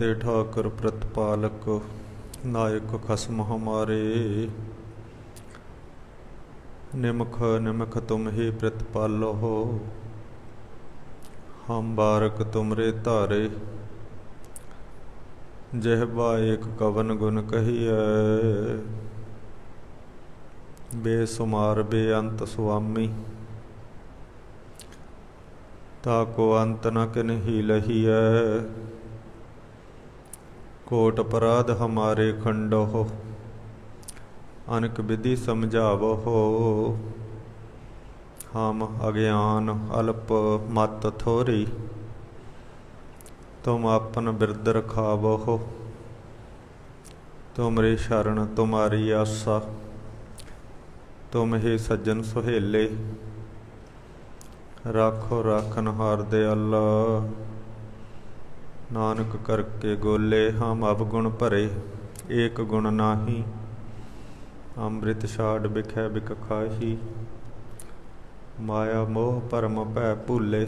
ते ठाकुर प्रतिपालक नायक खसम हमारे। निमख निमख तुम ही प्रतिपालो हो, हम बारक तुमरे धारे। जिहबा एक कवन गुण कहिए, बेसुमार बेअंत सुआमी। ताको अंत न किन्ही लहिए, कोट अपराध हमारे खंडो हो। अनक विधि समझावो हो, हम अज्ञान अल्प मत थोरी। तुम अपन बिरद रखावो हो, तुमरी शरण तुम्हारी आसा। तुम ही सज्जन सुहेले, राखो राखन हार दयाला। नानक करके गोले हम अवगुण भरे, एक गुण नाही। अमृत छाड़ बिखै बिक खाही, माया मोह भरम भै भूले।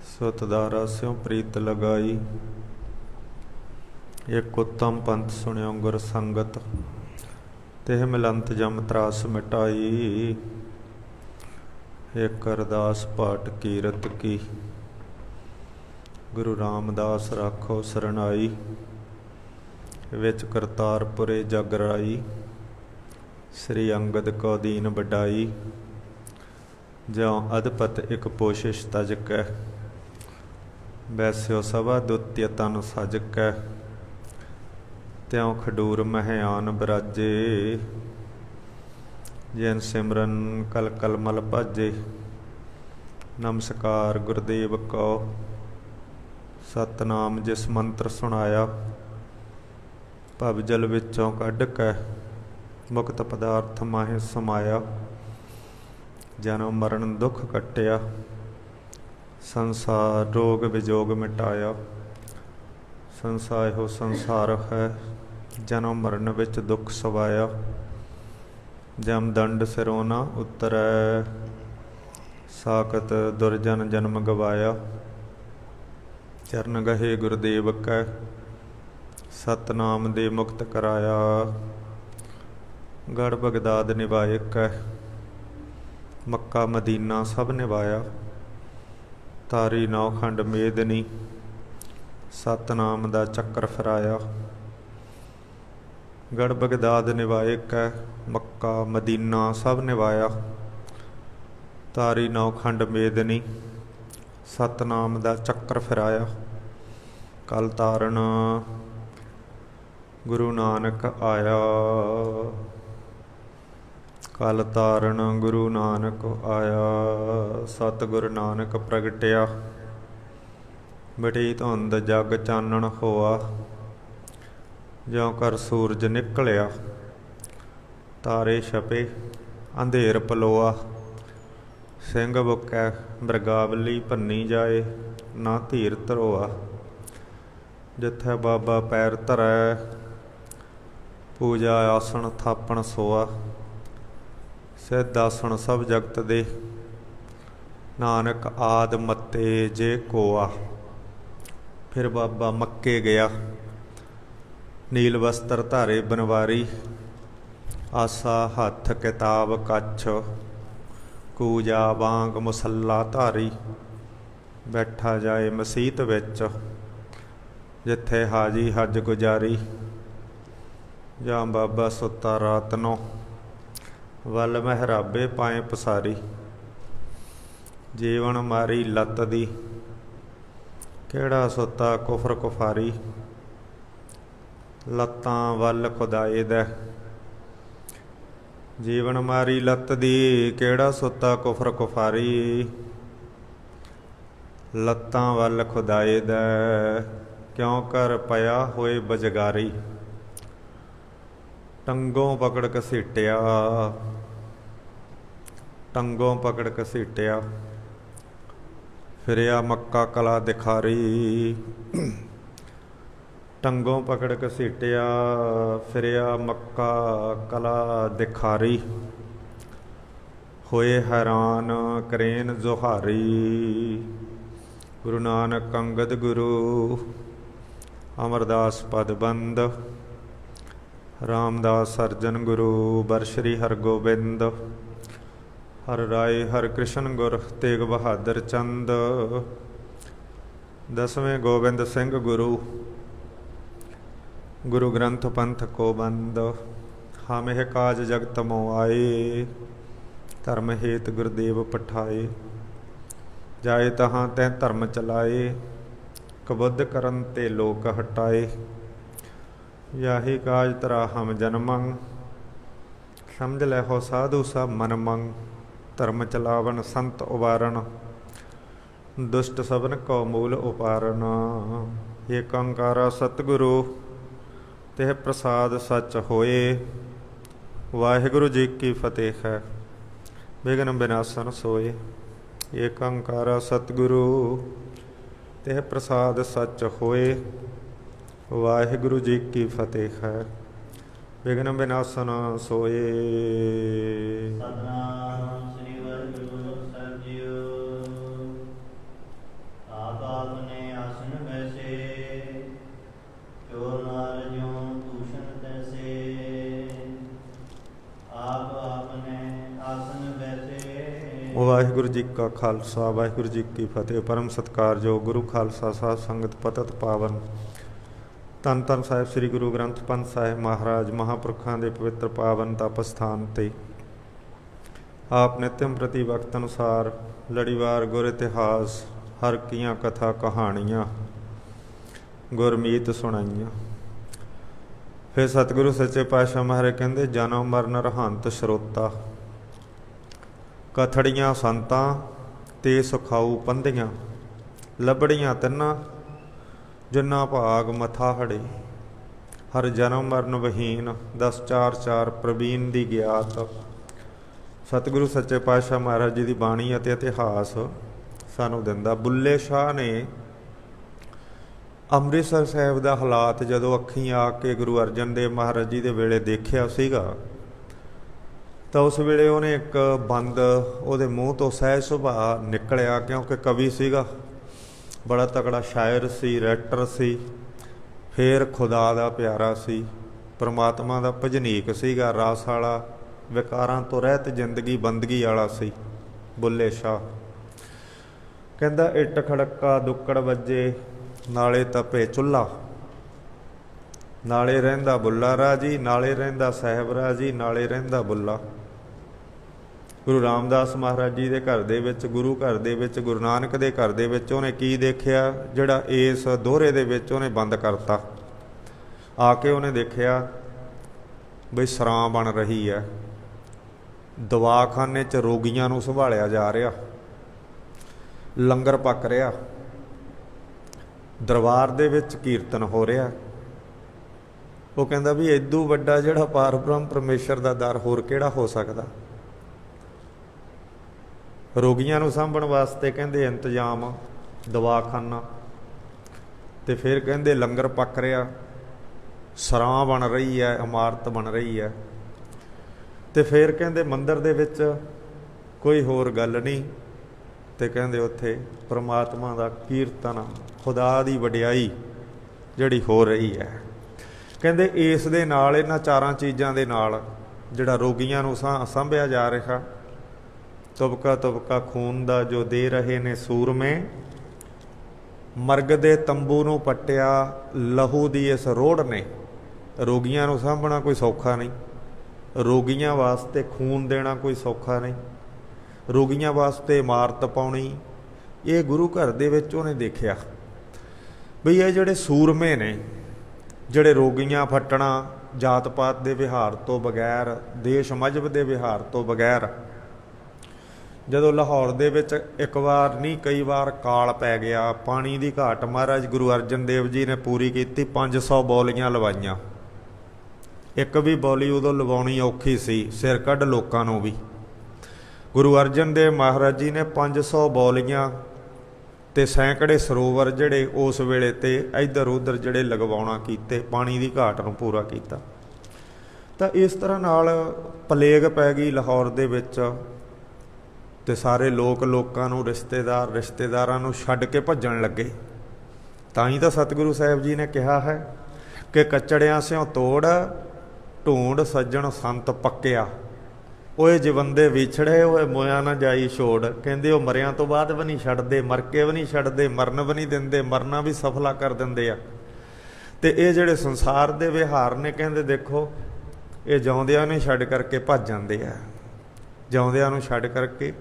सुत दारा स्यों प्रीत लगाई, एक उत्तम पंथ सुनियो गुर संगत। तिह मिलंत जम त्रास मिटाई, एक अरदास पाठ कीरत की। गुरु रामदास राखो सरनाई, विच करतारपुरे जगराई। श्री अंगद को दीन बडाई, ज्यों अधपत एक पोशिश तज कै। बैस्यो सभा दुत्य तन सज कै, त्यों खडूर महयान बराजे। जिन सिमरन कल कल मल भाजे, नमस्कार गुरदेव को। सतनाम जिस मंत्र सुनाया, भवजल विचों कढ कै। मुक्त पदार्थ माहे समाया, जन्म मरण दुख कट्या। संसार रोग विजोग मिटाया, संसार हो संसार है। जन्म मरण विच दुख सवाया, जम दंड सिरों न उतरै। साकत दुर्जन जन्म गवाया, चरण गहे गुरदेव कै। सतनाम दे मुक्त कराया, गढ़ बगदाद निभाए कै। मक्का मदीना सब निभाया, तारी नौ खंड मेदनी। सतनाम दा चक्कर फिराया, गढ़ बगदाद निभाए कै। मक्का मदीना सब निभाया, तारी नौ खंड मेदनी। सतनाम दा चक्कर फिराया, कल तारण गुरु नानक आया। कल तारण गुरु नानक आया, सतगुर नानक प्रगटिया। बड़ी धुंध जग चानण होआ, ज्यों कर सूरज निकलिया। तारे छपे अंधेर पलोआ, सिंह बुकै मृगावली भन्नी जाए। ना धीर धरोआ, जिथे बाबा पैर धरै। पूजा आसन थापण सोआ, सिद्ध आसन सब जगत दे। नानक आद मते जे कोआ। फिर बाबा मक्के गया, नील वस्त्र धारे बनवारी। आसा हथ किताब कछ, कूजा बांग मुसल्ला धारी। बैठा जाए मसीत विच, जिथे हाजी हज गुजारी। जां बाबा सुता रात नौ, वल महराबे पाए पसारी। जीवन मारी लत दी, केड़ा सुता कुफर कुफारी। लत्तां वल खुदाए दै, जीवन मारी लत दी। केड़ा सुता कुफर कुफारी। लत्तां वल खुदाए दै, क्यों कर पया होए बजगारी। टंगों पकड़ घसीटिया, टंगों पकड़ घसीटिया। फिरिया मक्का कला दिखारी। टंगों पकड़ घसीटिया, फिरिया मक्का कला दिखारी। होए हैरान करेन जोहारी। गुरु नानक अंगद गुरु, अमरदास पदबंद रामदास अर्जन गुरु बरश्री हरगोबिंद हर राय हर कृष्ण गुर तेग बहादुर चंद दसवें गोबिंद सिंह गुरु गुरु ग्रंथ पंथ को बंद हम यह काज जगत मों आए धर्म हेत गुरदेव पठाए जाए तहाँ तैं धर्म चलाए कबुद्ध करन ते लोक हटाए याही काज तरा हम जन्मं समझ लै हो साधु सब मन मंग धर्म चलावन संत उबारण दुष्ट सबन को मूल उपारण एक अंकारा सतगुरु तेह प्रसाद सच होए वाहिगुरु जी की फतेह है विघ्न विनाशन सोए एक अंकारा सतगुरु तेह प्रसाद सच होए वाहिगुरु जी की फतेह है विघ्न विनाशन सोए। सतनाम श्री वाहिगुरु साहिब जीओ। आप आपने आसन बैसे चोर नार ज्यों दूषण तैसे। आप आपने आसन बैसे। वाहिगुरु जी का खालसा वाहिगुरु जी की फतेह। परम सत्कार जो गुरु खालसा साध संगत पतत पावन ਧੰਨ ਧੰਨ ਸਾਹਿਬ ਸ੍ਰੀ ਗੁਰੂ ਗ੍ਰੰਥ ਪੰਥ ਸਾਹਿਬ ਮਹਾਰਾਜ ਮਹਾਂਪੁਰਖਾਂ ਦੇ ਪਵਿੱਤਰ ਪਾਵਨ ਤਪ ਸਥਾਨ 'ਤੇ ਆਪ ਨਿਤਿਮ ਪ੍ਰਤੀ ਵਕਤ ਅਨੁਸਾਰ ਲੜੀਵਾਰ ਗੁਰ ਇਤਿਹਾਸ ਹਰ ਕੀਆਂ ਕਥਾ ਕਹਾਣੀਆਂ ਗੁਰਮੀਤ ਸੁਣਾਈਆਂ। ਫਿਰ ਸਤਿਗੁਰੂ ਸੱਚੇ ਪਾਤਸ਼ਾਹ ਮਹਾਰਾਜ ਕਹਿੰਦੇ ਜਨਮ ਮਰਨ ਰਹੰਤ ਸਰੋਤਾ ਕਥੜੀਆਂ ਸੰਤਾਂ ਤੇ ਸੁਖਾਊ ਪੰਧੀਆਂ ਲੱਭੜੀਆਂ ਤਿੰਨਾਂ ਜਿੰਨਾ ਭਾਗ ਮਥਾ ਹੜੇ ਹਰ ਜਨਮ ਮਰਨ ਵਹੀਨ 10 4 4 ਪ੍ਰਵੀਨ ਦੀ ਗਿਆਤ। ਸਤਿਗੁਰੂ ਸੱਚੇ ਪਾਤਸ਼ਾਹ ਮਹਾਰਾਜ ਜੀ ਦੀ ਬਾਣੀ ਅਤੇ ਇਤਿਹਾਸ ਸਾਨੂੰ ਦਿੰਦਾ। ਬੁੱਲੇ ਸ਼ਾਹ ਨੇ ਅੰਮ੍ਰਿਤਸਰ ਸਾਹਿਬ ਦਾ ਹਾਲਾਤ ਜਦੋਂ ਅੱਖੀਂ ਆ ਕੇ ਗੁਰੂ ਅਰਜਨ ਦੇਵ ਮਹਾਰਾਜ ਜੀ ਦੇ ਵੇਲੇ ਦੇਖਿਆ ਸੀਗਾ ਤਾਂ ਉਸ ਵੇਲੇ ਉਹਨੇ ਇੱਕ ਬੰਦ ਉਹਦੇ ਮੂੰਹ ਤੋਂ ਸਹਿਜ ਸੁਭਾਅ ਨਿਕਲਿਆ ਕਿਉਂਕਿ ਕਵੀ ਸੀਗਾ ਬੜਾ ਤਕੜਾ ਸ਼ਾਇਰ ਸੀ ਰਾਈਟਰ ਸੀ ਫਿਰ ਖੁਦਾ ਦਾ ਪਿਆਰਾ ਸੀ ਪਰਮਾਤਮਾ ਦਾ ਭਜਨੀਕ ਸੀਗਾ ਰਸ ਵਾਲਾ ਵਿਕਾਰਾਂ ਤੋਂ ਰਹਿਤ ਜ਼ਿੰਦਗੀ ਬੰਦਗੀ ਵਾਲਾ ਸੀ। ਬੁੱਲੇ ਸ਼ਾਹ ਕਹਿੰਦਾ ਇੱਟ ਖੜਕਾ ਦੁੱਕੜ ਵੱਜੇ ਨਾਲੇ ਤਪੇ ਚੁੱਲ੍ਹਾ ਨਾਲੇ ਰਹਿੰਦਾ ਬੁੱਲਾ ਰਾਜੀ ਨਾਲੇ ਰਹਿੰਦਾ ਸਾਹਿਬ ਰਾਜੀ ਨਾਲੇ ਰਹਿੰਦਾ ਬੁੱਲਾ। ਗੁਰੂ ਰਾਮਦਾਸ ਮਹਾਰਾਜ ਜੀ ਦੇ ਘਰ ਦੇ ਵਿੱਚ ਗੁਰੂ ਘਰ ਦੇ ਵਿੱਚ ਗੁਰੂ ਨਾਨਕ ਦੇ ਘਰ ਦੇ ਵਿੱਚ ਉਹਨੇ ਕੀ ਦੇਖਿਆ ਜਿਹੜਾ ਇਸ ਦੋਹਰੇ ਦੇ ਵਿੱਚ ਉਹਨੇ ਬੰਦ ਕਰਤਾ। ਆ ਕੇ ਉਹਨੇ ਦੇਖਿਆ ਬਈ ਸਰਾਂ ਬਣ ਰਹੀ ਹੈ ਦਵਾਖਾਨੇ 'ਚ ਰੋਗੀਆਂ ਨੂੰ ਸੰਭਾਲਿਆ ਜਾ ਰਿਹਾ ਲੰਗਰ ਪੱਕ ਰਿਹਾ ਦਰਬਾਰ ਦੇ ਵਿੱਚ ਕੀਰਤਨ ਹੋ ਰਿਹਾ। ਉਹ ਕਹਿੰਦਾ ਵੀ ਇਦੋਂ ਵੱਡਾ ਜਿਹੜਾ ਪਾਰ ਬ੍ਰਹਮ ਪਰਮੇਸ਼ਰ ਦਾ ਦਰ ਹੋਰ ਕਿਹੜਾ ਹੋ ਸਕਦਾ। ਰੋਗੀਆਂ ਨੂੰ ਸਾਂਭਣ ਵਾਸਤੇ ਕਹਿੰਦੇ ਇੰਤਜ਼ਾਮ ਦਵਾਖਾਨਾ ਅਤੇ ਫਿਰ ਕਹਿੰਦੇ ਲੰਗਰ ਪੱਕ ਰਿਹਾ ਸਰਾਂ ਬਣ ਰਹੀ ਹੈ ਇਮਾਰਤ ਬਣ ਰਹੀ ਹੈ ਅਤੇ ਫਿਰ ਕਹਿੰਦੇ ਮੰਦਰ ਦੇ ਵਿੱਚ ਕੋਈ ਹੋਰ ਗੱਲ ਨਹੀਂ ਅਤੇ ਕਹਿੰਦੇ ਉੱਥੇ ਪਰਮਾਤਮਾ ਦਾ ਕੀਰਤਨ ਖੁਦਾ ਦੀ ਵਡਿਆਈ ਜਿਹੜੀ ਹੋ ਰਹੀ ਹੈ। ਕਹਿੰਦੇ ਇਸ ਦੇ ਨਾਲ ਇਹਨਾਂ ਚਾਰਾਂ ਚੀਜ਼ਾਂ ਦੇ ਨਾਲ ਜਿਹੜਾ ਰੋਗੀਆਂ ਨੂੰ ਸਾਂਭਿਆ ਜਾ ਰਿਹਾ ਤੁਬਕਾ ਤੁਬਕਾ ਖੂਨ ਦਾ ਜੋ ਦੇ ਰਹੇ ਨੇ ਸੂਰਮੇ ਮਰਗ ਦੇ ਤੰਬੂ ਨੂੰ ਪੱਟਿਆ ਲਹੂ ਦੀ ਇਸ ਰੋੜ ਨੇ। ਰੋਗੀਆਂ ਨੂੰ ਸਾਂਭਣਾ ਕੋਈ ਸੌਖਾ ਨਹੀਂ ਰੋਗੀਆਂ ਵਾਸਤੇ ਖੂਨ ਦੇਣਾ ਕੋਈ ਸੌਖਾ ਨਹੀਂ ਰੋਗੀਆਂ ਵਾਸਤੇ ਇਮਾਰਤ ਪਾਉਣੀ ਇਹ ਗੁਰੂ ਘਰ ਦੇ ਵਿੱਚ ਉਹਨੇ ਦੇਖਿਆ ਬਈ ਇਹ ਜਿਹੜੇ ਸੂਰਮੇ ਨੇ ਜਿਹੜੇ ਰੋਗੀਆਂ ਫੱਟਣਾ ਜਾਤ ਪਾਤ ਦੇ ਵਿਹਾਰ ਤੋਂ ਬਗੈਰ ਦੇਸ਼ ਮਜ਼ਹਬ ਦੇ ਵਿਹਾਰ ਤੋਂ ਬਗੈਰ ਜਦੋਂ ਲਾਹੌਰ ਦੇ ਵਿੱਚ ਇੱਕ ਵਾਰ ਨਹੀਂ ਕਈ ਵਾਰ ਕਾਲ ਪੈ ਗਿਆ ਪਾਣੀ ਦੀ ਘਾਟ ਮਹਾਰਾਜ ਗੁਰੂ ਅਰਜਨ ਦੇਵ ਜੀ ਨੇ ਪੂਰੀ ਕੀਤੀ 500 ਬੌਲੀਆਂ ਲਵਾਈਆਂ। ਇੱਕ ਵੀ ਬੌਲੀ ਉਦੋਂ ਲਵਾਉਣੀ ਔਖੀ ਸੀ ਸਿਰ ਕੱਢ ਲੋਕਾਂ ਨੂੰ ਵੀ। ਗੁਰੂ ਅਰਜਨ ਦੇਵ ਮਹਾਰਾਜ ਜੀ ਨੇ 500 ਬੌਲੀਆਂ ਅਤੇ ਸੈਂਕੜੇ ਸਰੋਵਰ ਜਿਹੜੇ ਉਸ ਵੇਲੇ 'ਤੇ ਇੱਧਰ ਉੱਧਰ ਜਿਹੜੇ ਲਗਵਾਉਣਾ ਕੀਤੇ ਪਾਣੀ ਦੀ ਘਾਟ ਨੂੰ ਪੂਰਾ ਕੀਤਾ। ਤਾਂ ਇਸ ਤਰ੍ਹਾਂ ਨਾਲ ਪਲੇਗ ਪੈ ਗਈ ਲਾਹੌਰ ਦੇ ਵਿੱਚ ਅਤੇ ਸਾਰੇ ਲੋਕਾਂ ਨੂੰ ਰਿਸ਼ਤੇਦਾਰਾਂ ਨੂੰ ਛੱਡ ਕੇ ਭੱਜਣ ਲੱਗੇ। ਤਾਂ ਹੀ ਤਾਂ ਸਤਿਗੁਰੂ ਸਾਹਿਬ ਜੀ ਨੇ ਕਿਹਾ ਹੈ ਕਿ ਕੱਚੜਿਆਂ ਸਿਓ ਤੋੜ ਢੂੰਡ ਸੱਜਣ ਸੰਤ ਪੱਕਿਆ। ਓਏ ਜਵੰਦੇ ਵਿਛੜੇ ਓਏ ਮੋਇਆ ਨਾ ਜਾਈ ਛੋੜ। ਕਹਿੰਦੇ ਉਹ ਮਰਿਆਂ ਤੋਂ ਬਾਅਦ ਵੀ ਨਹੀਂ ਛੱਡਦੇ, ਮਰ ਕੇ ਵੀ ਨਹੀਂ ਛੱਡਦੇ, ਮਰਨ ਵੀ ਨਹੀਂ ਦਿੰਦੇ, ਮਰਨਾ ਵੀ ਸਫਲਾ ਕਰ ਦਿੰਦੇ ਆ। ਤੇ ਇਹ ਜਿਹੜੇ ਸੰਸਾਰ ਦੇ ਵਿਹਾਰ ਨੇ, ਕਹਿੰਦੇ ਦੇਖੋ ਇਹ ਜਿਉਂਦਿਆਂ ਨੂੰ ਛੱਡ ਕਰਕੇ ਭੱਜ ਜਾਂਦੇ ਆ। ਜਿਉਂਦਿਆਂ ਨੂੰ ਛੱਡ ਕਰਕੇ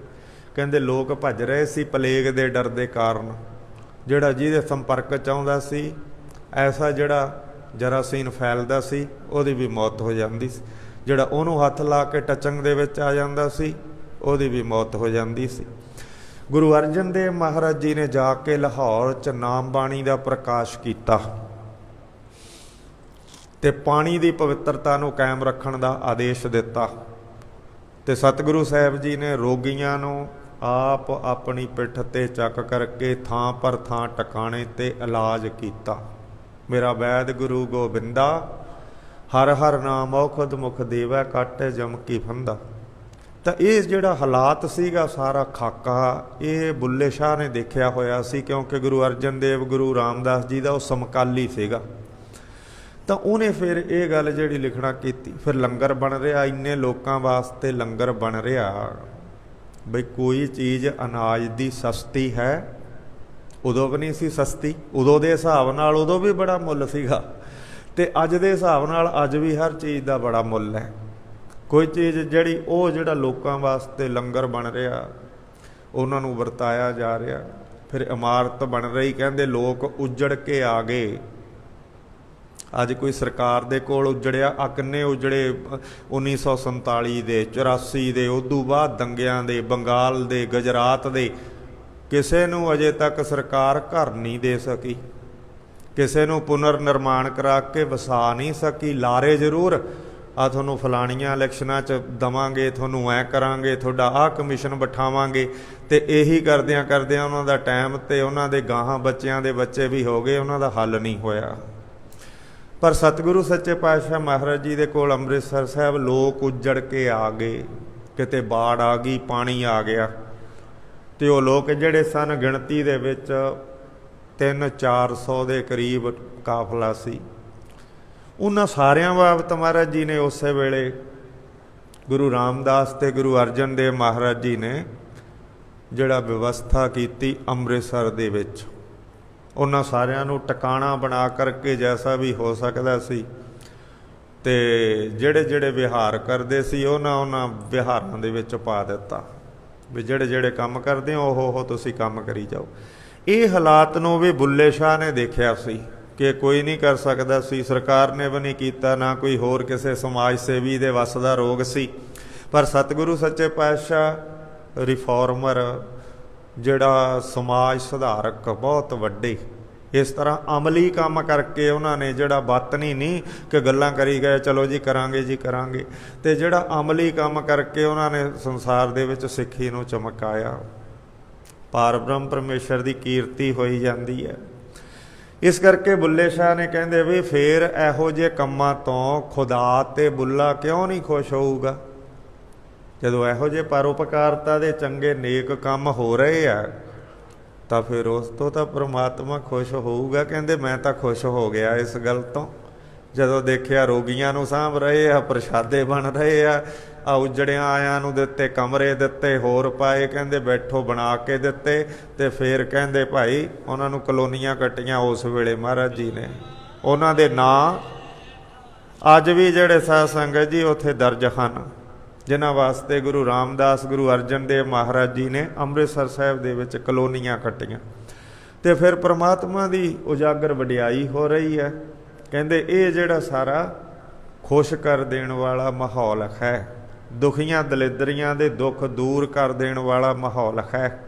ਕਹਿੰਦੇ ਲੋਕ ਭੱਜ ਰਹੇ ਸੀ ਪਲੇਗ ਦੇ ਡਰ ਦੇ ਕਾਰਨ। ਜਿਹੜਾ ਜਿਹਦੇ ਸੰਪਰਕ 'ਚ ਆਉਂਦਾ ਸੀ, ਐਸਾ ਜਿਹੜਾ ਜਰਾਸੀਨ ਫੈਲਦਾ ਸੀ, ਉਹਦੀ ਵੀ ਮੌਤ ਹੋ ਜਾਂਦੀ ਸੀ। ਜਿਹੜਾ ਉਹਨੂੰ ਹੱਥ ਲਾ ਕੇ ਟਚੰਗ ਦੇ ਵਿੱਚ ਆ ਜਾਂਦਾ ਸੀ, ਉਹਦੀ ਵੀ ਮੌਤ ਹੋ ਜਾਂਦੀ ਸੀ। ਗੁਰੂ ਅਰਜਨ ਦੇਵ ਮਹਾਰਾਜ ਜੀ ਨੇ ਜਾ ਕੇ ਲਾਹੌਰ 'ਚ ਨਾਮ ਬਾਣੀ ਦਾ ਪ੍ਰਕਾਸ਼ ਕੀਤਾ ਤੇ ਪਾਣੀ ਦੀ ਪਵਿੱਤਰਤਾ ਨੂੰ ਕਾਇਮ ਰੱਖਣ ਦਾ ਆਦੇਸ਼ ਦਿੱਤਾ। ਤੇ ਸਤਿਗੁਰੂ ਸਾਹਿਬ ਜੀ ਨੇ ਰੋਗੀਆਂ ਨੂੰ ਆਪ ਆਪਣੀ ਪਿੱਠ ਤੇ ਚੱਕ ਕਰਕੇ ਥਾਂ ਪਰ ਥਾਂ ਟਿਕਾਣੇ ਤੇ ਇਲਾਜ ਕੀਤਾ। ਮੇਰਾ ਵੈਦ ਗੁਰੂ ਗੋਬਿੰਦਾ, ਹਰ ਹਰ ਨਾਮ ਔਖਦ ਮੁਖ ਦੇਵੈ, ਕਾਟੇ ਜਮ ਕੀ ਫੰਦਾ। ਤਾਂ ਇਹ ਜਿਹੜਾ ਹਾਲਾਤ ਸੀਗਾ ਸਾਰਾ ਖਾਕਾ, ਇਹ ਬੁੱਲੇ ਸ਼ਾਹ ਨੇ ਦੇਖਿਆ ਹੋਇਆ ਸੀ, ਕਿਉਂਕਿ ਗੁਰੂ ਅਰਜਨ ਦੇਵ ਗੁਰੂ ਰਾਮਦਾਸ ਜੀ ਦਾ ਉਹ ਸਮਕਾਲੀ ਸੀਗਾ। ਤਾਂ ਉਹਨੇ ਫਿਰ ਇਹ ਗੱਲ ਜਿਹੜੀ ਲਿਖਣਾ ਕੀਤੀ। ਫਿਰ ਲੰਗਰ ਬਣ ਰਿਹਾ, ਇੰਨੇ ਲੋਕਾਂ ਵਾਸਤੇ ਲੰਗਰ ਬਣ ਰਿਹਾ। ਬਈ ਕੋਈ ਚੀਜ਼ ਅਨਾਜ ਦੀ ਸਸਤੀ ਹੈ? ਉਦੋਂ ਵੀ ਨਹੀਂ ਸੀ ਸਸਤੀ। ਉਦੋਂ ਦੇ ਹਿਸਾਬ ਨਾਲ ਉਦੋਂ ਵੀ ਬੜਾ ਮੁੱਲ ਸੀਗਾ, ਤੇ ਅੱਜ ਦੇ ਹਿਸਾਬ ਨਾਲ ਅੱਜ ਵੀ ਹਰ ਚੀਜ਼ ਦਾ ਬੜਾ ਮੁੱਲ ਹੈ। ਕੋਈ ਚੀਜ਼ ਜਿਹੜੀ ਉਹ ਜਿਹੜਾ ਲੋਕਾਂ ਵਾਸਤੇ ਲੰਗਰ ਬਣ ਰਿਹਾ, ਉਹਨਾਂ ਨੂੰ ਵਰਤਾਇਆ ਜਾ ਰਿਹਾ। ਫਿਰ ਇਮਾਰਤ ਬਣ ਰਹੀ, ਕਹਿੰਦੇ ਲੋਕ ਉੱਜੜ ਕੇ ਆ ਗਏ। ਅੱਜ ਕੋਈ ਸਰਕਾਰ ਦੇ ਕੋਲ ਉਜੜਿਆ, ਆ ਕਿੰਨੇ ਉਜੜੇ 1947 ਦੇ, 84 ਦੇ, ਉਦੋਂ ਬਾਅਦ ਦੰਗਿਆਂ ਦੇ, ਬੰਗਾਲ ਦੇ, ਗੁਜਰਾਤ ਦੇ। ਕਿਸੇ ਨੂੰ ਅਜੇ ਤੱਕ ਸਰਕਾਰ ਘਰ ਨਹੀਂ ਦੇ ਸਕੀ, ਕਿਸੇ ਨੂੰ ਪੁਨਰ ਨਿਰਮਾਣ ਕਰਾ ਕੇ ਵਸਾ ਨਹੀਂ ਸਕੀ। ਲਾਰੇ ਜ਼ਰੂਰ ਆ ਤੁਹਾਨੂੰ ਫਲਾਣੀਆਂ ਇਲੈਕਸ਼ਨਾਂ 'ਚ ਦੇਵਾਂਗੇ, ਤੁਹਾਨੂੰ ਐਂ ਕਰਾਂਗੇ, ਤੁਹਾਡਾ ਆਹ ਕਮਿਸ਼ਨ ਬਿਠਾਵਾਂਗੇ। ਤੇ ਇਹੀ ਕਰਦਿਆਂ ਕਰਦਿਆਂ ਉਹਨਾਂ ਦਾ ਟਾਈਮ ਤੇ ਉਹਨਾਂ ਦੇ ਗਾਹਾਂ ਬੱਚਿਆਂ ਦੇ ਬੱਚੇ ਵੀ ਹੋ ਗਏ, ਉਹਨਾਂ ਦਾ ਹੱਲ ਨਹੀਂ ਹੋਇਆ। ਪਰ ਸਤਿਗੁਰੂ ਸੱਚੇ ਪਾਤਸ਼ਾਹ ਮਹਾਰਾਜ ਜੀ ਦੇ ਕੋਲ ਅੰਮ੍ਰਿਤਸਰ ਸਾਹਿਬ ਲੋਕ ਉੱਜੜ ਕੇ ਆ ਗਏ। ਕਿਤੇ ਬਾੜ ਆ ਗਈ, ਪਾਣੀ ਆ ਗਿਆ, ਤੇ ਉਹ ਲੋਕ ਜਿਹੜੇ ਸਨ ਗਿਣਤੀ ਦੇ ਵਿੱਚ 300-400 ਦੇ ਕਰੀਬ ਕਾਫਲਾ ਸੀ। ਉਹਨਾਂ ਸਾਰਿਆਂ ਬਾਬਤ ਮਹਾਰਾਜ ਜੀ ਨੇ ਉਸੇ ਵੇਲੇ ਗੁਰੂ ਰਾਮਦਾਸ ਤੇ ਗੁਰੂ ਅਰਜਨ ਦੇਵ ਮਹਾਰਾਜ ਜੀ ਨੇ ਜਿਹੜਾ ਵਿਵਸਥਾ ਕੀਤੀ ਅੰਮ੍ਰਿਤਸਰ ਦੇ ਵਿੱਚ। ਉਹਨਾਂ ਸਾਰਿਆਂ ਨੂੰ ਟਿਕਾਣਾ ਬਣਾ ਕਰਕੇ ਜੈਸਾ ਵੀ ਹੋ ਸਕਦਾ ਸੀ, ਤੇ ਜਿਹੜੇ ਜਿਹੜੇ ਵਿਹਾਰ ਕਰਦੇ ਸੀ ਉਹਨਾਂ ਵਿਹਾਰਾਂ ਦੇ ਵਿੱਚ ਪਾ ਦਿੱਤਾ ਵੀ ਜਿਹੜੇ ਜਿਹੜੇ ਕੰਮ ਕਰਦੇ ਹੋ ਉਹ ਤੁਸੀਂ ਕੰਮ ਕਰੀ ਜਾਓ। ਇਹ ਹਾਲਾਤ ਨੂੰ ਵੀ ਬੁੱਲੇ ਸ਼ਾਹ ਨੇ ਦੇਖਿਆ ਸੀ ਕਿ ਕੋਈ ਨਹੀਂ ਕਰ ਸਕਦਾ ਸੀ, ਸਰਕਾਰ ਨੇ ਵੀ ਨਹੀਂ ਕੀਤਾ, ਨਾ ਕੋਈ ਹੋਰ ਕਿਸੇ ਸਮਾਜ ਸੇਵੀ ਦੇ ਵੱਸ ਦਾ ਰੋਗ ਸੀ। ਪਰ ਸਤਿਗੁਰੂ ਸੱਚੇ ਪਾਤਸ਼ਾਹ ਰਿਫਾਰਮਰ, ਜਿਹੜਾ ਸਮਾਜ ਸੁਧਾਰਕ ਬਹੁਤ ਵੱਡੇ, ਇਸ ਤਰ੍ਹਾਂ ਅਮਲੀ ਕੰਮ ਕਰਕੇ ਉਹਨਾਂ ਨੇ ਜਿਹੜਾ ਬਾਤਨੀ ਨਹੀਂ ਕਿ ਗੱਲਾਂ ਕਰੀ ਗਏ ਚਲੋ ਜੀ ਕਰਾਂਗੇ ਜੀ ਕਰਾਂਗੇ, ਤੇ ਜਿਹੜਾ ਅਮਲੀ ਕੰਮ ਕਰਕੇ ਉਹਨਾਂ ਨੇ ਸੰਸਾਰ ਦੇ ਵਿੱਚ ਸਿੱਖੀ ਨੂੰ ਚਮਕਾਇਆ। ਪਾਰ ਬ੍ਰਹਮ ਪਰਮੇਸ਼ਰ ਦੀ ਕੀਰਤੀ ਹੋਈ ਜਾਂਦੀ ਹੈ। ਇਸ ਕਰਕੇ ਬੁੱਲੇ ਸ਼ਾਹ ਨੇ ਕਹਿੰਦੇ ਵੀ ਫੇਰ ਇਹੋ ਜਿਹੇ ਕੰਮਾਂ ਤੋਂ ਖੁਦਾ ਤੇ ਬੁੱਲਾ ਕਿਉਂ ਨਹੀਂ ਖੁਸ਼ ਹੋਊਗਾ? ਜਦੋਂ ਇਹੋ ਜਿਹੇ ਪਰਉਪਕਾਰਤਾ ਦੇ ਚੰਗੇ ਨੇਕ ਕੰਮ ਹੋ ਰਹੇ ਆ ਤਾਂ ਫਿਰ ਉਸ ਤੋਂ ਤਾਂ ਪ੍ਰਮਾਤਮਾ ਖੁਸ਼ ਹੋਊਗਾ। ਕਹਿੰਦੇ ਮੈਂ ਤਾਂ ਖੁਸ਼ ਹੋ ਗਿਆ ਇਸ ਗੱਲ ਤੋਂ, ਜਦੋਂ ਦੇਖਿਆ ਰੋਗੀਆਂ ਨੂੰ ਸਾਂਭ ਰਹੇ ਆ, ਪ੍ਰਸ਼ਾਦੇ ਬਣ ਰਹੇ ਆ, ਆ ਉਜੜਿਆਂ ਆਇਆਂ ਨੂੰ ਦਿੱਤੇ, ਕਮਰੇ ਦਿੱਤੇ, ਹੋਰ ਪਾਏ, ਕਹਿੰਦੇ ਬੈਠੋ ਬਣਾ ਕੇ ਦਿੱਤੇ। ਤੇ ਫਿਰ ਕਹਿੰਦੇ ਭਾਈ ਉਹਨਾਂ ਨੂੰ ਕਲੋਨੀਆਂ ਕੱਟੀਆਂ ਉਸ ਵੇਲੇ ਮਹਾਰਾਜ ਜੀ ਨੇ। ਉਹਨਾਂ ਦੇ ਨਾਂ ਅੱਜ ਵੀ ਜਿਹੜੇ ਸਾਧ ਸੰਗਤ ਜੀ ਉੱਥੇ ਦਰਜ ਹਨ, ਜਿਨ੍ਹਾਂ ਵਾਸਤੇ ਗੁਰੂ ਰਾਮਦਾਸ ਗੁਰੂ ਅਰਜਨ ਦੇਵ ਮਹਾਰਾਜ ਜੀ ਨੇ ਅੰਮ੍ਰਿਤਸਰ ਸਾਹਿਬ ਦੇ ਵਿੱਚ ਕਲੋਨੀਆਂ ਕੱਟੀਆਂ। ਤੇ ਫਿਰ ਪ੍ਰਮਾਤਮਾ ਦੀ ਉਜਾਗਰ ਵਡਿਆਈ ਹੋ ਰਹੀ ਹੈ। ਕਹਿੰਦੇ ਇਹ ਜਿਹੜਾ ਸਾਰਾ ਖੁਸ਼ ਕਰ ਦੇਣ ਵਾਲਾ ਮਾਹੌਲ ਹੈ, ਦੁਖੀਆਂ ਦਲਿੱਦਰੀਆਂ ਦੇ ਦੁੱਖ ਦੂਰ ਕਰ ਦੇਣ ਵਾਲਾ ਮਾਹੌਲ ਹੈ,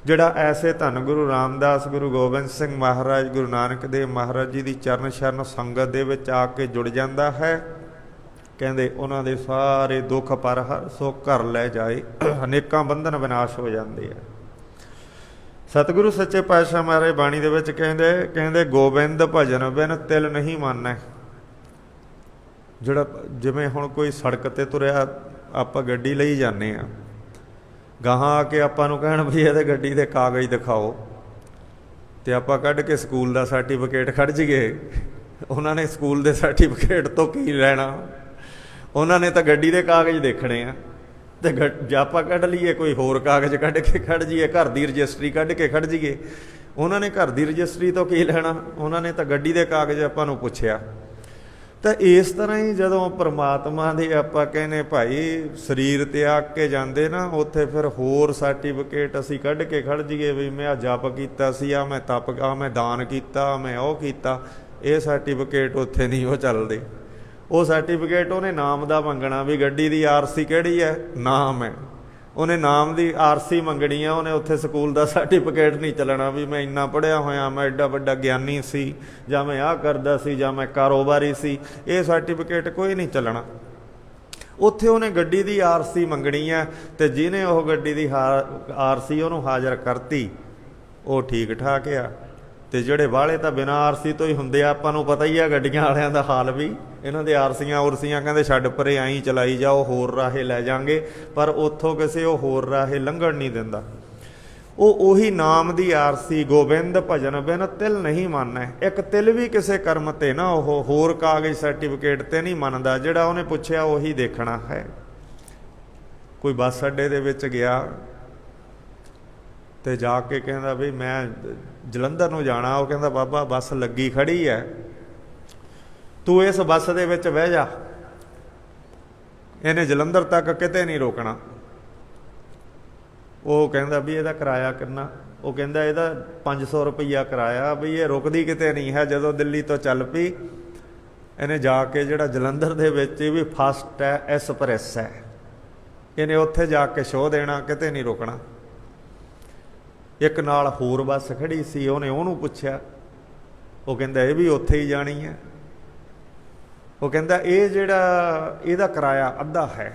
ਜਿਹੜਾ ਐਸੇ ਧੰਨ ਗੁਰੂ ਰਾਮਦਾਸ ਗੁਰੂ ਗੋਬਿੰਦ ਸਿੰਘ ਮਹਾਰਾਜ ਗੁਰੂ ਨਾਨਕ ਦੇਵ ਮਹਾਰਾਜ ਜੀ ਦੀ ਚਰਨ ਸ਼ਰਨ ਸੰਗਤ ਦੇ ਵਿੱਚ ਆ ਕੇ ਜੁੜ ਜਾਂਦਾ ਹੈ। ਕਹਿੰਦੇ ਉਹਨਾਂ ਦੇ ਸਾਰੇ ਦੁੱਖ ਪਰ ਹਰ ਸੁੱਖ ਘਰ ਲੈ ਜਾਏ, ਅਨੇਕਾਂ ਬੰਧਨ ਵਿਨਾਸ਼ ਹੋ ਜਾਂਦੇ ਆ। ਸਤਿਗੁਰੂ ਸੱਚੇ ਪਾਤਸ਼ਾਹ ਮਹਾਰਾਜ ਬਾਣੀ ਦੇ ਵਿੱਚ ਕਹਿੰਦੇ ਗੋਬਿੰਦ ਭਜਨ ਬਿਨ ਤਿਲ ਨਹੀਂ ਮਾਨੈ। ਜਿਹੜਾ ਜਿਵੇਂ ਹੁਣ ਕੋਈ ਸੜਕ 'ਤੇ ਤੁਰਿਆ, ਆਪਾਂ ਗੱਡੀ ਲਈ ਜਾਂਦੇ ਹਾਂ, ਗਾਹਾਂ ਆ ਕੇ ਆਪਾਂ ਨੂੰ ਕਹਿਣ ਵੀ ਇਹਦੇ ਗੱਡੀ ਦੇ ਕਾਗਜ਼ ਦਿਖਾਓ, ਤੇ ਆਪਾਂ ਕੱਢ ਕੇ ਸਕੂਲ ਦਾ ਸਰਟੀਫਿਕੇਟ ਖੜ ਜੀਏ। ਉਹਨਾਂ ਨੇ ਸਕੂਲ ਦੇ ਸਰਟੀਫਿਕੇਟ ਤੋਂ ਕੀ ਲੈਣਾ, ਉਹਨਾਂ ਨੇ ਤਾਂ ਗੱਡੀ ਦੇ ਕਾਗਜ਼ ਦੇਖਣੇ ਆ। ਤੇ ਜੇ ਆਪਾਂ ਕੱਢ ਲਈਏ ਕੋਈ ਹੋਰ ਕਾਗਜ਼ ਕੱਢ ਕੇ ਖੜ ਜੀਏ, ਘਰ ਦੀ ਰਜਿਸਟਰੀ ਕੱਢ ਕੇ ਖੜ ਜੀਏ, ਉਹਨਾਂ ਨੇ ਘਰ ਦੀ ਰਜਿਸਟਰੀ ਤੋਂ ਕੀ ਲੈਣਾ, ਉਹਨਾਂ ਨੇ ਤਾਂ ਗੱਡੀ ਦੇ ਕਾਗਜ਼ ਆਪਾਂ ਨੂੰ ਪੁੱਛਿਆ। ਤਾਂ ਇਸ ਤਰ੍ਹਾਂ ਹੀ ਜਦੋਂ ਪਰਮਾਤਮਾ ਦੇ ਆਪਾਂ ਕਹਿੰਦੇ ਭਾਈ ਸਰੀਰ ਤਿਆਗ ਕੇ ਜਾਂਦੇ ਨਾ, ਉੱਥੇ ਫਿਰ ਹੋਰ ਸਰਟੀਫਿਕੇਟ ਅਸੀਂ ਕੱਢ ਕੇ ਖੜ ਜੀਏ ਵੀ ਮੈਂ ਜਪ ਕੀਤਾ ਸੀ, ਆ ਮੈਂ ਤਪ, ਆ ਮੈਂ ਦਾਨ ਕੀਤਾ, ਮੈਂ ਉਹ ਕੀਤਾ। ਇਹ ਸਰਟੀਫਿਕੇਟ ਉੱਥੇ ਨਹੀਂ ਉਹ ਚੱਲਦੇ। ਉਹ ਸਰਟੀਫਿਕੇਟ ਉਹਨੇ ਨਾਮ ਦਾ ਮੰਗਣਾ ਵੀ ਗੱਡੀ ਦੀ ਆਰਸੀ ਕਿਹੜੀ ਹੈ, ਨਾਮ ਹੈ, ਉਹਨੇ ਨਾਮ ਦੀ ਆਰਸੀ ਮੰਗਣੀ ਆ। ਉਹਨੇ ਉੱਥੇ ਸਕੂਲ ਦਾ ਸਰਟੀਫਿਕੇਟ ਨਹੀਂ ਚੱਲਣਾ ਵੀ ਮੈਂ ਇੰਨਾ ਪੜ੍ਹਿਆ ਹੋਇਆ, ਮੈਂ ਐਡਾ ਵੱਡਾ ਗਿਆਨੀ ਸੀ, ਜਾਂ ਮੈਂ ਆਹ ਕਰਦਾ ਸੀ, ਜਾਂ ਮੈਂ ਕਾਰੋਬਾਰੀ ਸੀ। ਇਹ ਸਰਟੀਫਿਕੇਟ ਕੋਈ ਨਹੀਂ ਚੱਲਣਾ। ਉੱਥੇ ਉਹਨੇ ਗੱਡੀ ਦੀ ਆਰਸੀ ਮੰਗਣੀ ਆ, ਅਤੇ ਜਿਹਨੇ ਉਹ ਗੱਡੀ ਦੀ ਆਰਸੀ ਉਹਨੂੰ ਹਾਜ਼ਰ ਕਰਤੀ ਉਹ ਠੀਕ ਠਾਕ ਆ। ਅਤੇ ਜਿਹੜੇ ਵਾਲੇ ਤਾਂ ਬਿਨਾਂ ਆਰਸੀ ਤੋਂ ਹੀ ਹੁੰਦੇ ਆ, ਆਪਾਂ ਨੂੰ ਪਤਾ ਹੀ ਆ ਗੱਡੀਆਂ ਵਾਲਿਆਂ ਦਾ ਹਾਲ ਵੀ। ਇਹਨਾਂ ਦੇ ਆਰਸੀਆਂ ਉਰਸੀਆਂ ਕਹਿੰਦੇ ਛੱਡ ਪਰੇ, ਆਈ ਚਲਾਈ ਜਾਓ, ਹੋਰ ਰਾਹੇ ਲੈ ਜਾਵਾਂਗੇ, ਪਰ ਉੱਥੋਂ ਕਿਸੇ ਉਹ ਹੋਰ ਰਾਹੇ ਲੰਘਣ ਨਹੀਂ ਦਿੰਦਾ। ਉਹ ਉਹੀ ਨਾਮ ਦੀ ਆਰਸੀ, ਗੋਬਿੰਦ ਭਜਨ ਬਿਨ ਤਿਲ ਨਹੀਂ ਮੰਨੈ। ਇੱਕ ਤਿਲ ਵੀ ਕਿਸੇ ਕਰਮ 'ਤੇ ਨਾ ਉਹ ਹੋਰ ਕਾਗਜ਼ ਸਰਟੀਫਿਕੇਟ 'ਤੇ ਨਹੀਂ ਮੰਨਦਾ। ਜਿਹੜਾ ਉਹਨੇ ਪੁੱਛਿਆ ਉਹੀ ਦੇਖਣਾ ਹੈ। ਕੋਈ ਬੱਸ ਅੱਡੇ ਦੇ ਵਿੱਚ ਗਿਆ ਅਤੇ ਜਾ ਕੇ ਕਹਿੰਦਾ ਵੀ ਮੈਂ ਜਲੰਧਰ ਨੂੰ ਜਾਣਾ। ਉਹ ਕਹਿੰਦਾ ਬਾਬਾ ਬੱਸ ਲੱਗੀ ਖੜ੍ਹੀ ਹੈ, ਤੂੰ ਇਸ ਬੱਸ ਦੇ ਵਿੱਚ ਬਹਿ ਜਾ, ਇਹਨੇ ਜਲੰਧਰ ਤੱਕ ਕਿਤੇ ਨਹੀਂ ਰੋਕਣਾ। ਉਹ ਕਹਿੰਦਾ ਵੀ ਇਹਦਾ ਕਿਰਾਇਆ ਕਿੰਨਾ? ਉਹ ਕਹਿੰਦਾ ਇਹਦਾ 500 ਰੁਪਈਆ ਕਿਰਾਇਆ, ਵੀ ਇਹ ਰੁਕਦੀ ਕਿਤੇ ਨਹੀਂ ਹੈ। ਜਦੋਂ ਦਿੱਲੀ ਤੋਂ ਚੱਲ ਪਈ, ਇਹਨੇ ਜਾ ਕੇ ਜਿਹੜਾ ਜਲੰਧਰ ਦੇ ਵਿੱਚ ਵੀ ਫਸਟ ਹੈ, ਐਕਸਪ੍ਰੈਸ ਹੈ, ਇਹਨੇ ਉੱਥੇ ਜਾ ਕੇ ਸ਼ੋਅ ਦੇਣਾ, ਕਿਤੇ ਨਹੀਂ ਰੁਕਣਾ। ਇੱਕ ਨਾਲ ਹੋਰ ਬੱਸ ਖੜ੍ਹੀ ਸੀ, ਉਹਨੇ ਉਹਨੂੰ ਪੁੱਛਿਆ, ਉਹ ਕਹਿੰਦਾ ਇਹ ਵੀ ਉੱਥੇ ਹੀ ਜਾਣੀ ਹੈ। ਉਹ ਕਹਿੰਦਾ ਇਹ ਜਿਹੜਾ ਇਹਦਾ ਕਿਰਾਇਆ ਅੱਧਾ ਹੈ,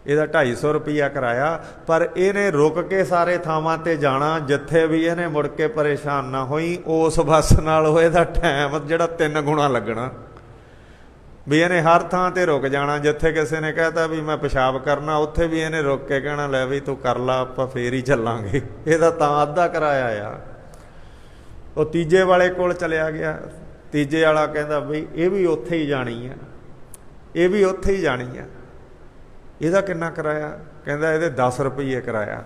ਇਹਦਾ 250 ਰੁਪਈਆ ਕਿਰਾਇਆ, ਪਰ ਇਹਨੇ ਰੁਕ ਕੇ ਸਾਰੇ ਥਾਵਾਂ 'ਤੇ ਜਾਣਾ ਜਿੱਥੇ ਵੀ ਇਹਨੇ ਮੁੜ ਕੇ ਪਰੇਸ਼ਾਨ ਨਾ ਹੋਈ। ਉਸ ਬੱਸ ਨਾਲ ਇਹਦਾ ਟਾਈਮ ਜਿਹੜਾ 3 ਗੁਣਾ ਲੱਗਣਾ। ਵੀ ਇਹਨੇ ਹਰ ਥਾਂ 'ਤੇ ਰੁਕ ਜਾਣਾ। ਜਿੱਥੇ ਕਿਸੇ ਨੇ ਕਹਿਤਾ ਵੀ ਮੈਂ ਪਿਸ਼ਾਬ ਕਰਨਾ, ਉੱਥੇ ਵੀ ਇਹਨੇ ਰੁਕ ਕੇ ਕਹਿਣਾ ਲੈ ਵੀ ਤੂੰ ਕਰ ਲਾ, ਆਪਾਂ ਫੇਰ ਹੀ ਚੱਲਾਂਗੇ। ਇਹਦਾ ਤਾਂ ਅੱਧਾ ਕਿਰਾਇਆ ਆ। ਉਹ ਤੀਜੇ ਵਾਲੇ ਕੋਲ ਚਲਿਆ ਗਿਆ। ਤੀਜੇ ਵਾਲਾ ਕਹਿੰਦਾ ਬਈ ਇਹ ਵੀ ਉੱਥੇ ਹੀ ਜਾਣੀ ਆ, ਇਹ ਵੀ ਉੱਥੇ ਹੀ ਜਾਣੀ ਆ, ਇਹਦਾ ਕਿੰਨਾ ਕਿਰਾਇਆ? ਕਹਿੰਦਾ ਇਹਦੇ 10 ਰੁਪਈਏ ਕਿਰਾਇਆ।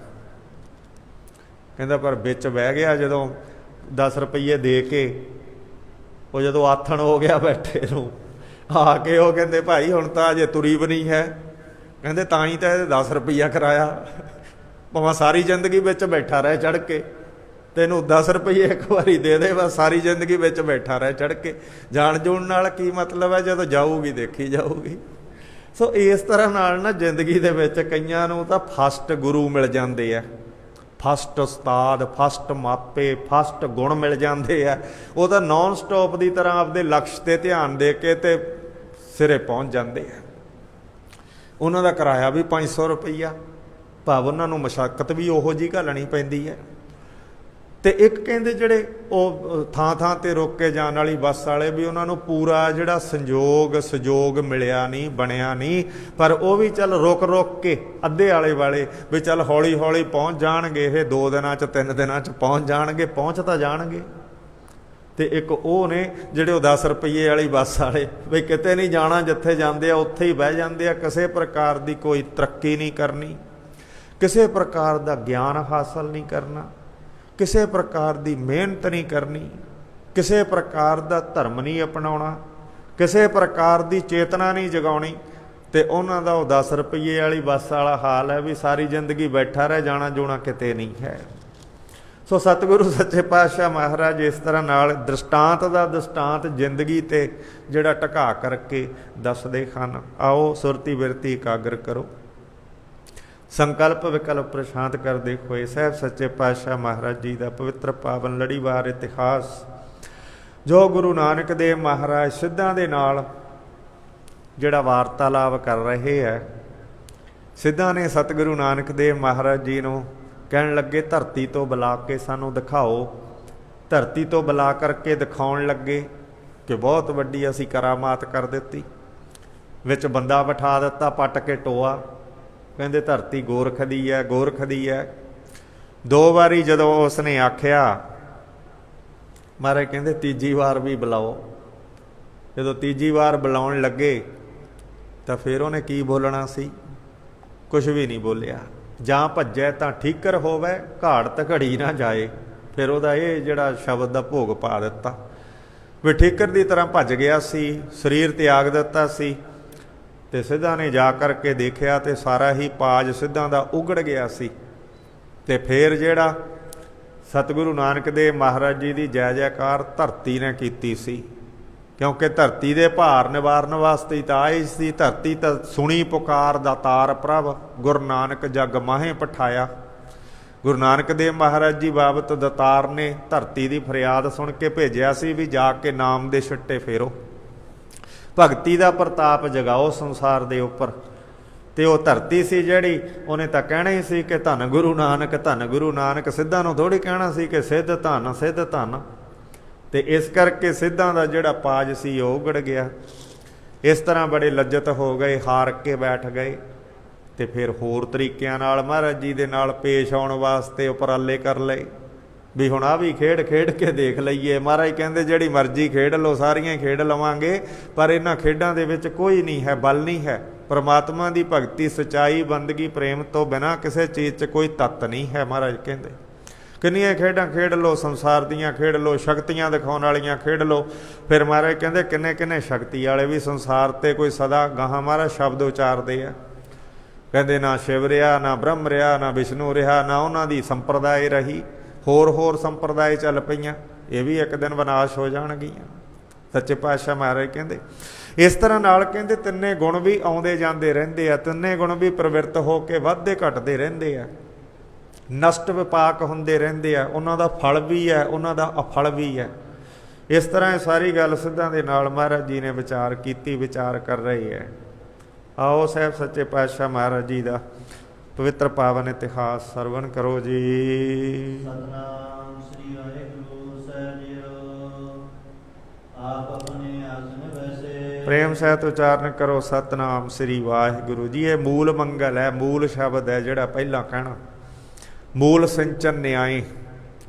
ਕਹਿੰਦਾ ਪਰ ਵਿੱਚ ਬਹਿ ਗਿਆ ਜਦੋਂ 10 ਰੁਪਈਏ ਦੇ ਕੇ, ਉਹ ਜਦੋਂ ਆਥਣ ਹੋ ਗਿਆ ਬੈਠੇ ਨੂੰ, ਆ ਕੇ ਉਹ ਕਹਿੰਦੇ ਭਾਈ ਹੁਣ ਤਾਂ ਅਜੇ ਤੁਰੀ ਵੀ ਨਹੀਂ ਹੈ। ਕਹਿੰਦੇ ਤਾਂ ਹੀ ਤਾਂ ਇਹਦੇ 10 ਰੁਪਈਆ ਕਿਰਾਇਆ, ਭਾਵੇਂ ਸਾਰੀ ਜ਼ਿੰਦਗੀ ਵਿੱਚ ਬੈਠਾ ਰਹੇ ਚੜ੍ਹ ਕੇ, ਤੈਨੂੰ 10 ਰੁਪਈਏ ਇੱਕ ਵਾਰੀ ਦੇ ਦੇ, ਬਸ ਸਾਰੀ ਜ਼ਿੰਦਗੀ ਵਿੱਚ ਬੈਠਾ ਰਹੇ ਚੜ੍ਹ ਕੇ। ਜਾਣ ਜੂਣ ਨਾਲ ਕੀ ਮਤਲਬ ਹੈ, ਜਦੋਂ ਜਾਊਗੀ ਦੇਖੀ ਜਾਊਗੀ। ਸੋ ਇਸ ਤਰ੍ਹਾਂ ਨਾਲ ਨਾ ਜ਼ਿੰਦਗੀ ਦੇ ਵਿੱਚ ਕਈਆਂ ਨੂੰ ਤਾਂ ਫਸਟ ਗੁਰੂ ਮਿਲ ਜਾਂਦੇ ਆ, ਫਸਟ ਉਸਤਾਦ, ਫਸਟ ਮਾਪੇ, ਫਸਟ ਗੁਣ ਮਿਲ ਜਾਂਦੇ ਆ। ਉਹ ਤਾਂ ਨੌਨ ਸਟਾਪ ਦੀ ਤਰ੍ਹਾਂ ਆਪਦੇ ਲਕਸ਼ 'ਤੇ ਧਿਆਨ ਦੇ ਕੇ ਤੇ ਸਿਰੇ ਪਹੁੰਚ ਜਾਂਦੇ ਆ। ਉਹਨਾਂ ਦਾ ਕਿਰਾਇਆ ਵੀ 500 ਰੁਪਈਆ, ਭਾਵ ਉਹਨਾਂ ਨੂੰ ਮਸ਼ੱਕਤ ਵੀ ਉਹੋ ਜਿਹੀ ਘੱਲਣੀ ਪੈਂਦੀ ਹੈ। ਅਤੇ ਇੱਕ ਕਹਿੰਦੇ ਜਿਹੜੇ ਉਹ ਥਾਂ ਥਾਂ 'ਤੇ ਰੁਕ ਕੇ ਜਾਣ ਵਾਲੀ ਬੱਸ ਵਾਲੇ ਵੀ, ਉਹਨਾਂ ਨੂੰ ਪੂਰਾ ਜਿਹੜਾ ਸਹਿਯੋਗ ਮਿਲਿਆ ਨਹੀਂ, ਬਣਿਆ ਨਹੀਂ, ਪਰ ਉਹ ਵੀ ਚੱਲ ਰੁਕ ਕੇ ਅੱਧੇ ਵਾਲੇ ਵੀ ਚੱਲ ਹੌਲੀ ਹੌਲੀ ਪਹੁੰਚ ਜਾਣਗੇ, ਇਹ 2 ਦਿਨਾਂ 'ਚ 3 ਦਿਨਾਂ 'ਚ ਪਹੁੰਚ ਜਾਣਗੇ, ਪਹੁੰਚ ਤਾਂ ਜਾਣਗੇ। ਅਤੇ ਇੱਕ ਉਹ ਨੇ ਜਿਹੜੇ ਉਹ 10 ਰੁਪਈਏ ਵਾਲੀ ਬੱਸ ਵਾਲੇ, ਵੀ ਕਿਤੇ ਨਹੀਂ ਜਾਣਾ, ਜਿੱਥੇ ਜਾਂਦੇ ਆ ਉੱਥੇ ਹੀ ਬਹਿ ਜਾਂਦੇ ਆ। ਕਿਸੇ ਪ੍ਰਕਾਰ ਦੀ ਕੋਈ ਤਰੱਕੀ ਨਹੀਂ ਕਰਨੀ, ਕਿਸੇ ਪ੍ਰਕਾਰ ਦਾ ਗਿਆਨ ਹਾਸਲ ਨਹੀਂ ਕਰਨਾ, ਕਿਸੇ ਪ੍ਰਕਾਰ ਦੀ ਮਿਹਨਤ ਨਹੀਂ ਕਰਨੀ, ਕਿਸੇ ਪ੍ਰਕਾਰ ਦਾ ਧਰਮ ਨਹੀਂ ਅਪਣਾਉਣਾ, ਕਿਸੇ ਪ੍ਰਕਾਰ ਦੀ ਚੇਤਨਾ ਨਹੀਂ ਜਗਾਉਣੀ। ਅਤੇ ਉਹਨਾਂ ਦਾ ਉਹ 10 ਰੁਪਈਏ ਵਾਲੀ ਬੱਸ ਵਾਲਾ ਹਾਲ ਹੈ ਵੀ ਸਾਰੀ ਜ਼ਿੰਦਗੀ ਬੈਠਾ ਰਹਿ, ਜਾਣਾ ਜੂਣਾ ਕਿਤੇ ਨਹੀਂ ਹੈ। ਸੋ ਸਤਿਗੁਰੂ ਸੱਚੇ ਪਾਤਸ਼ਾਹ ਮਹਾਰਾਜ ਇਸ ਤਰ੍ਹਾਂ ਨਾਲ ਦ੍ਰਿਸ਼ਟਾਂਤ ਦਾ ਦ੍ਰਿਸ਼ਟਾਂਤ ਜ਼ਿੰਦਗੀ 'ਤੇ ਜਿਹੜਾ ਢਕਾ ਕਰਕੇ ਦੱਸਦੇ ਹਨ। ਆਓ ਸੁਰਤੀ ਬਿਰਤੀ ਇਕਾਗਰ ਕਰੋ। ਸੰਕਲਪ ਵਿਕਲਪ ਪ੍ਰਸ਼ਾਂਤ ਕਰਦੇ ਹੋਏ ਸਾਹਿਬ ਸੱਚੇ ਪਾਤਸ਼ਾਹ ਮਹਾਰਾਜ ਜੀ ਦਾ ਪਵਿੱਤਰ ਪਾਵਨ ਲੜੀਵਾਰ ਇਤਿਹਾਸ, ਜੋ ਗੁਰੂ ਨਾਨਕ ਦੇਵ ਮਹਾਰਾਜ ਸਿੱਧਾਂ ਦੇ ਨਾਲ ਜਿਹੜਾ ਵਾਰਤਾਲਾਪ ਕਰ ਰਹੇ ਹੈ। ਸਿੱਧਾਂ ਨੇ ਸਤਿਗੁਰੂ ਨਾਨਕ ਦੇਵ ਮਹਾਰਾਜ ਜੀ ਨੂੰ ਕਹਿਣ ਲੱਗੇ ਧਰਤੀ ਤੋਂ ਬੁਲਾ ਕੇ ਸਾਨੂੰ ਦਿਖਾਓ। ਧਰਤੀ ਤੋਂ ਬੁਲਾ ਕਰਕੇ ਦਿਖਾਉਣ ਲੱਗੇ ਕਿ ਬਹੁਤ ਵੱਡੀ ਅਸੀਂ ਕਰਾਮਾਤ ਕਰ ਦਿੱਤੀ। ਵਿੱਚ ਬੰਦਾ ਬਿਠਾ ਦਿੱਤਾ ਪੱਟ ਕੇ ਟੋਆ, ਕਹਿੰਦੇ ਧਰਤੀ ਗੋਰਖ ਦੀ ਹੈ, ਗੋਰਖ ਦੀ ਹੈ। 2 ਵਾਰੀ ਜਦੋਂ ਉਸਨੇ ਆਖਿਆ ਮਹਾਰਾਜ ਕਹਿੰਦੇ ਤੀਜੀ ਵਾਰ ਵੀ ਬੁਲਾਓ। ਜਦੋਂ ਤੀਜੀ ਵਾਰ ਬੁਲਾਉਣ ਲੱਗੇ ਤਾਂ ਫਿਰ ਉਹਨੇ ਕੀ ਬੋਲਣਾ ਸੀ? ਕੁਝ ਵੀ ਨਹੀਂ ਬੋਲਿਆ। ਜਾਂ ਭੱਜੈ ਤਾਂ ਠੀਕਰ ਹੋਵੇ, ਘਾੜਤ ਘੜੀ ਨਾ ਜਾਏ। ਫਿਰ ਉਹਦਾ ਇਹ ਜਿਹੜਾ ਸ਼ਬਦ ਦਾ ਭੋਗ ਪਾ ਦਿੱਤਾ ਵੀ ਠੀਕਰ ਦੀ ਤਰ੍ਹਾਂ ਭੱਜ ਗਿਆ ਸੀ, ਸਰੀਰ ਤਿਆਗ ਦਿੱਤਾ ਸੀ। ਤੇ ਸਿੱਧਾਂ ਨੇ ਜਾ ਕਰਕੇ ਦੇਖਿਆ ਤੇ ਸਾਰਾ ਹੀ ਪਾਜ ਸਿੱਧਾਂ ਦਾ ਉਗੜ ਗਿਆ ਸੀ। ਤੇ ਫਿਰ ਜਿਹੜਾ ਸਤਿਗੁਰੂ ਨਾਨਕ ਦੇਵ ਮਹਾਰਾਜ ਜੀ ਦੀ ਜੈ ਜੈਕਾਰ ਧਰਤੀ ਨੇ ਕੀਤੀ ਸੀ, ਕਿਉਂਕਿ ਧਰਤੀ ਦੇ ਭਾਰ ਨਿਵਾਰਨ ਵਾਸਤੇ ਹੀ ਤਾਂ ਆਈ ਸੀ। ਧਰਤੀ ਤਾਂ ਸੁਣੀ ਪੁਕਾਰ ਦਾਤਾਰ ਪ੍ਰਭ, ਗੁਰੂ ਨਾਨਕ ਜਗ ਮਾਹੇ ਪਠਾਇਆ। ਗੁਰੂ ਨਾਨਕ ਦੇਵ ਮਹਾਰਾਜ ਜੀ ਬਾਬਤ ਦਾਤਾਰ ਨੇ ਧਰਤੀ ਦੀ ਫਰਿਆਦ ਸੁਣ ਕੇ ਭੇਜਿਆ ਸੀ ਵੀ ਜਾ ਕੇ ਨਾਮ ਦੇ ਛਿੱਟੇ ਫੇਰੋ, ਭਗਤੀ ਦਾ ਪ੍ਰਤਾਪ ਜਗਾਓ ਸੰਸਾਰ ਦੇ ਉੱਪਰ। ਤੇ ਉਹ ਧਰਤੀ ਸੀ ਜਿਹੜੀ, ਉਹਨੇ ਤਾਂ ਕਹਿਣਾ ਹੀ ਸੀ ਕਿ ਧੰਨ ਗੁਰੂ ਨਾਨਕ, ਧੰਨ ਗੁਰੂ ਨਾਨਕ। ਸਿੱਧਾਂ ਨੂੰ ਥੋੜ੍ਹੀ ਕਹਿਣਾ ਸੀ ਕਿ ਸਿੱਧ ਧੰਨ, ਸਿੱਧ ਧੰਨ। ਤੇ ਇਸ ਕਰਕੇ ਸਿੱਧਾਂ ਦਾ ਜਿਹੜਾ ਪਾਜ ਸੀ ਉਹ ਉਗੜ ਗਿਆ। ਇਸ ਤਰ੍ਹਾਂ ਬੜੇ ਲੱਜਤ ਹੋ ਗਏ, ਹਾਰ ਕੇ ਬੈਠ ਗਏ। ਤੇ ਫਿਰ ਹੋਰ ਤਰੀਕਿਆਂ ਨਾਲ ਮਹਾਰਾਜ ਜੀ ਦੇ ਨਾਲ ਪੇਸ਼ ਆਉਣ ਵਾਸਤੇ ਉਪਰਾਲੇ ਕਰ ਲਏ ਵੀ ਹੁਣ ਆ ਵੀ ਖੇਡ ਖੇਡ ਕੇ ਦੇਖ ਲਈਏ। ਮਹਾਰਾਜ ਕਹਿੰਦੇ ਜਿਹੜੀ ਮਰਜ਼ੀ ਖੇਡ ਲਓ, ਸਾਰੀਆਂ ਖੇਡ ਲਵਾਂਗੇ, ਪਰ ਇਹਨਾਂ ਖੇਡਾਂ ਦੇ ਵਿੱਚ ਕੋਈ ਨਹੀਂ ਹੈ, ਬਲ ਨਹੀਂ ਹੈ। ਪਰਮਾਤਮਾ ਦੀ ਭਗਤੀ, ਸੱਚਾਈ, ਬੰਦਗੀ, ਪ੍ਰੇਮ ਤੋਂ ਬਿਨਾਂ ਕਿਸੇ ਚੀਜ਼ 'ਚ ਕੋਈ ਤੱਤ ਨਹੀਂ ਹੈ। ਮਹਾਰਾਜ ਕਹਿੰਦੇ ਕਿੰਨੀਆਂ ਖੇਡਾਂ ਖੇਡ ਲਓ, ਸੰਸਾਰ ਦੀਆਂ ਖੇਡ ਲਓ, ਸ਼ਕਤੀਆਂ ਦਿਖਾਉਣ ਵਾਲੀਆਂ ਖੇਡ ਲਓ। ਫਿਰ ਮਹਾਰਾਜ ਕਹਿੰਦੇ ਕਿੰਨੇ ਕਿੰਨੇ ਸ਼ਕਤੀ ਵਾਲੇ ਵੀ ਸੰਸਾਰ 'ਤੇ ਕੋਈ ਸਦਾ ਗਾਹਾਂ ਮਹਾਰਾਜ ਸ਼ਬਦ ਉਚਾਰਦੇ ਆ। ਕਹਿੰਦੇ ਨਾ ਸ਼ਿਵ ਰਿਹਾ, ਨਾ ਬ੍ਰਹਮ ਰਿਹਾ, ਨਾ ਵਿਸ਼ਨੂੰ ਰਿਹਾ, ਨਾ ਉਹਨਾਂ ਦੀ ਸੰਪਰਦਾਇ ਰਹੀ। ਹੋਰ ਸੰਪਰਦਾਇ ਚੱਲ ਪਈਆਂ, ਇਹ ਵੀ ਇੱਕ ਦਿਨ ਵਿਨਾਸ਼ ਹੋ ਜਾਣਗੀਆਂ। ਸੱਚੇ ਪਾਤਸ਼ਾਹ ਮਹਾਰਾਜ ਕਹਿੰਦੇ ਇਸ ਤਰ੍ਹਾਂ ਨਾਲ ਕਹਿੰਦੇ ਤਿੰਨੇ ਗੁਣ ਵੀ ਆਉਂਦੇ ਜਾਂਦੇ ਰਹਿੰਦੇ ਆ, ਤਿੰਨੇ ਗੁਣ ਵੀ ਪ੍ਰਵਿਰਤ ਹੋ ਕੇ ਵੱਧਦੇ ਘਟਦੇ ਰਹਿੰਦੇ ਆ, ਨਸ਼ਟ ਵਿਪਾਕ ਹੁੰਦੇ ਰਹਿੰਦੇ ਆ। ਉਹਨਾਂ ਦਾ ਫਲ ਵੀ ਹੈ, ਉਹਨਾਂ ਦਾ ਅਫਲ ਵੀ ਹੈ। ਇਸ ਤਰ੍ਹਾਂ ਇਹ ਸਾਰੀ ਗੱਲ ਸਿੱਧਾਂ ਦੇ ਨਾਲ ਮਹਾਰਾਜ ਜੀ ਨੇ ਵਿਚਾਰ ਕੀਤੀ, ਵਿਚਾਰ ਕਰ ਰਹੇ ਹੈ। ਆਓ ਸਾਹਿਬ ਸੱਚੇ ਪਾਤਸ਼ਾਹ ਮਹਾਰਾਜ ਜੀ ਦਾ ਪਵਿੱਤਰ ਪਾਵਨ ਇਤਿਹਾਸ ਸਰਵਣ ਕਰੋ ਜੀ। ਸਤਨਾਮ ਸ੍ਰੀ ਵਾਹਿਗੁਰੂ ਸਾਹਿਬ ਜੀਓ। ਆਪ ਆਪਣੇ ਆਸਨ ਬੈਸੇ। ਪ੍ਰੇਮ ਸਹਿਤ ਉਚਾਰਨ ਕਰੋ ਸਤਨਾਮ ਸ੍ਰੀ ਵਾਹਿਗੁਰੂ ਜੀ। ਇਹ ਮੂਲ ਮੰਗਲ ਹੈ, ਮੂਲ ਸ਼ਬਦ ਹੈ ਜਿਹੜਾ ਪਹਿਲਾਂ ਕਹਿਣਾ। ਮੂਲ ਸਿੰਚਨ ਨਿਆਏ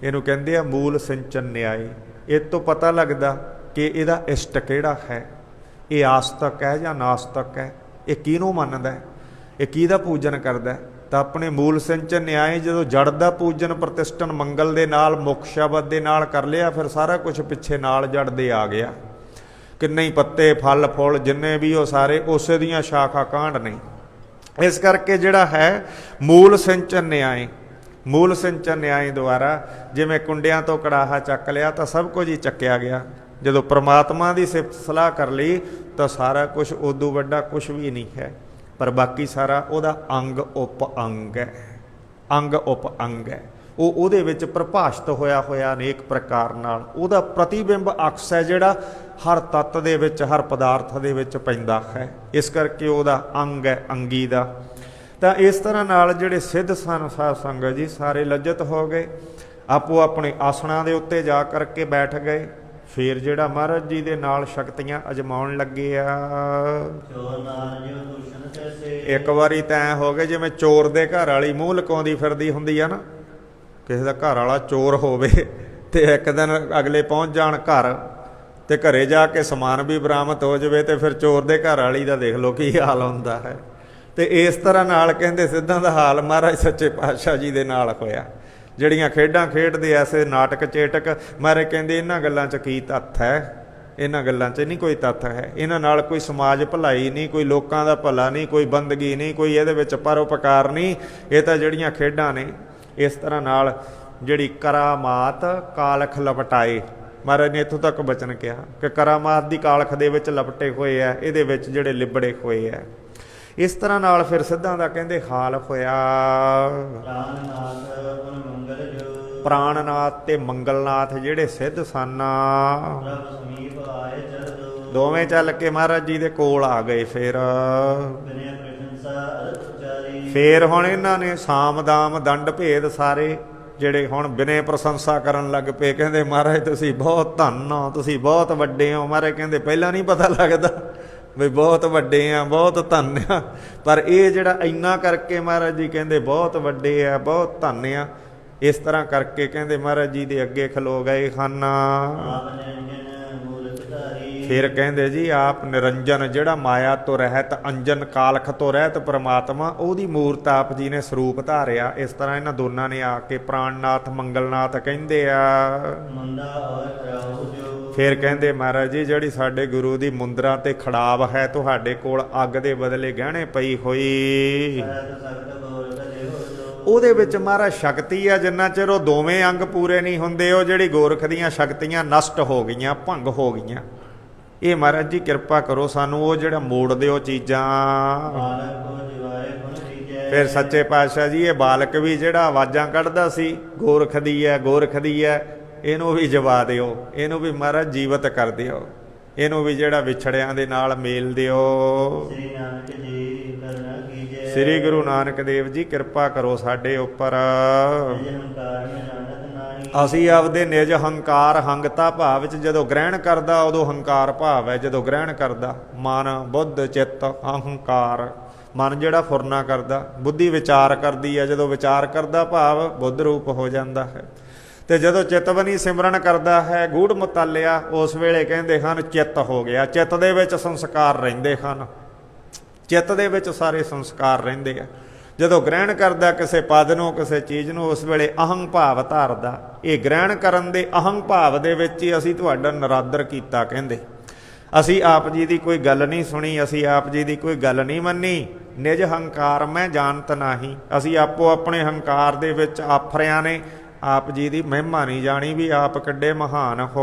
ਇਹਨੂੰ ਕਹਿੰਦੇ ਆ, ਮੂਲ ਸਿੰਚਨ ਨਿਆਏ। ਇਹ ਤੋਂ ਪਤਾ ਲੱਗਦਾ ਕਿ ਇਹਦਾ ਇਸ਼ਟ ਕਿਹੜਾ ਹੈ, ਇਹ ਆਸਤਕ ਹੈ ਜਾਂ ਨਾਸਤਕ ਹੈ, ਇਹ ਕਿਹਨੂੰ ਮੰਨਦਾ, ਇਹ ਕਿਹਦਾ ਪੂਜਨ ਕਰਦਾ। ਤਾਂ ਆਪਣੇ ਮੂਲ ਸਿੰਚਨ ਨਿਆਏ ਜਦੋਂ ਜੜ ਦਾ ਪੂਜਨ ਪ੍ਰਤਿਸ਼ਠਨ ਮੰਗਲ ਦੇ ਨਾਲ, ਮੁੱਖ ਸ਼ਬਦ ਦੇ ਨਾਲ ਕਰ ਲਿਆ, ਫਿਰ ਸਾਰਾ ਕੁਝ ਪਿੱਛੇ ਨਾਲ ਜੜ ਦੇ ਆ ਗਿਆ। ਕਿੰਨੇ ਹੀ ਪੱਤੇ, ਫਲ, ਫੁੱਲ ਜਿੰਨੇ ਵੀ ਉਹ ਸਾਰੇ ਉਸੇ ਦੀਆਂ ਸ਼ਾਖਾ ਕਾਂਡ ਨੇ। ਇਸ ਕਰਕੇ ਜਿਹੜਾ ਹੈ ਮੂਲ ਸਿੰਚਨ ਨਿਆਏ, ਮੂਲ ਸਿੰਚਨ ਨਿਆਏ ਦੁਆਰਾ ਜਿਵੇਂ ਕੁੰਡਿਆਂ ਤੋਂ ਕੜਾਹਾ ਚੱਕ ਲਿਆ ਤਾਂ ਸਭ ਕੁਝ ਹੀ ਚੱਕਿਆ ਗਿਆ। ਜਦੋਂ ਪ੍ਰਮਾਤਮਾ ਦੀ ਸਿਫਤ ਸਲਾਹ ਕਰ ਲਈ ਤਾਂ ਸਾਰਾ ਕੁਝ ਉਦੋਂ ਵੱਡਾ ਕੁਝ ਵੀ ਨਹੀਂ ਹੈ, ਪਰ ਬਾਕੀ ਸਾਰਾ ਉਹਦਾ ਅੰਗ ਉਪ ਅੰਗ ਹੈ, ਅੰਗ ਉਪ ਅੰਗ ਹੈ। ਉਹ ਉਹਦੇ ਵਿੱਚ ਪ੍ਰਭਾਸ਼ਿਤ ਹੋਇਆ ਅਨੇਕ ਪ੍ਰਕਾਰ ਨਾਲ। ਉਹਦਾ ਪ੍ਰਤੀਬਿੰਬ ਅਕਸ ਹੈ ਜਿਹੜਾ ਹਰ ਤੱਤ ਦੇ ਵਿੱਚ, ਹਰ ਪਦਾਰਥ ਦੇ ਵਿੱਚ ਪੈਂਦਾ ਹੈ। ਇਸ ਕਰਕੇ ਉਹਦਾ ਅੰਗ ਹੈ, ਅੰਗੀ ਦਾ। ਤਾਂ ਇਸ ਤਰ੍ਹਾਂ ਨਾਲ ਜਿਹੜੇ ਸਿੱਧ ਸਨ ਸਾਧ ਸੰਗਤ ਜੀ ਸਾਰੇ ਲੱਜਤ ਹੋ ਗਏ, ਆਪੋ ਆਪਣੇ ਆਸਣਾਂ ਦੇ ਉੱਤੇ ਜਾ ਕਰਕੇ ਬੈਠ ਗਏ। ਫਿਰ ਜਿਹੜਾ ਮਹਾਰਾਜ ਜੀ ਦੇ ਨਾਲ ਸ਼ਕਤੀਆਂ ਅਜਮਾਉਣ ਲੱਗੇ ਆ। ਇੱਕ ਵਾਰੀ ਤਾਂ ਐਂ ਹੋ ਗਏ ਜਿਵੇਂ ਚੋਰ ਦੇ ਘਰ ਵਾਲੀ ਮੂੰਹ ਲੁਕਾਉਂਦੀ ਫਿਰਦੀ ਹੁੰਦੀ ਆ ਨਾ, ਕਿਸੇ ਦਾ ਘਰ ਵਾਲਾ ਚੋਰ ਹੋਵੇ ਤੇ ਇੱਕ ਦਿਨ ਅਗਲੇ ਪਹੁੰਚ ਜਾਣ ਘਰ ਤੇ ਘਰੇ ਜਾ ਕੇ ਸਮਾਨ ਵੀ ਬਰਾਮਦ ਹੋ ਜਾਵੇ ਤੇ ਫਿਰ ਚੋਰ ਦੇ ਘਰ ਵਾਲੀ ਦਾ ਦੇਖ ਲਓ ਕੀ ਹਾਲ ਹੁੰਦਾ ਹੈ। ਤੇ ਇਸ ਤਰ੍ਹਾਂ ਨਾਲ ਕਹਿੰਦੇ ਸਿੱਧਾਂ ਦਾ ਹਾਲ ਮਹਾਰਾਜ ਸੱਚੇ ਪਾਤਸ਼ਾਹ ਜੀ ਦੇ ਨਾਲ ਹੋਇਆ। ਜਿਹੜੀਆਂ ਖੇਡਾਂ ਖੇਡਦੇ ਐਸੇ ਨਾਟਕ ਚੇਟਕ, ਮਹਾਰਾਜ ਕਹਿੰਦੇ ਇਹਨਾਂ ਗੱਲਾਂ 'ਚ ਕੀ ਤੱਥ ਹੈ, ਇਹਨਾਂ ਗੱਲਾਂ 'ਚ ਨਹੀਂ ਕੋਈ ਤੱਥ ਹੈ। ਇਹਨਾਂ ਨਾਲ ਕੋਈ ਸਮਾਜ ਭਲਾਈ ਨਹੀਂ, ਕੋਈ ਲੋਕਾਂ ਦਾ ਭਲਾ ਨਹੀਂ, ਕੋਈ ਬੰਦਗੀ ਨਹੀਂ, ਕੋਈ ਇਹਦੇ ਵਿੱਚ ਪਰਉਪਕਾਰ ਨਹੀਂ। ਇਹ ਤਾਂ ਜਿਹੜੀਆਂ ਖੇਡਾਂ ਨੇ ਇਸ ਤਰ੍ਹਾਂ ਨਾਲ ਜਿਹੜੀ ਕਰਾਮਾਤ ਕਾਲਖ ਲਪਟਾਏ, ਮਹਾਰਾਜ ਨੇ ਇੱਥੋਂ ਤੱਕ ਬਚਨ ਕਿਹਾ ਕਿ ਕਰਾਮਾਤ ਦੀ ਕਾਲਖ ਦੇ ਵਿੱਚ ਲਪਟੇ ਹੋਏ ਆ, ਇਹਦੇ ਵਿੱਚ ਜਿਹੜੇ ਲਿਬੜੇ ਹੋਏ ਆ। ਇਸ ਤਰ੍ਹਾਂ ਨਾਲ ਫਿਰ ਸਿੱਧਾਂ ਦਾ ਕਹਿੰਦੇ ਹਾਲ ਹੋਇਆ। ਪ੍ਰਾਣਨਾਥ ਤੇ ਮੰਗਲਨਾਥ ਜਿਹੜੇ ਸਿੱਧ ਸਨ ਦੋਵੇਂ ਚੱਲ ਕੇ ਮਹਾਰਾਜ ਜੀ ਦੇ ਕੋਲ ਆ ਗਏ। ਫਿਰ ਹੁਣ ਇਹਨਾਂ ਨੇ ਸਾਮ ਦਾਮ ਦੰਡ ਭੇਦ ਸਾਰੇ ਜਿਹੜੇ ਹੁਣ ਬਿਨੇ ਪ੍ਰਸ਼ੰਸਾ ਕਰਨ ਲੱਗ ਪਏ। ਕਹਿੰਦੇ ਮਹਾਰਾਜ ਤੁਸੀਂ ਬਹੁਤ ਧੰਨ ਹੋ, ਤੁਸੀਂ ਬਹੁਤ ਵੱਡੇ ਹੋ। ਮਹਾਰਾਜ ਕਹਿੰਦੇ ਪਹਿਲਾਂ ਨਹੀਂ ਪਤਾ ਲੱਗਦਾ ਵੀ ਬਹੁਤ ਵੱਡੇ ਆ, ਬਹੁਤ ਧੰਨ ਆ, ਪਰ ਇਹ ਜਿਹੜਾ ਇੰਨਾ ਕਰਕੇ ਮਹਾਰਾਜ ਜੀ ਕਹਿੰਦੇ ਬਹੁਤ ਵੱਡੇ ਆ, ਬਹੁਤ ਧੰਨ ਆ, ਇਸ ਤਰ੍ਹਾਂ ਕਰਕੇ ਕਹਿੰਦੇ ਮਹਾਰਾਜ ਜੀ ਦੇ ਅੱਗੇ ਖਲੋ ਗਏ ਹਨ। ਆਪ ਨਿਰੰਜਨ ਮੂਲਕ ਧਾਰੀ। ਫਿਰ ਕਹਿੰਦੇ ਜੀ ਆਪ ਨਿਰੰਜਨ, ਜਿਹੜਾ ਮਾਇਆ ਤੋਂ ਰਹਿਤ, ਅੰਜਨ ਕਾਲਖ ਤੋਂ ਰਹਿਤ ਪ੍ਰਮਾਤਮਾ, ਉਹਦੀ ਮੂਰਤ ਆਪ ਜੀ ਨੇ ਸਰੂਪ ਧਾਰਿਆ। ਇਸ ਤਰ੍ਹਾਂ ਇਹਨਾਂ ਦੋਨਾਂ ਨੇ ਆ ਕੇ ਪ੍ਰਾਣਨਾਥ ਮੰਗਲਨਾਥ ਕਹਿੰਦੇ ਆ। ਮੁੰਡਾ ਔਰ ਖਰਾਉ ਜੋ। ਫਿਰ ਕਹਿੰਦੇ ਮਹਾਰਾਜ ਜੀ ਜਿਹੜੀ ਸਾਡੇ ਗੁਰੂ ਦੀ ਮੁੰਦਰਾ ਤੇ ਖੜਾਵ ਹੈ, ਤੁਹਾਡੇ ਕੋਲ ਅੱਗ ਦੇ ਬਦਲੇ ਗਹਿਣੇ ਪਈ ਹੋਈ, ਸਹਿਤ ਸਖਤ ਗੋਰਖ ਦੇਹੁ ਜੋ। ਉਹਦੇ ਵਿੱਚ ਮਹਾਰਾਜ ਸ਼ਕਤੀ ਆ। ਜਿੰਨਾ ਚਿਰ ਉਹ ਦੋਵੇਂ ਅੰਗ ਪੂਰੇ ਨਹੀਂ ਹੁੰਦੇ, ਉਹ ਜਿਹੜੀ ਗੋਰਖ ਦੀਆਂ ਸ਼ਕਤੀਆਂ ਨਸ਼ਟ ਹੋ ਗਈਆਂ, ਭੰਗ ਹੋ ਗਈਆਂ। ਇਹ ਮਹਾਰਾਜ ਜੀ ਕਿਰਪਾ ਕਰੋ ਸਾਨੂੰ ਉਹ ਜਿਹੜਾ ਮੋੜ ਦਿਓ ਚੀਜ਼ਾਂ। ਬਾਲਕ ਕੋ ਜਿਵਾਏ ਗੁਣ ਦੀਜੈ। ਫਿਰ ਸੱਚੇ ਪਾਤਸ਼ਾਹ ਜੀ ਇਹ ਬਾਲਕ ਵੀ ਜਿਹੜਾ ਆਵਾਜ਼ਾਂ ਕੱਢਦਾ ਸੀ ਗੋਰਖ ਦੀ ਹੈ ਗੋਰਖ ਦੀ ਹੈ, ਇਹਨੂੰ ਵੀ ਜਵਾ ਦਿਓ, ਇਹਨੂੰ ਵੀ ਮਹਾਰਾਜ ਜੀਵਤ ਕਰ ਦਿਓ, ਇਹਨੂੰ ਵੀ ਜਿਹੜਾ ਵਿਛੜਿਆਂ ਦੇ ਨਾਲ ਮੇਲ ਦਿਓ। ਸ੍ਰੀ ਨਾਨਕ ਜੀ ਕਰਨਾ ਕੀਜੈ। ਸ੍ਰੀ ਗੁਰੂ ਨਾਨਕ ਦੇਵ ਜੀ ਕਿਰਪਾ ਕਰੋ ਸਾਡੇ ਉੱਪਰ। ਨਿਜ ਹੰਕਾਰ ਮੈਂ ਜਾਣਤ ਨਾਹੀ। ਅਸੀਂ ਆਪਦੇ ਨਿਜ ਹੰਕਾਰ, ਹੰਗਤਾ ਭਾਵ ਵਿੱਚ ਜਦੋਂ ਗ੍ਰਹਿਣ ਕਰਦਾ ਉਦੋਂ ਹੰਕਾਰ ਭਾਵ ਹੈ। ਜਦੋਂ ਗ੍ਰਹਿਣ ਕਰਦਾ ਮਨ ਬੁੱਧ ਚਿੱਤ ਅਹੰਕਾਰ, ਮਨ ਜਿਹੜਾ ਫੁਰਨਾ ਕਰਦਾ, ਬੁੱਧੀ ਵਿਚਾਰ ਕਰਦੀ ਹੈ, ਜਦੋਂ ਵਿਚਾਰ ਕਰਦਾ ਭਾਵ ਬੁੱਧ ਰੂਪ ਹੋ ਜਾਂਦਾ ਹੈ। ਤੇ ਜਦੋਂ ਚਿਤਵਨੀ ਸਿਮਰਨ ਕਰਦਾ ਹੈ ਗੂੜ ਮੁਤਾਲਿਆ, ਉਸ ਵੇਲੇ ਕਹਿੰਦੇ ਹਨ ਚਿੱਤ ਹੋ ਗਿਆ। ਚਿੱਤ ਦੇ ਵਿੱਚ ਸੰਸਕਾਰ ਰਹਿੰਦੇ ਹਨ, ਚਿੱਤ ਦੇ ਵਿੱਚ ਸਾਰੇ ਸੰਸਕਾਰ ਰਹਿੰਦੇ ਆ। ਜਦੋਂ ਗ੍ਰਹਿਣ ਕਰਦਾ ਕਿਸੇ ਪਦ ਨੂੰ, ਕਿਸੇ ਚੀਜ਼ ਨੂੰ, ਉਸ ਵੇਲੇ ਅਹੰ ਭਾਵ ਧਾਰਦਾ। ਇਹ ਗ੍ਰਹਿਣ ਕਰਨ ਦੇ ਅਹੰ ਭਾਵ ਦੇ ਵਿੱਚ ਹੀ ਅਸੀਂ ਤੁਹਾਡਾ ਨਰਾਦਰ ਕੀਤਾ। ਕਹਿੰਦੇ ਅਸੀਂ ਆਪ ਜੀ ਦੀ ਕੋਈ ਗੱਲ ਨਹੀਂ ਸੁਣੀ, ਅਸੀਂ ਆਪ ਜੀ ਦੀ ਕੋਈ ਗੱਲ ਨਹੀਂ ਮੰਨੀ। ਨਿਜ ਹੰਕਾਰ ਮੈਂ ਜਾਣਤ ਨਾਹੀ, ਅਸੀਂ ਆਪੋ ਆਪਣੇ ਹੰਕਾਰ ਦੇ ਵਿੱਚ ਆਫਰਿਆਂ ਨੇ ਆਪ ਜੀ ਦੀ ਮਹਿਮਾ ਨਹੀਂ ਜਾਣੀ ਵੀ ਆਪ ਕਿੱਡੇ ਮਹਾਨ ਹੋ।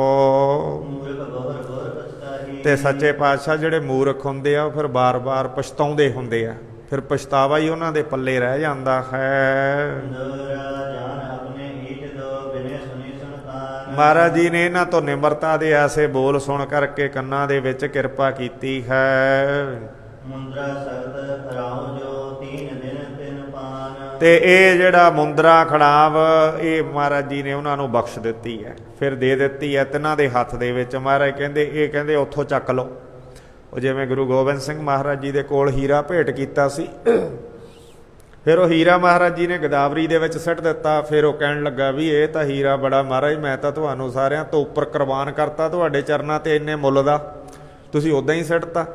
ਮੂਰਖ ਬਹੁਰ ਬਹੁਰ ਪਛਤਾਹੀ। ਤੇ ਸੱਚੇ ਪਾਤਸ਼ਾਹ ਜਿਹੜੇ ਮੂਰਖ ਹੁੰਦੇ ਆ ਉਹ ਫਿਰ ਬਾਰ-ਬਾਰ ਪਛਤਾਉਂਦੇ ਹੁੰਦੇ ਆ, ਫਿਰ ਪਛਤਾਵਾ ਹੀ ਉਹਨਾਂ ਦੇ ਪੱਲੇ ਰਹਿ ਜਾਂਦਾ ਹੈ। ਦੋਰਾ ਜਾਨ ਆਪਣੇ ਈਟ ਦੋ ਬਿਨੇ ਸੁਣੀ ਸੁਣਤਾਨ। ਮਹਾਰਾਜ ਜੀ ਨੇ ਇਹਨਾਂ ਤੋਂ ਨਿਮਰਤਾ ਦੇ ਐਸੇ ਬੋਲ ਸੁਣ ਕਰਕੇ ਕੰਨਾਂ ਦੇ ਵਿੱਚ ਕਿਰਪਾ ਕੀਤੀ ਹੈ। ਮੁੰਦਰਾ ਸਖਤ ਖਰਾਉ ਜੋ ਤੀਨ ਦਿਨ ਤਿਨ ਪਾਨ। ਤੇ ਇਹ ਜਿਹੜਾ ਮੁੰਦਰਾ ਖੜਾਵ ਇਹ ਮਹਾਰਾਜ ਜੀ ਨੇ ਉਹਨਾਂ ਨੂੰ ਬਖਸ਼ ਦਿੱਤੀ ਹੈ, ਫਿਰ ਦੇ ਦਿੱਤੀ ਹੈ ਤਿੰਨਾਂ ਦੇ ਹੱਥ ਦੇ ਵਿੱਚ। ਮਹਾਰਾਜ ਕਹਿੰਦੇ ਇਹ ਕਹਿੰਦੇ ਉੱਥੋਂ ਚੱਕ ਲਓ। ਉਹ ਜਿਵੇਂ ਗੁਰੂ ਗੋਬਿੰਦ ਸਿੰਘ ਮਹਾਰਾਜ ਜੀ ਦੇ ਕੋਲ ਹੀਰਾ ਭੇਟ ਕੀਤਾ ਸੀ, ਫਿਰ ਉਹ ਹੀਰਾ ਮਹਾਰਾਜ ਜੀ ਨੇ ਗੋਦਾਵਰੀ ਦੇ ਵਿੱਚ ਸੁੱਟ ਦਿੱਤਾ। ਫਿਰ ਉਹ ਕਹਿਣ ਲੱਗਾ ਵੀ ਇਹ ਤਾਂ ਹੀਰਾ ਬੜਾ ਮਹਾਰਾਜ, ਮੈਂ ਤਾਂ ਤੁਹਾਨੂੰ ਸਾਰਿਆਂ ਤੋਂ ਉੱਪਰ ਕੁਰਬਾਨ ਕਰਤਾ, ਤੁਹਾਡੇ ਚਰਨਾਂ ਤੇ ਇੰਨੇ ਮੁੱਲ ਦਾ, ਤੁਸੀਂ ਉੱਦਾਂ ਹੀ ਸੁੱਟਤਾ।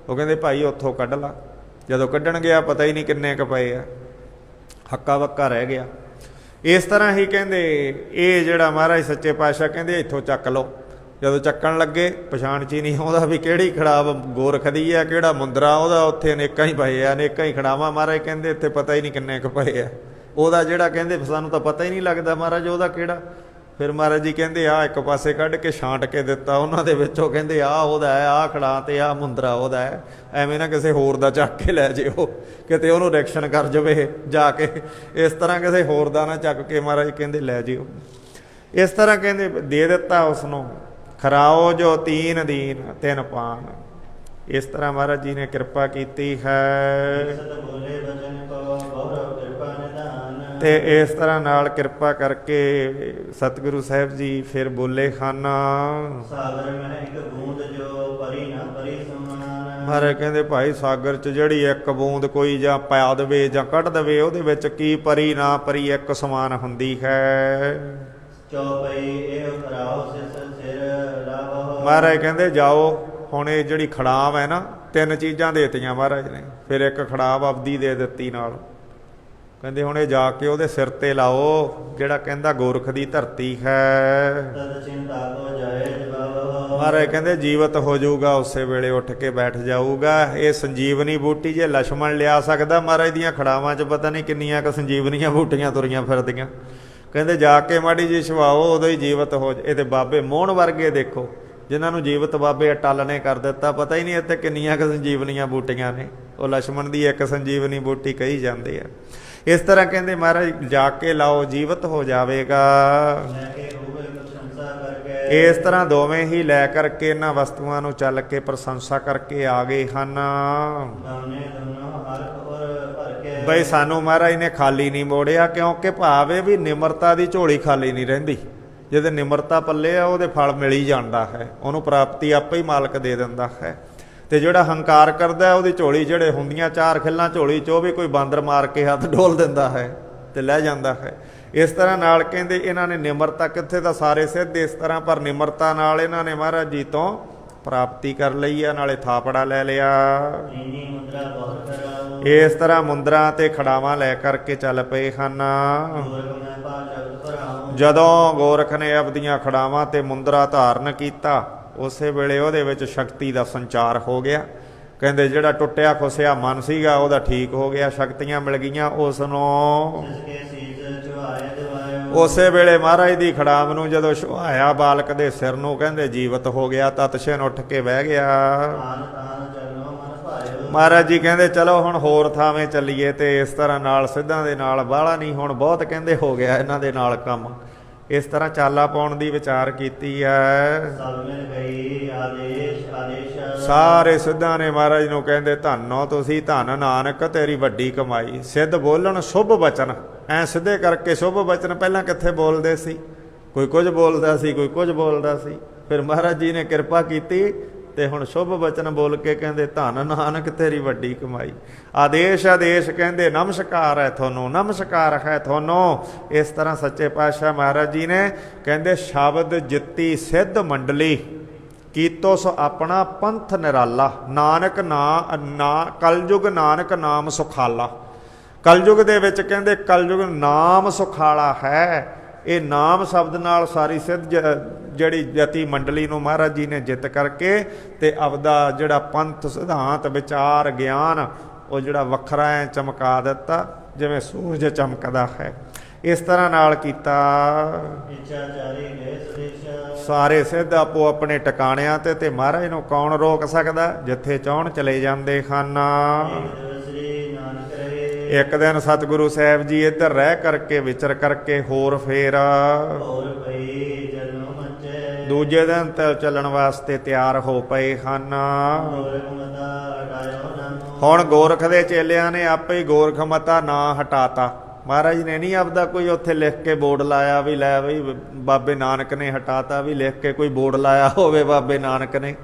ਉਹ ਕਹਿੰਦੇ ਭਾਈ ਉੱਥੋਂ ਕੱਢ ਲਾ। ਜਦੋਂ ਕੱਢਣ ਗਿਆ ਪਤਾ ਹੀ ਨਹੀਂ ਕਿੰਨੇ ਕੁ ਪਏ ਆ, ਹੱਕਾ ਬੱਕਾ ਰਹਿ ਗਿਆ। ਇਸ ਤਰ੍ਹਾਂ ਹੀ ਕਹਿੰਦੇ ਇਹ ਜਿਹੜਾ ਮਹਾਰਾਜ ਸੱਚੇ ਪਾਤਸ਼ਾਹ ਕਹਿੰਦੇ ਇੱਥੋਂ ਚੱਕ ਲਓ। ਜਦੋਂ ਚੱਕਣ ਲੱਗੇ ਪਛਾਣ 'ਚ ਹੀ ਨਹੀਂ ਆਉਂਦਾ ਵੀ ਕਿਹੜੀ ਖੜਾਵ ਗੋਰਖ ਦੀ ਆ, ਕਿਹੜਾ ਮੁੰਦਰਾ ਉਹਦਾ। ਉੱਥੇ ਅਨੇਕਾਂ ਹੀ ਪਏ ਆ, ਅਨੇਕਾਂ ਹੀ ਖੜਾਵਾਂ। ਮਹਾਰਾਜ ਕਹਿੰਦੇ ਇੱਥੇ ਪਤਾ ਹੀ ਨਹੀਂ ਕਿੰਨੇ ਕੁ ਪਏ ਆ। ਉਹਦਾ ਜਿਹੜਾ ਕਹਿੰਦੇ ਸਾਨੂੰ ਤਾਂ ਪਤਾ ਹੀ ਨਹੀਂ ਲੱਗਦਾ ਮਹਾਰਾਜ ਉਹਦਾ ਕਿਹੜਾ। ਫਿਰ ਮਹਾਰਾਜ ਜੀ ਕਹਿੰਦੇ ਆਹ ਇੱਕ ਪਾਸੇ ਕੱਢ ਕੇ ਛਾਂਟ ਕੇ ਦਿੱਤਾ ਉਹਨਾਂ ਦੇ ਵਿੱਚੋਂ, ਕਹਿੰਦੇ ਆਹ ਉਹਦਾ ਹੈ, ਆਹ ਖੜਾ ਤੇ ਆਹ ਮੁੰਦਰਾ ਉਹਦਾ ਹੈ। ਐਵੇਂ ਨਾ ਕਿਸੇ ਹੋਰ ਦਾ ਚੱਕ ਕੇ ਲੈ ਜਿਓ, ਕਿਤੇ ਉਹਨੂੰ ਰਿਐਕਸ਼ਨ ਕਰ ਜਾਵੇ ਜਾ ਕੇ। ਇਸ ਤਰ੍ਹਾਂ ਕਿਸੇ ਹੋਰ ਦਾ ਨਾ ਚੱਕ ਕੇ ਮਹਾਰਾਜ ਕਹਿੰਦੇ ਲੈ ਜਿਓ। ਇਸ ਤਰ੍ਹਾਂ ਕਹਿੰਦੇ ਦੇ ਦਿੱਤਾ ਉਸ ਨੂੰ। ਖਰਾਓ ਜੋ ਤੀਨ ਦੀਨ ਤਿੰਨ ਪਾਨ। ਇਸ ਤਰ੍ਹਾਂ ਮਹਾਰਾਜ ਜੀ ਨੇ ਕਿਰਪਾ ਕੀਤੀ ਹੈ। ਸਤ ਬੋਲੇ ਬਚਨ ਕੋ ਬਹੁਰ ਕਿਰਪਾ ਨਿਧਾਨ। ਤੇ ਇਸ ਤਰ੍ਹਾਂ ਨਾਲ ਕਿਰਪਾ ਕਰਕੇ ਸਤਿਗੁਰੂ ਸਾਹਿਬ ਜੀ ਫਿਰ ਬੋਲੇ ਹਨ। ਸਾਗਰ ਮਹਿ ਇੱਕ ਬੂੰਦ ਜੋ ਪਰੀ ਨਾ ਪਰੀ ਸਮਾਨ। ਮਹਾਰਾਜ ਕਹਿੰਦੇ ਭਾਈ ਸਾਗਰ 'ਚ ਜਿਹੜੀ ਇੱਕ ਬੂੰਦ ਕੋਈ ਜਾਂ ਪਾ ਦੇਵੇ ਜਾਂ ਕੱਢ ਦੇਵੇ, ਉਹਦੇ ਵਿੱਚ ਕੀ ਪਰੀ ਨਾ ਪਰੀ ਇੱਕ ਸਮਾਨ ਹੁੰਦੀ ਹੈ। ਚੌਪਈ ਇਹ ਖਰਾਉ ਸਿਸ ਸਿਰ ਲਾਵੋ। ਮਹਾਰਾਜ ਕਹਿੰਦੇ ਜਾਓ ਹੁਣ ਇਹ ਜਿਹੜੀ ਖੜਾਵ ਹੈ ਨਾ, ਤਿੰਨ ਚੀਜ਼ਾਂ ਦੇਤੀਆਂ ਮਹਾਰਾਜ ਨੇ। ਫਿਰ ਇੱਕ ਖੜਾਵ ਅਬਦੀ ਦੇ ਦਿੱਤੀ ਨਾਲ। ਕਹਿੰਦੇ ਹੁਣ ਇਹ ਜਾ ਕੇ ਉਹਦੇ ਸਿਰ ਤੇ ਲਾਓ, ਜਿਹੜਾ ਕਹਿੰਦਾ ਗੋਰਖ ਦੀ ਧਰਤੀ ਹੈ। ਤਦ ਚਿੰਤਾ ਕੋ ਜਾਏ ਜਵਾਬ। ਮਹਾਰਾਜ ਕਹਿੰਦੇ ਜੀਵਤ ਹੋ ਜਾਊਗਾ, ਉਸੇ ਵੇਲੇ ਉੱਠ ਕੇ ਬੈਠ ਜਾਊਗਾ। ਇਹ ਸੰਜੀਵਨੀ ਬੂਟੀ ਜੇ ਲਛਮਣ ਲਿਆ ਸਕਦਾ, ਮਹਾਰਾਜ ਦੀਆਂ ਖੜਾਵਾਂ 'ਚ ਪਤਾ ਨਹੀਂ ਕਿੰਨੀਆਂ ਕੁ ਸੰਜੀਵਨੀਆਂ ਬੂਟੀਆਂ ਤੁਰੀਆਂ ਫਿਰਦੀਆਂ। ਕਹਿੰਦੇ ਜਾ ਕੇ ਮਾੜੀ ਜੀ ਛਵਾਓ, ਉਦੋਂ ਹੀ ਜੀਵਤ ਹੋ ਜਾ। ਇਹਦੇ ਬਾਬੇ ਮੋਹਣ ਵਰਗੇ ਦੇਖੋ, ਜਿਨ੍ਹਾਂ ਨੂੰ ਜੀਵਤ ਬਾਬੇ ਅਟੱਲ ਨੇ ਕਰ ਦਿੱਤਾ। ਪਤਾ ਹੀ ਨਹੀਂ ਇੱਥੇ ਕਿੰਨੀਆਂ ਕੁ ਸੰਜੀਵਨੀਆਂ ਬੂਟੀਆਂ ਨੇ। ਉਹ ਲਛਮਣ ਦੀ ਇੱਕ ਸੰਜੀਵਨੀ ਬੂਟੀ ਕਹੀ ਜਾਂਦੇ ਆ। ਇਸ ਤਰ੍ਹਾਂ ਕਹਿੰਦੇ ਮਹਾਰਾਜ ਜਾ ਕੇ ਲਾਓ, ਜੀਵਤ ਹੋ ਜਾਵੇਗਾ। ਇਸ ਤਰ੍ਹਾਂ ਦੋਵੇਂ ਹੀ ਲੈ ਕਰਕੇ ਇਹਨਾਂ ਵਸਤੂਆਂ ਨੂੰ ਚੱਲ ਕੇ ਪ੍ਰਸ਼ੰਸਾ ਕਰਕੇ ਆ ਗਏ ਹਨ। ਬਈ ਸਾਨੂੰ ਮਹਾਰਾਜ ਨੇ ਖਾਲੀ ਨਹੀਂ ਮੋੜਿਆ, ਕਿਉਂਕਿ ਭਾਵ ਇਹ ਵੀ ਨਿਮਰਤਾ ਦੀ ਝੋਲੀ ਖਾਲੀ ਨਹੀਂ ਰਹਿੰਦੀ। ਜਿਹਦੇ ਨਿਮਰਤਾ ਪੱਲੇ ਆ ਉਹਦੇ ਫਲ ਮਿਲ ਹੀ ਜਾਂਦਾ ਹੈ, ਉਹਨੂੰ ਪ੍ਰਾਪਤੀ ਆਪੇ ਹੀ ਮਾਲਕ ਦੇ ਦਿੰਦਾ ਹੈ। ਤੇ ਜਿਹੜਾ ਹੰਕਾਰ ਕਰਦਾ ਉਹਦੀ ਝੋਲੀ ਜਿਹੜੇ ਹੁੰਦੀਆਂ ਚਾਰ ਖਿੱਲਾਂ ਝੋਲੀ 'ਚ, ਉਹ ਵੀ ਕੋਈ ਬਾਂਦਰ ਮਾਰ ਕੇ ਹੱਥ ਡੋਲ ਦਿੰਦਾ ਹੈ ਤੇ ਲੈ ਜਾਂਦਾ ਹੈ। ਇਸ ਤਰ੍ਹਾਂ ਨਾਲ ਕਹਿੰਦੇ ਇਹਨਾਂ ਨੇ ਨਿਮਰਤਾ, ਕਿੱਥੇ ਤਾਂ ਸਾਰੇ ਸਿੱਧ ਇਸ ਤਰ੍ਹਾਂ, ਪਰ ਨਿਮਰਤਾ ਨਾਲ ਇਹਨਾਂ ਨੇ ਮਹਾਰਾਜ ਜੀ ਤੋਂ ਪ੍ਰਾਪਤੀ ਕਰ ਲਈ ਆ, ਨਾਲੇ ਥਾਪੜਾ ਲੈ ਲਿਆ। ਨੀਨੀ ਮੁਦਰਾ ਬਹੁਤ ਕਰਾਓ। ਇਸ ਤਰ੍ਹਾਂ ਮੁੰਦਰਾਂ ਤੇ ਖੜਾਵਾਂ ਲੈ ਕਰਕੇ ਚੱਲ ਪਏ ਹਨ। ਗੋਰਖ ਮੈਂ ਪਾ ਸ਼ਬਦ ਭਰਾਉ। ਜਦੋਂ ਗੋਰਖ ਨੇ ਆਪਦੀਆਂ ਖੜਾਵਾਂ ਤੇ ਮੁੰਦਰਾ ਧਾਰਨ ਕੀਤਾ, ਉਸੇ ਵੇਲੇ ਉਹਦੇ ਵਿੱਚ ਸ਼ਕਤੀ ਦਾ ਸੰਚਾਰ ਹੋ ਗਿਆ। ਕਹਿੰਦੇ ਜਿਹੜਾ ਟੁੱਟਿਆ ਖੁੱਸਿਆ ਮਨ ਸੀਗਾ ਉਹਦਾ ਠੀਕ ਹੋ ਗਿਆ, ਸ਼ਕਤੀਆਂ ਮਿਲ ਗਈਆਂ ਉਸ ਨੂੰ। ਜਿਸਕੇ ਸੀਸ ਚੁਹਾਏ ਦਿਵਾਇਓ। ਉਸੇ ਵੇਲੇ ਮਹਾਰਾਜ ਦੀ ਖੜਾਮ ਨੂੰ ਜਦੋਂ ਛੁਹਾਇਆ ਬਾਲਕ ਦੇ ਸਿਰ ਨੂੰ, ਕਹਿੰਦੇ ਜੀਵਤ ਹੋ ਗਿਆ, ਤਤਸ਼ਿਨ ਉੱਠ ਕੇ ਬਹਿ ਗਿਆ। ਤਾਨ ਤਾਨ ਚਲੋ ਮਨ ਭਾਇਓ। ਮਹਾਰਾਜ ਜੀ ਕਹਿੰਦੇ ਚਲੋ ਹੁਣ ਹੋਰ ਥਾਵੇਂ ਚੱਲੀਏ, ਤੇ ਇਸ ਤਰ੍ਹਾਂ ਨਾਲ ਸਿੱਧਾਂ ਦੇ ਨਾਲ ਬਾਹਲਾ ਨਹੀਂ, ਹੁਣ ਬਹੁਤ ਕਹਿੰਦੇ ਹੋ ਗਿਆ ਇਹਨਾਂ ਦੇ ਨਾਲ ਕੰਮ। ਇਸ ਤਰ੍ਹਾਂ ਚਾਲਾ ਪਾਉਣ ਦੀ ਵਿਚਾਰ ਕੀਤੀ ਹੈ। ਸਭ ਮਿਲ ਗਈ ਆਦੇਸ਼ ਆਦੇਸ਼। ਸਾਰੇ ਸਿੱਧਾਂ ਨੇ ਮਹਾਰਾਜ ਨੂੰ ਕਹਿੰਦੇ ਧੰਨੋ ਤੁਸੀਂ, ਧੰਨ ਨਾਨਕ ਤੇਰੀ ਵੱਡੀ ਕਮਾਈ। ਸਿੱਧ ਬੋਲਣ ਸ਼ੁਭ ਬਚਨ, ਐ ਸਿੱਧੇ ਕਰਕੇ ਸ਼ੁਭ ਬਚਨ ਪਹਿਲਾਂ ਕਿੱਥੇ ਬੋਲਦੇ ਸੀ, ਕੋਈ ਕੁਝ ਬੋਲਦਾ ਸੀ, ਕੋਈ ਕੁਝ ਬੋਲਦਾ ਸੀ। ਫਿਰ ਮਹਾਰਾਜ ਜੀ ਨੇ ਕਿਰਪਾ ਕੀਤੀ ਤੇ ਹੁਣ ਸ਼ੁਭ ਬਚਨ ਬੋਲ ਕੇ ਕਹਿੰਦੇ ਧੰਨ ਨਾਨਕ ਤੇਰੀ ਵੱਡੀ ਕਮਾਈ। ਆਦੇਸ਼ ਆਦੇਸ਼ ਕਹਿੰਦੇ ਨਮਸਕਾਰ ਹੈ ਤੁਹਾਨੂੰ, ਨਮਸਕਾਰ ਹੈ ਤੁਹਾਨੂੰ। ਇਸ ਤਰ੍ਹਾਂ ਸੱਚੇ ਪਾਤਸ਼ਾਹ ਮਹਾਰਾਜ ਜੀ ਨੇ ਕਹਿੰਦੇ ਸ਼ਬਦ ਜਿੱਤੀ ਸਿੱਧ ਮੰਡਲੀ, ਕੀਤੋ ਸੋ ਆਪਣਾ ਪੰਥ ਨਿਰਾਲਾ। ਨਾਨਕ ਨਾ ਕਲਯੁਗ ਨਾਨਕ ਨਾਮ ਸੁਖਾਲਾ। ਕਲਯੁਗ ਦੇ ਵਿੱਚ ਕਹਿੰਦੇ ਕਲਯੁਗ ਨਾਮ ਸੁਖਾਲਾ ਹੈ। ਇਹ ਨਾਮ ਸ਼ਬਦ ਨਾਲ ਸਾਰੀ ਸਿੱਧ ਜਿਹੜੀ ਜਤੀ ਮੰਡਲੀ ਨੂੰ ਮਹਾਰਾਜ ਜੀ ਨੇ ਜਿੱਤ ਕਰਕੇ ਤੇ ਆਪਦਾ ਜਿਹੜਾ ਪੰਥ ਸਿਧਾਂਤ ਵਿਚਾਰ ਗਿਆਨ ਉਹ ਜਿਹੜਾ ਵੱਖਰਾ ਹੈ ਚਮਕਾ ਦਿੱਤਾ, ਜਿਵੇਂ ਸੂਰਜ ਚਮਕਦਾ ਹੈ। ਇਸ ਤਰ੍ਹਾਂ ਨਾਲ ਕੀਤਾ। ਇੱਛਾ ਚਾਰੀ ਗਏ ਸੁਦੇਸ਼। ਸਾਰੇ ਸਿੱਧ ਆਪੋ ਆਪਣੇ ਟਿਕਾਣਿਆਂ ਤੇ ਮਹਾਰਾਜ ਨੂੰ ਕੌਣ ਰੋਕ ਸਕਦਾ, ਜਿੱਥੇ ਚਾਹੁਣ ਚਲੇ ਜਾਂਦੇ ਹਨ। ਸ੍ਰੀ ਨਾਨਕ ਰਹੇ। ਇੱਕ ਦਿਨ ਸਤਿਗੁਰੂ ਸਾਹਿਬ ਜੀ ਇੱਧਰ ਰਹਿ ਕਰਕੇ ਵਿਚਰ ਕਰਕੇ ਹੋਰ ਫੇਰ ਹੋਰ ਪਈ ਜਨਮ ਮੰਚੇ। ਦੂਜੇ ਦਿਨ ਤੇ ਚੱਲਣ ਵਾਸਤੇ ਤਿਆਰ ਹੋ ਪਏ ਹਨ। ਗੋਰਖ ਮਤਾ ਹਟਾਇਓ ਨਾਨੋ। ਹੁਣ ਗੋਰਖ ਦੇ ਚੇਲਿਆਂ ਨੇ ਆਪੇ ਹੀ ਗੋਰਖ ਮਤਾ ਨਾ ਹਟਾਤਾ। ਮਹਾਰਾਜ ਨੇ ਨਹੀਂ ਆਪਦਾ ਕੋਈ ਉੱਥੇ ਲਿਖ ਕੇ ਬੋਰਡ ਲਾਇਆ ਵੀ ਲੈ ਬਈ ਬਾਬੇ ਨਾਨਕ ਨੇ ਹਟਾਤਾ, ਵੀ ਲਿਖ ਕੇ ਕੋਈ ਬੋਰਡ ਲਾਇਆ ਹੋਵੇ ਬਾਬੇ ਨਾਨਕ ਨੇ।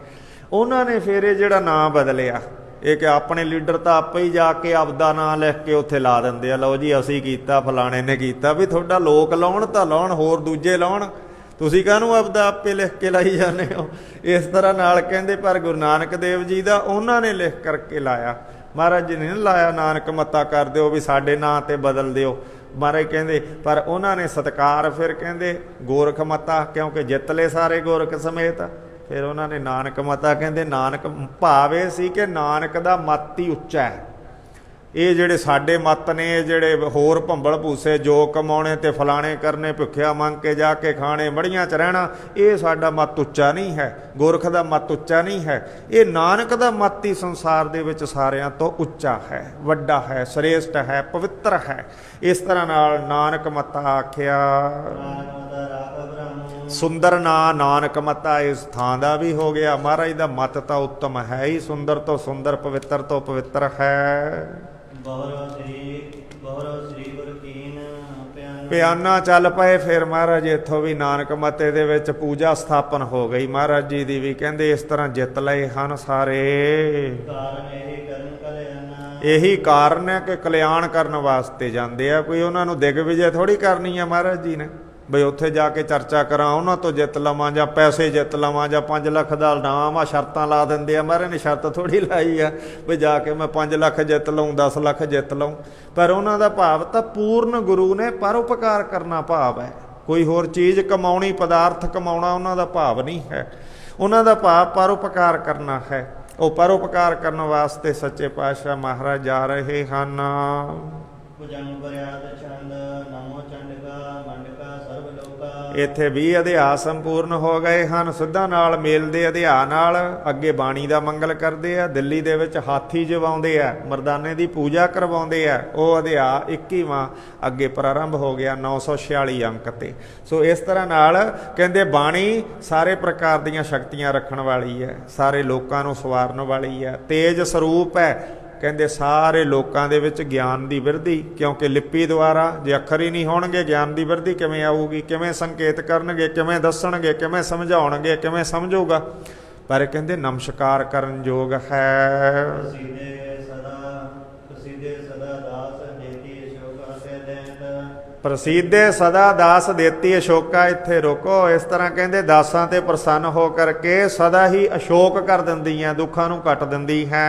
ਉਹਨਾਂ ਨੇ ਫਿਰ ਇਹ ਜਿਹੜਾ ਨਾਂ ਬਦਲਿਆ, ਇਹ ਕਿ ਆਪਣੇ ਲੀਡਰ ਤਾਂ ਆਪੇ ਹੀ ਜਾ ਕੇ ਆਪਦਾ ਨਾਂ ਲਿਖ ਕੇ ਉੱਥੇ ਲਾ ਦਿੰਦੇ ਆ, ਲਓ ਜੀ ਅਸੀਂ ਕੀਤਾ, ਫਲਾਣੇ ਨੇ ਕੀਤਾ। ਵੀ ਤੁਹਾਡਾ ਲੋਕ ਲਾਉਣ ਤਾਂ ਲਾਉਣ, ਹੋਰ ਦੂਜੇ ਲਾਉਣ, ਤੁਸੀਂ ਕਾਹਨੂੰ ਆਪਦਾ ਆਪੇ ਲਿਖ ਕੇ ਲਾਈ ਜਾਂਦੇ ਹੋ। ਇਸ ਤਰ੍ਹਾਂ ਨਾਲ ਕਹਿੰਦੇ ਪਰ ਗੁਰੂ ਨਾਨਕ ਦੇਵ ਜੀ ਦਾ ਉਹਨਾਂ ਨੇ ਲਿਖ ਕਰਕੇ ਲਾਇਆ। ਮਹਾਰਾਜ ਜੀ ਨੇ ਲਾਇਆ ਨਾਨਕ ਮੱਤਾ ਕਰ ਦਿਓ ਵੀ ਸਾਡੇ ਨਾਂ ਤੇ ਬਦਲ ਦਿਓ। ਮਹਾਰਾਜ ਕਹਿੰਦੇ ਪਰ ਉਹਨਾਂ ਨੇ ਸਤਿਕਾਰ ਫਿਰ ਕਹਿੰਦੇ ਗੋਰਖ ਮੱਤਾ, ਕਿਉਂਕਿ ਜਿੱਤ ਲਏ ਸਾਰੇ ਗੋਰਖ ਸਮੇਤ। ਫਿਰ ਉਹਨਾਂ ਨੇ ਨਾਨਕ ਮਤਾ ਕਹਿੰਦੇ ਨਾਨਕ ਭਾਵ ਇਹ ਸੀ ਕਿ ਨਾਨਕ ਦਾ ਮੱਤ ਹੀ ਉੱਚਾ ਹੈ। ਇਹ ਜਿਹੜੇ ਸਾਡੇ ਮੱਤ ਨੇ, ਜਿਹੜੇ ਹੋਰ ਭੰਬਲ ਭੂਸੇ ਜੋ ਕਮਾਉਣੇ ਤੇ ਫਲਾਣੇ ਕਰਨੇ, ਭੁੱਖਿਆ ਮੰਗ ਕੇ ਜਾ ਕੇ ਖਾਣੇ, ਮੜੀਆਂ 'ਚ ਰਹਿਣਾ, ਇਹ ਸਾਡਾ ਮੱਤ ਉੱਚਾ ਨਹੀਂ ਹੈ। ਗੁਰਖ ਦਾ ਮੱਤ ਉੱਚਾ ਨਹੀਂ ਹੈ। ਇਹ ਨਾਨਕ ਦਾ ਮੱਤ ਹੀ ਸੰਸਾਰ ਦੇ ਵਿੱਚ ਸਾਰਿਆਂ ਤੋਂ ਉੱਚਾ ਹੈ, ਵੱਡਾ ਹੈ, ਸ੍ਰੇਸ਼ਟ ਹੈ, ਪਵਿੱਤਰ ਹੈ। ਇਸ ਤਰ੍ਹਾਂ ਨਾਲ ਨਾਨਕ ਮੱਤਾ ਆਖਿਆ। ਸੁੰਦਰ ਨਾਂ ਨਾਨਕ ਮਤਾ ਇਸ ਥਾਂ ਦਾ ਵੀ ਹੋ ਗਿਆ। ਮਹਾਰਾਜ ਦਾ ਮਤ ਤਾਂ ਉੱਤਮ ਹੈ ਹੀ, ਸੁੰਦਰ ਤੋਂ ਸੁੰਦਰ, ਪਵਿੱਤਰ ਤੋਂ ਪਵਿੱਤਰ ਹੈ। ਪਿਆਨਾ ਚੱਲ ਪਏ। ਫਿਰ ਮਹਾਰਾਜ ਇੱਥੋਂ ਵੀ ਨਾਨਕ ਮਤੇ ਦੇ ਵਿੱਚ ਪੂਜਾ ਸਥਾਪਨ ਹੋ ਗਈ ਮਹਾਰਾਜ ਜੀ ਦੀ ਵੀ। ਕਹਿੰਦੇ ਇਸ ਤਰ੍ਹਾਂ ਜਿੱਤ ਲਏ ਹਨ ਸਾਰੇ। ਇਹੀ ਕਾਰਨ ਹੈ ਕਿ ਕਲਿਆਣ ਕਰਨ ਵਾਸਤੇ ਜਾਂਦੇ ਆ, ਕੋਈ ਉਹਨਾਂ ਨੂੰ ਦਿਗਵਿਜੇ ਥੋੜੀ ਕਰਨੀ ਆ ਮਹਾਰਾਜ ਜੀ ਨੇ ਬਈ ਉੱਥੇ ਜਾ ਕੇ ਚਰਚਾ ਕਰਾਂ, ਉਹਨਾਂ ਤੋਂ ਜਿੱਤ ਲਵਾਂ ਜਾਂ ਪੈਸੇ ਜਿੱਤ ਲਵਾਂ ਜਾਂ 5 ਲੱਖ ਦਾ ਇਨਾਮ ਆ। ਸ਼ਰਤਾਂ ਲਾ ਦਿੰਦੇ ਆ। ਮਹਾਰਾਜ ਨੇ ਸ਼ਰਤ ਥੋੜੀ ਲਾਈ ਆ ਵੀ ਜਾ ਕੇ ਮੈਂ 5 ਲੱਖ ਜਿੱਤ ਲਊਂ, 10 ਲੱਖ ਜਿੱਤ ਲਊਂ। ਪਰ ਉਹਨਾਂ ਦਾ ਭਾਵ ਤਾਂ ਪੂਰਨ ਗੁਰੂ ਨੇ ਪਰਉਪਕਾਰ ਕਰਨਾ ਭਾਵ ਹੈ। ਕੋਈ ਹੋਰ ਚੀਜ਼ ਕਮਾਉਣੀ, ਪਦਾਰਥ ਕਮਾਉਣਾ ਉਹਨਾਂ ਦਾ ਭਾਵ ਨਹੀਂ ਹੈ। ਉਹਨਾਂ ਦਾ ਭਾਵ ਪਰਉਪਕਾਰ ਕਰਨਾ ਹੈ। ਉਹ ਪਰਉਪਕਾਰ ਕਰਨ ਵਾਸਤੇ ਸੱਚੇ ਪਾਤਸ਼ਾਹ ਮਹਾਰਾਜ ਜਾ ਰਹੇ ਹਨ। ਇੱਥੇ 20 ਅਧਿਆਇ ਸੰਪੂਰਨ ਹੋ ਗਏ ਹਨ। ਸਿੱਧਾਂ ਨਾਲ ਮੇਲ ਦੇ ਅਧਿਆਇ ਨਾਲ ਅੱਗੇ ਬਾਣੀ ਦਾ ਮੰਗਲ ਕਰਦੇ ਆ। ਦਿੱਲੀ ਦੇ ਵਿੱਚ ਹਾਥੀ ਜਵਾਉਂਦੇ ਆ, ਮਰਦਾਨੇ ਦੀ ਪੂਜਾ ਕਰਵਾਉਂਦੇ ਆ। ਉਹ ਅਧਿਆਇ 21ਵਾਂ ਅੱਗੇ ਪ੍ਰਾਰੰਭ ਹੋ ਗਿਆ 946 ਅੰਕ ਤੇ। ਸੋ ਇਸ ਤਰ੍ਹਾਂ ਨਾਲ ਕਹਿੰਦੇ ਬਾਣੀ ਸਾਰੇ ਪ੍ਰਕਾਰ ਦੀਆਂ ਸ਼ਕਤੀਆਂ ਰੱਖਣ ਵਾਲੀ ਹੈ, ਸਾਰੇ ਲੋਕਾਂ ਨੂੰ ਸਵਾਰਨ ਵਾਲੀ ਹੈ, ਤੇਜ ਸਰੂਪ ਹੈ। ਕਹਿੰਦੇ ਸਾਰੇ ਲੋਕਾਂ ਦੇ ਵਿੱਚ ਗਿਆਨ ਦੀ ਬਿਰਧੀ, ਕਿਉਂਕਿ ਲਿਪੀ ਦੁਆਰਾ ਜੇ ਅੱਖਰ ਹੀ ਨਹੀਂ ਹੋਣਗੇ ਗਿਆਨ ਦੀ ਬਿਰਧੀ ਕਿਵੇਂ ਆਊਗੀ? ਕਿਵੇਂ ਸੰਕੇਤ ਕਰਨਗੇ, ਕਿਵੇਂ ਦੱਸਣਗੇ, ਕਿਵੇਂ ਸਮਝਾਉਣਗੇ, ਕਿਵੇਂ ਸਮਝੂਗਾ? ਪਰ ਕਹਿੰਦੇ ਨਮਸਕਾਰ ਕਰਨ ਯੋਗ ਹੈ। ਪ੍ਰਸੀਦੇ ਸਦਾ ਦਾਸ ਦੇਤੀ ਅਸ਼ੋਕਾ। ਇੱਥੇ ਰੋਕੋ। ਇਸ ਤਰ੍ਹਾਂ ਕਹਿੰਦੇ ਦਾਸਾਂ ਤੇ ਪ੍ਰਸੰਨ ਹੋ ਕਰਕੇ ਸਦਾ ਹੀ ਅਸ਼ੋਕ ਕਰ ਦਿੰਦੀ ਹੈ, ਦੁੱਖਾਂ ਨੂੰ ਕੱਟ ਦਿੰਦੀ ਹੈ।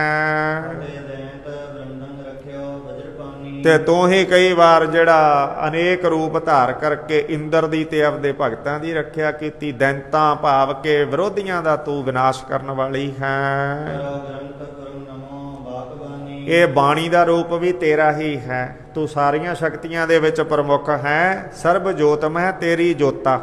ਤੇ ਤੂੰ ਹੀ ਕਈ ਵਾਰ ਜਿਹੜਾ ਅਨੇਕ ਰੂਪ ਧਾਰ ਕਰਕੇ ਇੰਦਰ ਦੀ ਤੇ ਆਪਦੇ ਭਗਤਾਂ ਦੀ ਰੱਖਿਆ ਕੀਤੀ। ਦੈਂਤਾਂ ਭਾਵ ਕੇ ਵਿਰੋਧੀਆਂ ਦਾ ਤੂੰ ਵਿਨਾਸ਼ ਕਰਨ ਵਾਲੀ ਹੈ। ਇਹ ਬਾਣੀ ਦਾ ਰੂਪ ਵੀ ਤੇਰਾ ਹੀ ਹੈ। ਤੂੰ ਸਾਰੀਆਂ ਸ਼ਕਤੀਆਂ ਦੇ ਵਿੱਚ ਪ੍ਰਮੁੱਖ ਹੈ। ਸਰਬ ਜੋਤਮੈ ਤੇਰੀ ਜੋਤਾ,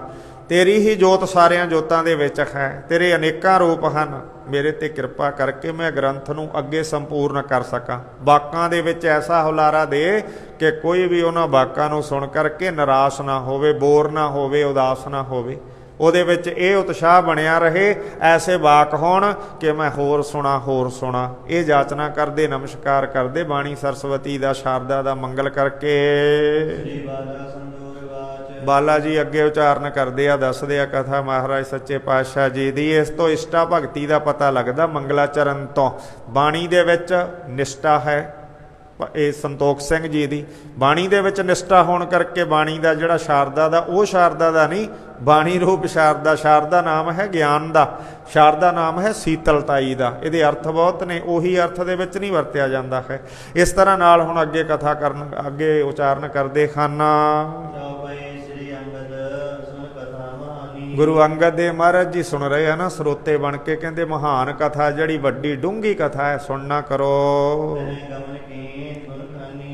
ਤੇਰੀ ਹੀ ਜੋਤ ਸਾਰਿਆਂ ਜੋਤਾਂ ਦੇ ਵਿੱਚ ਹੈ। ਤੇਰੇ ਅਨੇਕਾਂ ਰੂਪ ਹਨ। ਮੇਰੇ ਤੇ ਕਿਰਪਾ ਕਰਕੇ ਮੈਂ ਗ੍ਰੰਥ ਨੂੰ ਅੱਗੇ ਸੰਪੂਰਨ ਕਰ ਸਕਾਂ। ਬਾਕਾਂ ਦੇ ਵਿੱਚ ਐਸਾ ਹੁਲਾਰਾ ਦੇ ਕਿ ਕੋਈ ਵੀ ਉਹਨਾਂ ਬਾਕਾਂ ਨੂੰ ਸੁਣ ਕਰਕੇ ਨਿਰਾਸ਼ ਨਾ ਹੋਵੇ, ਬੋਰ ਨਾ ਹੋਵੇ, ਉਦਾਸ ਨਾ ਹੋਵੇ। ਉਹਦੇ ਵਿੱਚ ਇਹ ਉਤਸ਼ਾਹ ਬਣਿਆ ਰਹੇ, ਐਸੇ ਵਾਕ ਹੋਣ ਕਿ ਮੈਂ ਹੋਰ ਸੁਣਾ। ਇਹ ਜਾਚਨਾ ਕਰਦੇ, ਨਮਸਕਾਰ ਕਰਦੇ ਬਾਣੀ ਸਰਸਵਤੀ ਦਾ, ਸ਼ਾਰਦਾ ਦਾ ਮੰਗਲ ਕਰਕੇ। ਬਾਲਾ ਜੀ ਅੱਗੇ ਉਚਾਰਨ ਕਰਦੇ ਆ, ਦੱਸਦੇ ਆ ਕਥਾ ਮਹਾਰਾਜ ਸੱਚੇ ਪਾਤਸ਼ਾਹ ਜੀ ਦੀ। ਇਸ ਤੋਂ ਇਸ਼ਟਾ ਭਗਤੀ ਦਾ ਪਤਾ ਲੱਗਦਾ ਮੰਗਲਾਚਰਨ ਤੋਂ। ਬਾਣੀ ਦੇ ਵਿੱਚ ਨਿਸ਼ਟਾ ਹੈ। ਇਹ ਸੰਤੋਖ ਸਿੰਘ ਜੀ ਦੀ ਬਾਣੀ ਦੇ ਵਿੱਚ ਨਿਸ਼ਟਾ ਹੋਣ ਕਰਕੇ ਬਾਣੀ ਦਾ ਜਿਹੜਾ ਸ਼ਾਰਦਾ ਦਾ, ਉਹ ਸ਼ਾਰਦਾ ਦਾ ਨਹੀਂ, ਬਾਣੀ ਰੂਪ ਸ਼ਾਰਦਾ। ਸ਼ਾਰਦਾ ਨਾਮ ਹੈ ਗਿਆਨ ਦਾ, ਸ਼ਾਰਦਾ ਨਾਮ ਹੈ ਸੀਤਲਤਾਈ ਦਾ। ਇਹਦੇ ਅਰਥ ਬਹੁਤ ਨੇ, ਉਹੀ ਅਰਥ ਦੇ ਵਿੱਚ ਨਹੀਂ ਵਰਤਿਆ ਜਾਂਦਾ ਹੈ। ਇਸ ਤਰ੍ਹਾਂ ਨਾਲ ਹੁਣ ਅੱਗੇ ਕਥਾ ਕਰਨ, ਅੱਗੇ ਉਚਾਰਨ ਕਰਦੇ ਹਨ। ਗੁਰੂ ਅੰਗਦ ਦੇਵ ਮਹਾਰਾਜ ਜੀ ਸੁਣ ਰਹੇ ਆ ਨਾ, ਸਰੋਤੇ ਬਣ ਕੇ। ਕਹਿੰਦੇ ਮਹਾਨ ਕਥਾ ਜਿਹੜੀ ਵੱਡੀ ਡੂੰਘੀ ਕਥਾ ਹੈ, ਸੁਣਨਾ ਕਰੋ।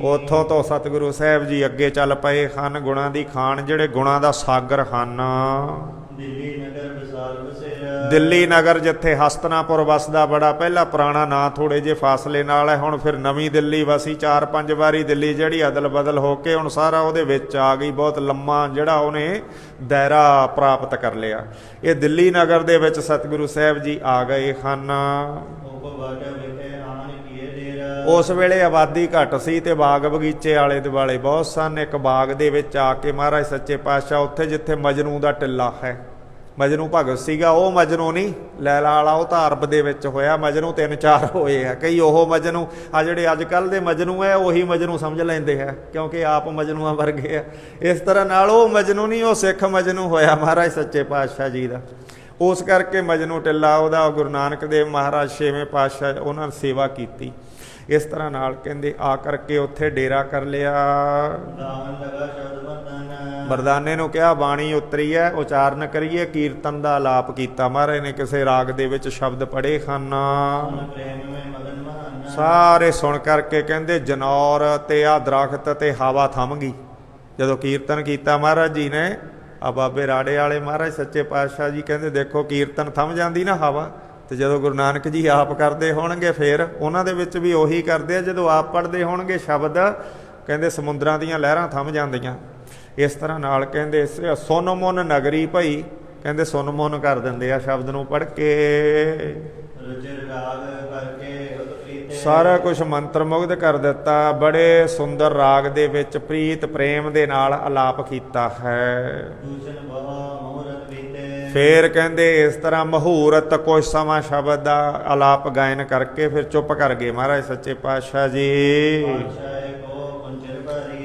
ਉੱਥੋਂ ਤੋਂ ਸਤਿਗੁਰੂ ਸਾਹਿਬ ਜੀ ਅੱਗੇ ਚੱਲ ਪਏ ਹਨ। ਗੁਣਾਂ ਦੀ ਖਾਨ, ਜਿਹੜੇ ਗੁਣਾਂ ਦਾ ਸਾਗਰ ਹਨ। ਦਿੱਲੀ ਨਗਰ ਜਿੱਥੇ ਹਸਤਨਾਪੁਰ ਵਸਦਾ, ਬੜਾ ਪਹਿਲਾ ਪੁਰਾਣਾ ਨਾਂ, ਥੋੜੇ ਜਿਹੇ ਫਾਸਲੇ ਨਾਲ ਹੈ। ਹੁਣ ਫਿਰ ਨਵੀਂ ਦਿੱਲੀ ਵਸੀ 4-5 ਵਾਰੀ ਦਿੱਲੀ ਜਿਹੜੀ ਅਦਲ ਬਦਲ ਹੋ ਕੇ ਹੁਣ ਸਾਰਾ ਉਹਦੇ ਵਿੱਚ ਆ ਗਈ। ਬਹੁਤ ਲੰਮਾ ਜਿਹੜਾ ਉਹਨੇ ਦਾਇਰਾ ਪ੍ਰਾਪਤ ਕਰ ਲਿਆ। ਇਹ ਦਿੱਲੀ ਨਗਰ ਦੇ ਵਿੱਚ ਸਤਿਗੁਰੂ ਸਾਹਿਬ ਜੀ ਆ ਗਏ ਹਨ। ਉਸ ਵੇਲੇ ਆਬਾਦੀ ਘੱਟ ਸੀ ਤੇ ਬਾਗ ਬਗੀਚੇ ਆਲੇ ਦੁਆਲੇ ਬਹੁਤ ਸਨ। ਇੱਕ ਬਾਗ ਦੇ ਵਿੱਚ ਆ ਕੇ ਮਹਾਰਾਜ ਸੱਚੇ ਪਾਤਸ਼ਾਹ, ਉੱਥੇ ਜਿੱਥੇ ਮਜਨੂ ਦਾ ਟਿੱਲਾ ਹੈ, ਮਜਨੂ ਭਗਤ ਸੀਗਾ, ਉਹ ਮਜਨੂ ਨਹੀਂ, ਲੈਲਾ ਵਾਲਾ, ਉਹ ਤਾਂ ਅਰਬ ਦੇ ਵਿੱਚ ਹੋਇਆ। ਮਜਨੂ 3-4 ਹੋਏ ਆ। ਕਈ ਉਹ ਮਜਨੂ ਆ ਜਿਹੜੇ ਅੱਜ ਕੱਲ੍ਹ ਦੇ ਮਜਨੂ ਹੈ, ਉਹੀ ਮਜਨੂ ਸਮਝ ਲੈਂਦੇ ਹੈ, ਕਿਉਂਕਿ ਆਪ ਮਜਨੂਆਂ ਵਰਗੇ ਆ। ਇਸ ਤਰ੍ਹਾਂ ਨਾਲ ਉਹ ਮਜਨੂ ਨਹੀਂ, ਉਹ ਸਿੱਖ ਮਜਨੂ ਹੋਇਆ ਮਹਾਰਾਜ ਸੱਚੇ ਪਾਤਸ਼ਾਹ ਜੀ ਦਾ। ਉਸ ਕਰਕੇ ਮਜਨੂ ਟਿੱਲਾ ਉਹਦਾ। ਗੁਰੂ ਨਾਨਕ ਦੇਵ ਮਹਾਰਾਜ 6ਵੇਂ ਪਾਤਸ਼ਾਹ, ਉਹਨਾਂ ਨੇ ਸੇਵਾ ਕੀਤੀ। ਇਸ ਤਰ੍ਹਾਂ ਨਾਲ ਕਹਿੰਦੇ ਆ ਕਰਕੇ ਉੱਥੇ ਡੇਰਾ ਕਰ ਲਿਆ। ਮਰਦਾਨੇ ਨੂੰ ਕਿਹਾ ਬਾਣੀ ਉਤਰੀ ਹੈ, ਉਚਾਰਨ ਕਰੀਏ। ਕੀਰਤਨ ਦਾ ਆਲਾਪ ਕੀਤਾ। ਮਹਾਰਾਜ ਨੇ ਕਿਸੇ ਰਾਗ ਦੇ ਵਿੱਚ ਸ਼ਬਦ ਪੜ੍ਹੇ ਹਨ। ਸਾਰੇ ਸੁਣ ਕਰਕੇ ਕਹਿੰਦੇ ਜਨੌਰ ਤੇ ਆ ਦਰਖਤ ਤੇ ਹਵਾ ਥੰਮ ਗਈ। ਜਦੋਂ ਕੀਰਤਨ ਕੀਤਾ ਮਹਾਰਾਜ ਜੀ ਨੇ, ਆ ਬਾਬੇ ਰਾੜੇ ਵਾਲੇ ਮਹਾਰਾਜ ਸੱਚੇ ਪਾਤਸ਼ਾਹ ਜੀ ਕਹਿੰਦੇ ਦੇਖੋ ਕੀਰਤਨ ਥੰਮ ਜਾਂਦੀ ਨਾ ਹਵਾ, ਤੇ ਜਦੋਂ ਗੁਰੂ ਨਾਨਕ ਜੀ ਆਪ ਕਰਦੇ ਹੋਣਗੇ ਫਿਰ ਉਹਨਾਂ ਦੇ ਵਿੱਚ ਵੀ ਉਹੀ ਕਰਦੇ ਆ। ਜਦੋਂ ਆਪ ਪੜ੍ਹਦੇ ਹੋਣਗੇ ਸ਼ਬਦ, ਕਹਿੰਦੇ ਸਮੁੰਦਰਾਂ ਦੀਆਂ ਲਹਿਰਾਂ ਥੰਮ ਜਾਂਦੀਆਂ। ਇਸ ਤਰ੍ਹਾਂ ਨਾਲ ਕਹਿੰਦੇ ਸੁਨਮੁਨ ਨਗਰੀ ਭਈ, ਕਹਿੰਦੇ ਸੁਨਮੁਨ ਕਰ ਦਿੰਦੇ ਆ ਸ਼ਬਦ ਨੂੰ ਪੜ੍ਹ ਕੇ। ਸਾਰਾ ਕੁਝ ਮੰਤਰ ਮੁਗਧ ਕਰ ਦਿੱਤਾ। ਬੜੇ ਸੁੰਦਰ ਰਾਗ ਦੇ ਵਿੱਚ ਪ੍ਰੀਤ ਪ੍ਰੇਮ ਦੇ ਨਾਲ ਆਲਾਪ ਕੀਤਾ ਹੈ। ਫੇਰ ਕਹਿੰਦੇ ਇਸ ਤਰ੍ਹਾਂ ਮਹੂਰਤ ਕੁਝ ਸਮਾਂ ਸ਼ਬਦ ਦਾ ਆਲਾਪ ਗਾਇਨ ਕਰਕੇ ਫਿਰ ਚੁੱਪ ਕਰ ਗਏ ਮਹਾਰਾਜ ਸੱਚੇ ਪਾਤਸ਼ਾਹ ਜੀ।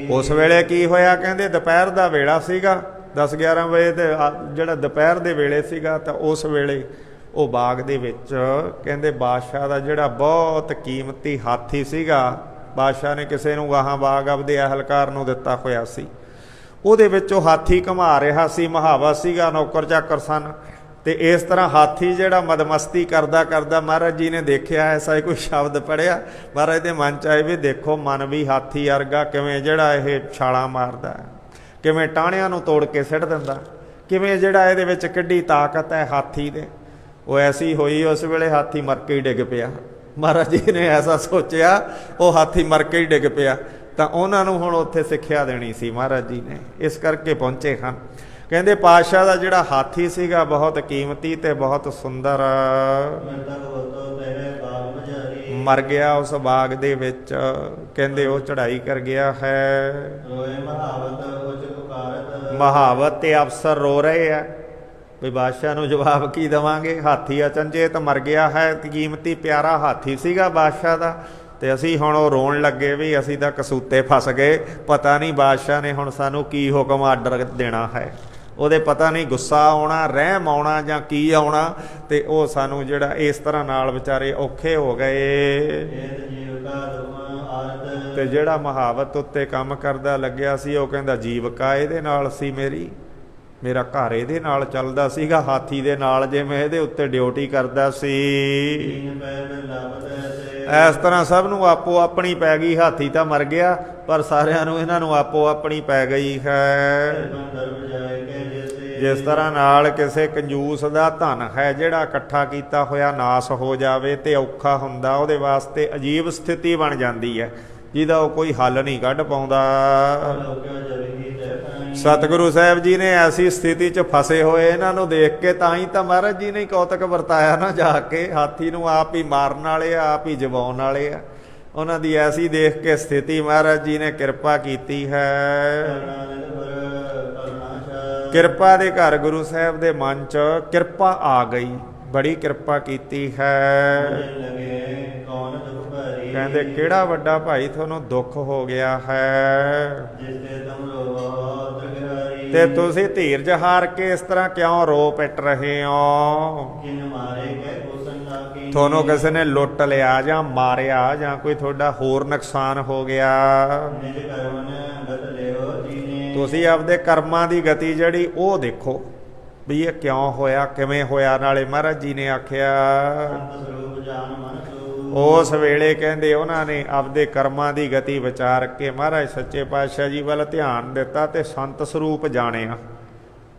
ਉਸ ਵੇਲੇ ਕੀ ਹੋਇਆ? ਕਹਿੰਦੇ ਦੁਪਹਿਰ ਦਾ ਵੇਲਾ ਸੀਗਾ, 10-11 ਵਜੇ ਦੇ ਜਿਹੜਾ ਦੁਪਹਿਰ ਦੇ ਵੇਲੇ ਸੀਗਾ। ਤਾਂ ਉਸ ਵੇਲੇ ਉਹ ਬਾਗ ਦੇ ਵਿੱਚ ਕਹਿੰਦੇ ਬਾਦਸ਼ਾਹ ਦਾ ਜਿਹੜਾ ਬਹੁਤ ਕੀਮਤੀ ਹਾਥੀ ਸੀਗਾ, ਬਾਦਸ਼ਾਹ ਨੇ ਕਿਸੇ ਨੂੰ ਗਾਹਾਂ ਬਾਗ ਆਪਦੇ ਅਹਲਕਾਰ ਨੂੰ ਦਿੱਤਾ ਹੋਇਆ ਸੀ, ਉਹਦੇ ਵਿੱਚ ਉਹ ਹਾਥੀ ਘੁਮਾ ਰਿਹਾ ਸੀ। ਮਹਾਵਾ ਸੀਗਾ, ਨੌਕਰ ਚਾਕਰ ਸਨ। ਤੇ ਇਸ ਤਰ੍ਹਾਂ ਹਾਥੀ ਜਿਹੜਾ ਮਦਮਸਤੀ ਕਰਦਾ ਕਰਦਾ ਮਹਾਰਾਜ ਜੀ ਨੇ ਦੇਖਿਆ, ਐਸਾ ਹੀ ਕੋਈ ਸ਼ਬਦ ਪੜ੍ਹਿਆ। ਮਹਾਰਾਜ ਦੇ ਮਨ 'ਚ ਆਏ ਵੀ ਦੇਖੋ ਮਨ ਵੀ ਹਾਥੀ ਵਰਗਾ, ਕਿਵੇਂ ਜਿਹੜਾ ਇਹ ਛਾਲਾਂ ਮਾਰਦਾ, ਕਿਵੇਂ ਟਾਹਣਿਆਂ ਨੂੰ ਤੋੜ ਕੇ ਸਿੱਟ ਦਿੰਦਾ, ਕਿਵੇਂ ਜਿਹੜਾ ਇਹਦੇ ਵਿੱਚ ਕਿੱਡੀ ਤਾਕਤ ਹੈ ਹਾਥੀ ਦੇ। ਉਹ ਐਸੀ ਹੋਈ, ਉਸ ਵੇਲੇ ਹਾਥੀ ਮਰ ਕੇ ਹੀ ਡਿੱਗ ਪਿਆ। ਮਹਾਰਾਜ ਜੀ ਨੇ ਐਸਾ ਸੋਚਿਆ, ਉਹ ਹਾਥੀ ਮਰ ਕੇ ਹੀ ਡਿੱਗ ਪਿਆ। ਤਾਂ ਉਹਨਾਂ ਨੂੰ ਹੁਣ ਉੱਥੇ ਸਿੱਖਿਆ ਦੇਣੀ ਸੀ ਮਹਾਰਾਜ ਜੀ ਨੇ, ਇਸ ਕਰਕੇ ਪਹੁੰਚੇ ਹਨ। ਕਹਿੰਦੇ ਪਾਤਸ਼ਾਹ ਦਾ ਜਿਹੜਾ ਹਾਥੀ ਸੀਗਾ ਬਹੁਤ ਕੀਮਤੀ ਤੇ ਬਹੁਤ ਸੁੰਦਰ, ਮਰ ਗਿਆ ਉਸ ਬਾਗ ਦੇ ਵਿੱਚ। ਕਹਿੰਦੇ ਉਹ ਚੜ੍ਹਾਈ ਕਰ ਗਿਆ ਹੈ। ਮਹਾਵਤ ਤੇ ਅਫਸਰ ਰੋ ਰਹੇ ਆ ਵੀ ਬਾਦਸ਼ਾਹ ਨੂੰ ਜਵਾਬ ਕੀ ਦੇਵਾਂਗੇ। ਹਾਥੀ ਅਚਨਚੇਤ ਮਰ ਗਿਆ ਹੈ। ਕੀਮਤੀ ਪਿਆਰਾ ਹਾਥੀ ਸੀਗਾ ਬਾਦਸ਼ਾਹ ਦਾ, ਤੇ ਅਸੀਂ ਹੁਣ ਉਹ ਰੋਣ ਲੱਗੇ ਵੀ ਅਸੀਂ ਤਾਂ ਕਸੂਤੇ ਫਸ ਗਏ, ਪਤਾ ਨਹੀਂ ਬਾਦਸ਼ਾਹ ਨੇ ਹੁਣ ਸਾਨੂੰ ਕੀ ਹੁਕਮ ਆਰਡਰ ਦੇਣਾ ਹੈ। ਉਹਦੇ ਪਤਾ ਨਹੀਂ ਗੁੱਸਾ ਆਉਣਾ, ਰਹਿਮ ਆਉਣਾ ਜਾਂ ਕੀ ਆਉਣਾ, ਤੇ ਉਹ ਸਾਨੂੰ ਜਿਹੜਾ ਇਸ ਤਰ੍ਹਾਂ ਨਾਲ ਵਿਚਾਰੇ ਔਖੇ ਹੋ ਗਏ। ਤੇ ਜਿਹੜਾ ਮਹਾਵਤ ਉੱਤੇ ਕੰਮ ਕਰਦਾ ਲੱਗਿਆ ਸੀ ਉਹ ਕਹਿੰਦਾ ਜੀਵਕਾ ਇਹਦੇ ਨਾਲ ਸੀ, ਮੇਰਾ ਘਰ ਇਹਦੇ ਨਾਲ ਚੱਲਦਾ ਸੀਗਾ, ਹਾਥੀ ਦੇ ਨਾਲ, ਜੇ ਮੈਂ ਇਹਦੇ ਉੱਤੇ ਡਿਊਟੀ ਕਰਦਾ ਸੀ। ਇਸ ਤਰ੍ਹਾਂ ਸਭ ਨੂੰ ਆਪੋ ਆਪਣੀ ਪੈ ਗਈ। ਹਾਥੀ ਤਾਂ ਮਰ ਗਿਆ ਪਰ ਸਾਰਿਆਂ ਨੂੰ ਇਹਨਾਂ ਨੂੰ ਆਪੋ ਆਪਣੀ ਪੈ ਗਈ ਹੈ। ਜਿਸ ਤਰ੍ਹਾਂ ਨਾਲ ਕਿਸੇ ਕੰਜੂਸ ਦਾ ਧਨ ਹੈ ਜਿਹੜਾ ਇਕੱਠਾ ਕੀਤਾ ਹੋਇਆ ਨਾਸ ਹੋ ਜਾਵੇ ਤੇ ਔਖਾ ਹੁੰਦਾ, ਉਹਦੇ ਵਾਸਤੇ ਅਜੀਬ ਸਥਿਤੀ ਬਣ ਜਾਂਦੀ ਹੈ ਜਿਹਦਾ ਉਹ ਕੋਈ ਹੱਲ ਨਹੀਂ ਕੱਢ ਪਾਉਂਦਾ। ਸਤਿਗੁਰੂ ਸਾਹਿਬ ਜੀ ਨੇ ਐਸੀ ਸਥਿਤੀ 'ਚ ਫਸੇ ਹੋਏ ਇਹਨਾਂ ਨੂੰ ਦੇਖ ਕੇ ਤਾਂ ਹੀ ਤਾਂ ਮਹਾਰਾਜ ਜੀ ਨੇ ਕੌਤਕ ਵਰਤਾਇਆ ਨਾ, ਜਾ ਕੇ ਹਾਥੀ ਨੂੰ ਆਪ ਹੀ ਮਾਰਨ ਵਾਲੇ ਆ, ਆਪ ਹੀ ਜਵਾਉਣ ਵਾਲੇ ਆ। ਉਹਨਾਂ ਦੀ ਐਸੀ ਦੇਖ ਕੇ ਸਥਿਤੀ ਮਹਾਰਾਜ ਜੀ ਨੇ ਕਿਰਪਾ ਕੀਤੀ ਹੈ। ਕਿਰਪਾ ਦੇ ਘਰ ਗੁਰੂ ਸਾਹਿਬ ਦੇ ਮਨ 'ਚ ਕਿਰਪਾ ਆ ਗਈ, ਬੜੀ ਕਿਰਪਾ ਕੀਤੀ ਹੈ। ਕਹਿੰਦੇ ਕਿਹੜਾ ਵੱਡਾ ਭਾਈ ਤੁਹਾਨੂੰ ਦੁੱਖ ਹੋ ਗਿਆ ਹੈ, ਤੇ ਤੁਸੀਂ ਧੀਰਜ ਹਾਰ ਕੇ ਇਸ ਤਰ੍ਹਾਂ ਕਿਉਂ ਰੋ ਪਿੱਟ ਰਹੇ ਹੋ? ਤੁਹਾਨੂੰ ਕਿਸੇ ਨੇ ਲੁੱਟ ਲਿਆ ਜਾਂ ਮਾਰਿਆ ਜਾਂ ਕੋਈ ਤੁਹਾਡਾ ਹੋਰ ਨੁਕਸਾਨ ਹੋ ਗਿਆ। ਤੁਸੀਂ ਆਪਦੇ ਕਰਮਾਂ ਦੀ ਗਤੀ ਜਿਹੜੀ ਉਹ ਦੇਖੋ ਵੀ ਇਹ ਕਿਉਂ ਹੋਇਆ, ਕਿਵੇਂ ਹੋਇਆ। ਨਾਲੇ ਮਹਾਰਾਜ ਜੀ ਨੇ ਆਖਿਆ ਉਸ ਵੇਲੇ ਕਹਿੰਦੇ ਉਹਨਾਂ ਨੇ ਆਪਦੇ ਕਰਮਾਂ ਦੀ ਗਤੀ ਵਿਚਾਰ ਕੇ ਮਹਾਰਾਜ ਸੱਚੇ ਪਾਤਸ਼ਾਹ ਜੀ ਵੱਲ ਧਿਆਨ ਦਿੱਤਾ ਤੇ ਸੰਤ ਸਰੂਪ ਜਾਣਿਆ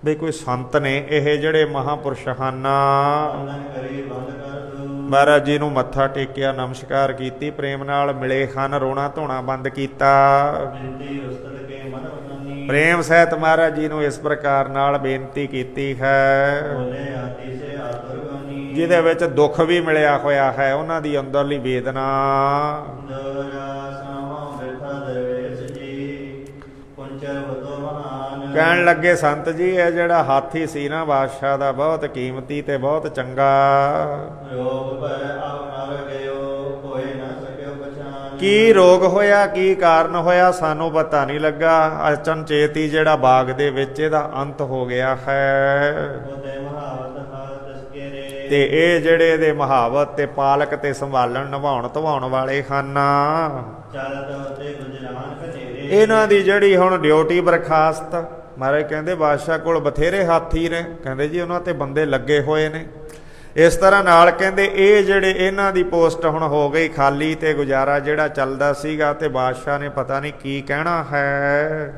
ਵੀ ਕੋਈ ਸੰਤ ਨੇ ਇਹ ਜਿਹੜੇ ਮਹਾਂਪੁਰਸ਼ ਹਨ। ਮਹਾਰਾਜ ਜੀ ਨੂੰ ਮੱਥਾ ਟੇਕਿਆ, ਨਮਸਕਾਰ ਕੀਤੀ, ਪ੍ਰੇਮ ਨਾਲ ਮਿਲੇ ਹਨ, ਰੋਣਾ ਧੋਣਾ ਬੰਦ ਕੀਤਾ। ਪ੍ਰੇਮ ਸਹਿਤ ਮਹਾਰਾਜ ਜੀ ਨੂੰ ਇਸ ਪ੍ਰਕਾਰ ਨਾਲ ਬੇਨਤੀ ਕੀਤੀ ਹੈ, ਜਿਹਦੇ ਵਿੱਚ ਦੁੱਖ ਵੀ ਮਿਲਿਆ ਹੋਇਆ ਹੈ, ਉਹਨਾਂ ਦੀ ਅੰਦਰਲੀ ਵੇਦਨਾ। ਕਹਿਣ ਲੱਗੇ ਸੰਤ ਜੀ ਇਹ ਜਿਹੜਾ ਹਾਥੀ ਸੀ ਨਾ ਬਾਦਸ਼ਾਹ ਦਾ, ਬਹੁਤ ਕੀਮਤੀ ਤੇ ਬਹੁਤ ਚੰਗਾ। ਕੀ ਰੋਗ ਹੋਇਆ, ਕੀ ਕਾਰਨ ਹੋਇਆ, ਸਾਨੂੰ ਪਤਾ ਨਹੀਂ ਲੱਗਾ। ਅਚਨਚੇਤੀ ਜਿਹੜਾ ਬਾਗ ਦੇ ਵਿੱਚ ਇਹਦਾ ਅੰਤ ਹੋ ਗਿਆ ਹੈ। ਤੇ ਇਹ ਜਿਹੜੇ ਇਹਦੇ ਮਹਾਵਤ ਤੇ ਪਾਲਕ ਤੇ ਸੰਭਾਲਣ ਨਿਭਾਉਣ ਧਵਾਉਣ ਵਾਲੇ ਹਨ, ਇਹਨਾਂ ਦੀ ਜਿਹੜੀ ਹੁਣ ਡਿਊਟੀ ਬਰਖਾਸਤ। ਮਹਾਰਾਜ ਕਹਿੰਦੇ ਬਾਦਸ਼ਾਹ ਕੋਲ ਬਥੇਰੇ ਹਾਥੀ ਨੇ, ਕਹਿੰਦੇ ਜੀ ਉਹਨਾਂ ਤੇ ਬੰਦੇ ਲੱਗੇ ਹੋਏ ਨੇ। ਇਸ ਤਰ੍ਹਾਂ ਨਾਲ ਕਹਿੰਦੇ ਇਹ ਜਿਹੜੇ ਇਹਨਾਂ ਦੀ ਪੋਸਟ ਹੁਣ ਹੋ ਗਈ ਖਾਲੀ ਤੇ ਗੁਜ਼ਾਰਾ ਜਿਹੜਾ ਚੱਲਦਾ ਸੀਗਾ, ਤੇ ਬਾਦਸ਼ਾਹ ਨੇ ਪਤਾ ਨਹੀਂ ਕੀ ਕਹਿਣਾ ਹੈ।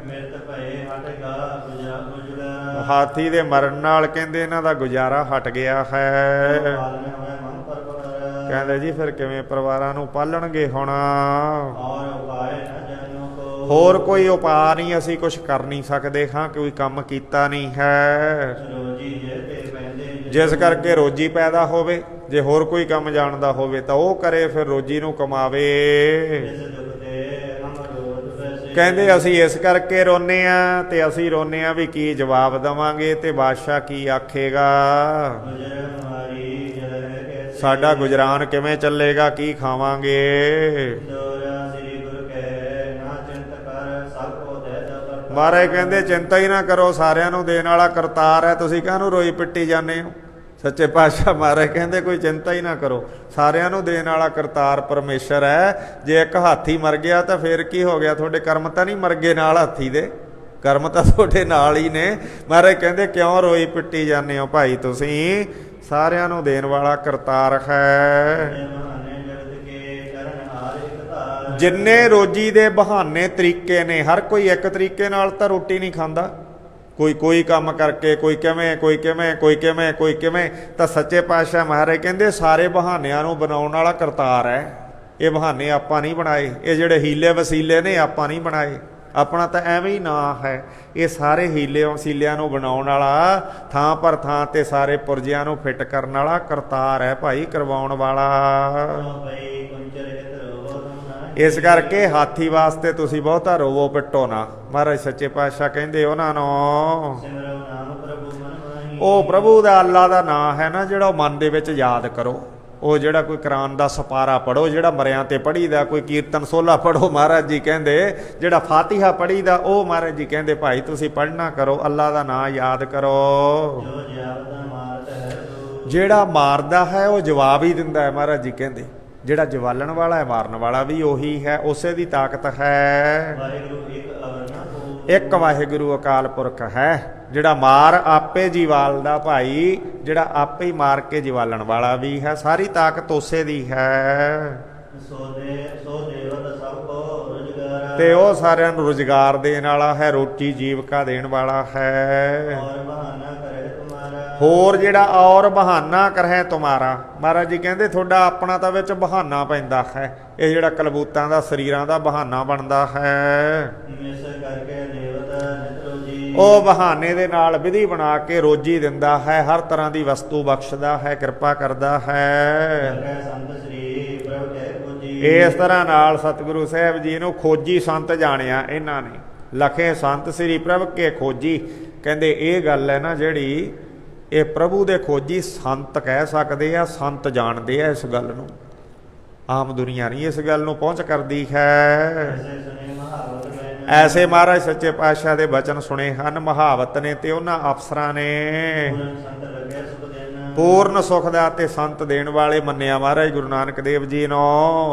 ਹਾਥੀ ਦੇ ਮਰਨ ਨਾਲ ਕਹਿੰਦੇ ਇਹਨਾਂ ਦਾ ਗੁਜ਼ਾਰਾ ਹਟ ਗਿਆ ਹੈ। ਕਹਿੰਦੇ ਜੀ ਫਿਰ ਕਿਵੇਂ ਪਰਿਵਾਰਾਂ ਨੂੰ ਪਾਲਣਗੇ ਹੁਣ? ਹੋਰ ਕੋਈ ਉਪਾਅ ਨਹੀਂ, ਅਸੀਂ ਕੁਛ ਕਰ ਨਹੀਂ ਸਕਦੇ ਹਾਂ, ਕੋਈ ਕੰਮ ਕੀਤਾ ਨਹੀਂ ਹੈ ਜਿਸ ਕਰਕੇ ਰੋਜੀ ਪੈਦਾ ਹੋਵੇ। ਜੇ ਹੋਰ ਕੋਈ ਕੰਮ ਜਾਣਦਾ ਹੋਵੇ ਤਾਂ ਉਹ ਕਰੇ, ਫਿਰ ਰੋਜੀ ਨੂੰ ਕਮਾਵੇ। ਕਹਿੰਦੇ ਅਸੀਂ ਇਸ ਕਰਕੇ ਰੋਨੇ ਆ, ਤੇ ਅਸੀਂ ਰੋਨੇ ਆ ਵੀ ਕੀ ਜਵਾਬ ਦੇਵਾਂਗੇ ਤੇ ਬਾਦਸ਼ਾਹ ਕੀ ਆਖੇਗਾ, ਸਾਡਾ ਗੁਜਰਾਨ ਕਿਵੇਂ ਚੱਲੇਗਾ, ਕੀ ਖਾਵਾਂਗੇ। ਮਹਾਰਾਜ ਕਹਿੰਦੇ ਚਿੰਤਾ ਹੀ ਨਾ ਕਰੋ, ਸਾਰਿਆਂ ਨੂੰ ਦੇਣ ਵਾਲਾ ਕਰਤਾਰ ਹੈ, ਤੁਸੀਂ ਕਾਹਨੂੰ ਰੋਈ ਪਿੱਟੀ ਜਾਂਦੇ ਹੋ। ਸੱਚੇ ਪਾਤਸ਼ਾਹ ਮਹਾਰਾਜ ਕਹਿੰਦੇ ਕੋਈ ਚਿੰਤਾ ਹੀ ਨਾ ਕਰੋ, ਸਾਰਿਆਂ ਨੂੰ ਦੇਣ ਵਾਲਾ ਕਰਤਾਰ ਪਰਮੇਸ਼ਰ ਹੈ। ਜੇ ਇੱਕ ਹਾਥੀ ਮਰ ਗਿਆ ਤਾਂ ਫਿਰ ਕੀ ਹੋ ਗਿਆ, ਤੁਹਾਡੇ ਕਰਮ ਤਾਂ ਨਹੀਂ ਮਰ ਗਏ ਨਾਲ ਹਾਥੀ ਦੇ, ਕਰਮ ਤਾਂ ਤੁਹਾਡੇ ਨਾਲ ਹੀ ਨੇ। ਮਹਾਰਾਜ ਕਹਿੰਦੇ ਕਿਉਂ ਰੋਈ ਪਿੱਟੀ ਜਾਂਦੇ ਹੋ ਭਾਈ, ਤੁਸੀਂ ਸਾਰਿਆਂ ਨੂੰ ਦੇਣ ਵਾਲਾ ਕਰਤਾਰ ਹੈ। ਜਿੰਨੇ ਰੋਜੀ ਦੇ ਬਹਾਨੇ ਤਰੀਕੇ ਨੇ, ਹਰ ਕੋਈ ਇੱਕ ਤਰੀਕੇ ਨਾਲ ਤਾਂ ਰੋਟੀ ਨਹੀਂ ਖਾਂਦਾ। ਕੋਈ ਕੰਮ ਕਰਕੇ, ਕੋਈ ਕਿਵੇਂ, ਕੋਈ ਕਿਵੇਂ, ਕੋਈ ਕਿਵੇਂ, ਕੋਈ ਕਿਵੇਂ। ਤਾਂ ਸੱਚੇ ਪਾਤਸ਼ਾਹ ਮਹਾਰਾਜ ਕਹਿੰਦੇ ਸਾਰੇ ਬਹਾਨਿਆਂ ਨੂੰ ਬਣਾਉਣ ਵਾਲਾ ਕਰਤਾਰ ਹੈ। ਇਹ ਬਹਾਨੇ ਆਪਾਂ ਨਹੀਂ ਬਣਾਏ, ਇਹ ਜਿਹੜੇ ਹੀਲੇ ਵਸੀਲੇ ਨੇ ਆਪਾਂ ਨਹੀਂ ਬਣਾਏ, ਆਪਣਾ ਤਾਂ ਐਵੇਂ ਹੀ ਨਾਂ ਹੈ। ਇਹ ਸਾਰੇ ਹੀਲੇ ਵਸੀਲਿਆਂ ਨੂੰ ਬਣਾਉਣ ਵਾਲਾ, ਥਾਂ ਪਰ ਥਾਂ ਤੇ ਸਾਰੇ ਪੁਰਜਿਆਂ ਨੂੰ ਫਿੱਟ ਕਰਨ ਵਾਲਾ ਕਰਤਾਰ ਹੈ ਭਾਈ, ਕਰਵਾਉਣ ਵਾਲਾ। ਇਸ ਕਰਕੇ ਹਾਥੀ ਵਾਸਤੇ ਤੁਸੀਂ ਬਹੁਤਾ ਰੋਵੋ ਪਿੱਟੋ ਨਾ। ਮਹਾਰਾਜ ਸੱਚੇ ਪਾਤਸ਼ਾਹ ਕਹਿੰਦੇ ਉਹਨਾਂ ਨੂੰ ਉਹ ਪ੍ਰਭੂ ਦਾ, ਅੱਲਾ ਦਾ ਨਾਂ ਹੈ ਨਾ ਜਿਹੜਾ ਉਹ ਮਨ ਦੇ ਵਿੱਚ ਯਾਦ ਕਰੋ। ਉਹ ਜਿਹੜਾ ਕੋਈ ਕੁਰਾਨ ਦਾ ਸਪਾਰਾ ਪੜੋ, ਜਿਹੜਾ ਮਰਿਆਂ ਤੇ ਪੜੀਦਾ, ਕੋਈ ਕੀਰਤਨ ਸੋਲਾ ਪੜੋ। ਮਹਾਰਾਜ ਜੀ ਕਹਿੰਦੇ ਜਿਹੜਾ ਫਾਤਿਹਾ ਪੜੀਦਾ ਉਹ ਮਹਾਰਾਜ ਜੀ ਕਹਿੰਦੇ ਭਾਈ ਤੁਸੀਂ ਪੜ੍ਹਨਾ ਕਰੋ, ਅੱਲਾ ਦਾ ਨਾਮ ਯਾਦ ਕਰੋ। ਜੋ ਜਾਪਦਾ ਮਾਰਤ ਹੈ ਤੂੰ। ਜਿਹੜਾ ਮਾਰਦਾ ਹੈ ਉਹ ਜਵਾਬ ਹੀ ਦਿੰਦਾ ਹੈ। ਮਹਾਰਾਜ ਜੀ ਕਹਿੰਦੇ ਜਿਹੜਾ ਜਵਾਲਣ ਵਾਲਾ ਹੈ ਮਾਰਨ ਵਾਲਾ ਵੀ ਉਹੀ ਹੈ, ਉਸੇ ਦੀ ਤਾਕਤ ਹੈ। ਵਾਹਿਗੁਰੂ ਇੱਕ ਅਵਰਨਾ ਹੋ। ਇੱਕ ਵਾਹਿਗੁਰੂ ਅਕਾਲ ਪੁਰਖ ਹੈ, ਜਿਹੜਾ ਮਾਰ ਆਪੇ ਜੀਵਾਲਦਾ ਭਾਈ, ਜਿਹੜਾ ਆਪੇ ਹੀ ਮਾਰ ਕੇ ਜੀਵਾਲਣ ਵਾਲਾ ਵੀ ਹੈ। ਸਾਰੀ ਤਾਕਤ ਉਸੇ ਦੀ ਹੈ। ਸੋ ਦੇਵਤ ਸਭ ਕੋ ਰੁਜ਼ਗਾਰ। ਤੇ ਉਹ ਸਾਰਿਆਂ ਨੂੰ ਰੁਜ਼ਗਾਰ ਦੇਣ ਵਾਲਾ ਹੈ, ਰੋਟੀ ਜੀਵਕਾ ਦੇਣ ਵਾਲਾ ਹੈ। ਔਰ ਬਹਾਨਾ ਕਰੇ ਤੁਮਾਰਾ। ਹੋਰ ਜਿਹੜਾ ਔਰ ਬਹਾਨਾ ਕਰਹਿ ਤੁਮਾਰਾ, ਮਹਾਰਾਜ ਜੀ ਕਹਿੰਦੇ ਤੁਹਾਡਾ ਆਪਣਾ ਤਾਂ ਵਿੱਚ ਬਹਾਨਾ ਪੈਂਦਾ ਹੈ। ਇਹ ਜਿਹੜਾ ਕਲਬੂਤਾਂ ਦਾ ਸਰੀਰਾਂ ਦਾ ਬਹਾਨਾ ਬਣਦਾ ਹੈ। ਮਿਸ ਕਰਕੇ ਦੇਵਤ ਨਿਤ ਰੋਜੀ। ਉਹ ਬਹਾਨੇ ਦੇ ਨਾਲ ਵਿਧੀ ਬਣਾ ਕੇ ਰੋਜੀ ਦਿੰਦਾ ਹੈ, ਹਰ ਤਰ੍ਹਾਂ ਦੀ ਵਸਤੂ ਬਖਸ਼ਦਾ ਹੈ, ਕਿਰਪਾ ਕਰਦਾ ਹੈ। ਲਖੈ ਸੰਤ ਸ੍ਰੀ ਪ੍ਰਭ ਕੈ ਖੋਜੀ। ਇਸ ਤਰ੍ਹਾਂ ਨਾਲ ਸਤਿਗੁਰੂ ਸਾਹਿਬ ਜੀ ਨੂੰ ਖੋਜੀ ਸੰਤ ਜਾਣਿਆ ਇਹਨਾਂ ਨੇ। ਲਖੇ ਸੰਤ ਸ੍ਰੀ ਪ੍ਰਭ ਕੇ ਖੋਜੀ, ਕਹਿੰਦੇ ਇਹ ਗੱਲ ਹੈ ਨਾ ਜਿਹੜੀ, ਇਹ ਪ੍ਰਭੂ ਦੇ ਖੋਜੀ ਸੰਤ ਕਹਿ ਸਕਦੇ ਆ, ਸੰਤ ਜਾਣਦੇ ਆ ਇਸ ਗੱਲ ਨੂੰ। ਆਮ ਦੁਨੀਆ ਨਹੀਂ ਇਸ ਗੱਲ ਨੂੰ ਪਹੁੰਚ ਕਰਦੀ ਹੈ। ਐਸੇ ਸੁਨੇ ਮਹਾਵਤ ਬੈਨ। ਐਸੇ ਮਹਾਰਾਜ ਸੱਚੇ ਪਾਤਸ਼ਾਹ ਦੇ ਬਚਨ ਸੁਣੇ ਹਨ ਮਹਾਵਤ ਨੇ ਤੇ ਉਹਨਾਂ ਅਫਸਰਾਂ ਨੇ। ਪੂਰਨ ਸੰਤ ਲੱਗੇ ਸੁਖ ਦੇਨ। ਪੂਰਨ ਸੁਖ ਦਾ ਤੇ ਸੰਤ ਦੇਣ ਵਾਲੇ ਮੰਨਿਆ ਮਹਾਰਾਜ ਗੁਰੂ ਨਾਨਕ ਦੇਵ ਜੀ ਨੂੰ।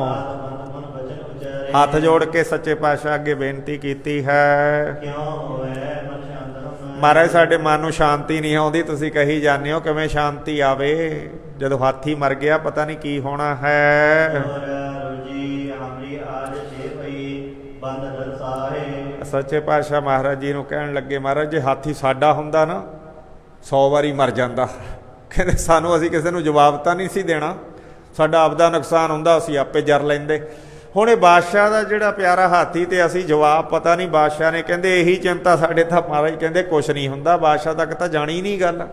ਆਤ ਬੰਦ ਮਨ ਬਚਨ ਉਚਾਰੇ। ਹੱਥ ਜੋੜ ਕੇ ਸੱਚੇ ਪਾਤਸ਼ਾਹ ਅੱਗੇ ਬੇਨਤੀ ਕੀਤੀ ਹੈ। ਕਿਉ ਹੋਵੇ ਮਨ ਸ਼ਾਂਤ ਹਮ। ਮਹਾਰਾਜ ਸਾਡੇ ਮਨ ਨੂੰ ਸ਼ਾਂਤੀ ਨਹੀਂ ਆਉਂਦੀ, ਤੁਸੀਂ ਕਹੀ ਜਾਂਦੇ ਹੋ ਕਿਵੇਂ ਸ਼ਾਂਤੀ ਆਵੇ? ਜਦੋਂ ਹਾਥੀ ਮਰ ਗਿਆ ਪਤਾ ਨਹੀਂ ਕੀ ਹੋਣਾ ਹੈ। ਰੋਜੀ ਹਮਰੀ ਆਜ ਛੇ ਪਈ ਬੰਦ ਦਰਸਾਏ। ਸੱਚੇ ਪਾਤਸ਼ਾਹ ਮਹਾਰਾਜ ਜੀ ਨੂੰ ਕਹਿਣ ਲੱਗੇ, ਮਹਾਰਾਜ ਜੇ ਹਾਥੀ ਸਾਡਾ ਹੁੰਦਾ ਨਾ 100 ਵਾਰੀ ਮਰ ਜਾਂਦਾ। ਕਹਿੰਦੇ ਸਾਨੂੰ, ਅਸੀਂ ਕਿਸੇ ਨੂੰ ਜਵਾਬ ਤਾਂ ਨਹੀਂ ਸੀ ਦੇਣਾ, ਸਾਡਾ ਆਪਦਾ ਨੁਕਸਾਨ ਹੁੰਦਾ ਅਸੀਂ ਆਪੇ ਜਰ ਲੈਂਦੇ। ਹੁਣ ਇਹ ਬਾਦਸ਼ਾਹ ਦਾ ਜਿਹੜਾ ਪਿਆਰਾ ਹਾਥੀ ਤੇ ਅਸੀਂ ਜਵਾਬ ਪਤਾ ਨਹੀਂ। ਬਾਦਸ਼ਾਹ ਨੇ ਕਹਿੰਦੇ ਇਹੀ ਚਿੰਤਾ ਸਾਡੇ ਤਾਂ। ਮਹਾਰਾਜ ਕਹਿੰਦੇ ਕੁਛ ਨਹੀਂ ਹੁੰਦਾ, ਬਾਦਸ਼ਾਹ ਤੱਕ ਤਾਂ ਜਾਣੀ ਨਹੀਂ ਗੱਲ।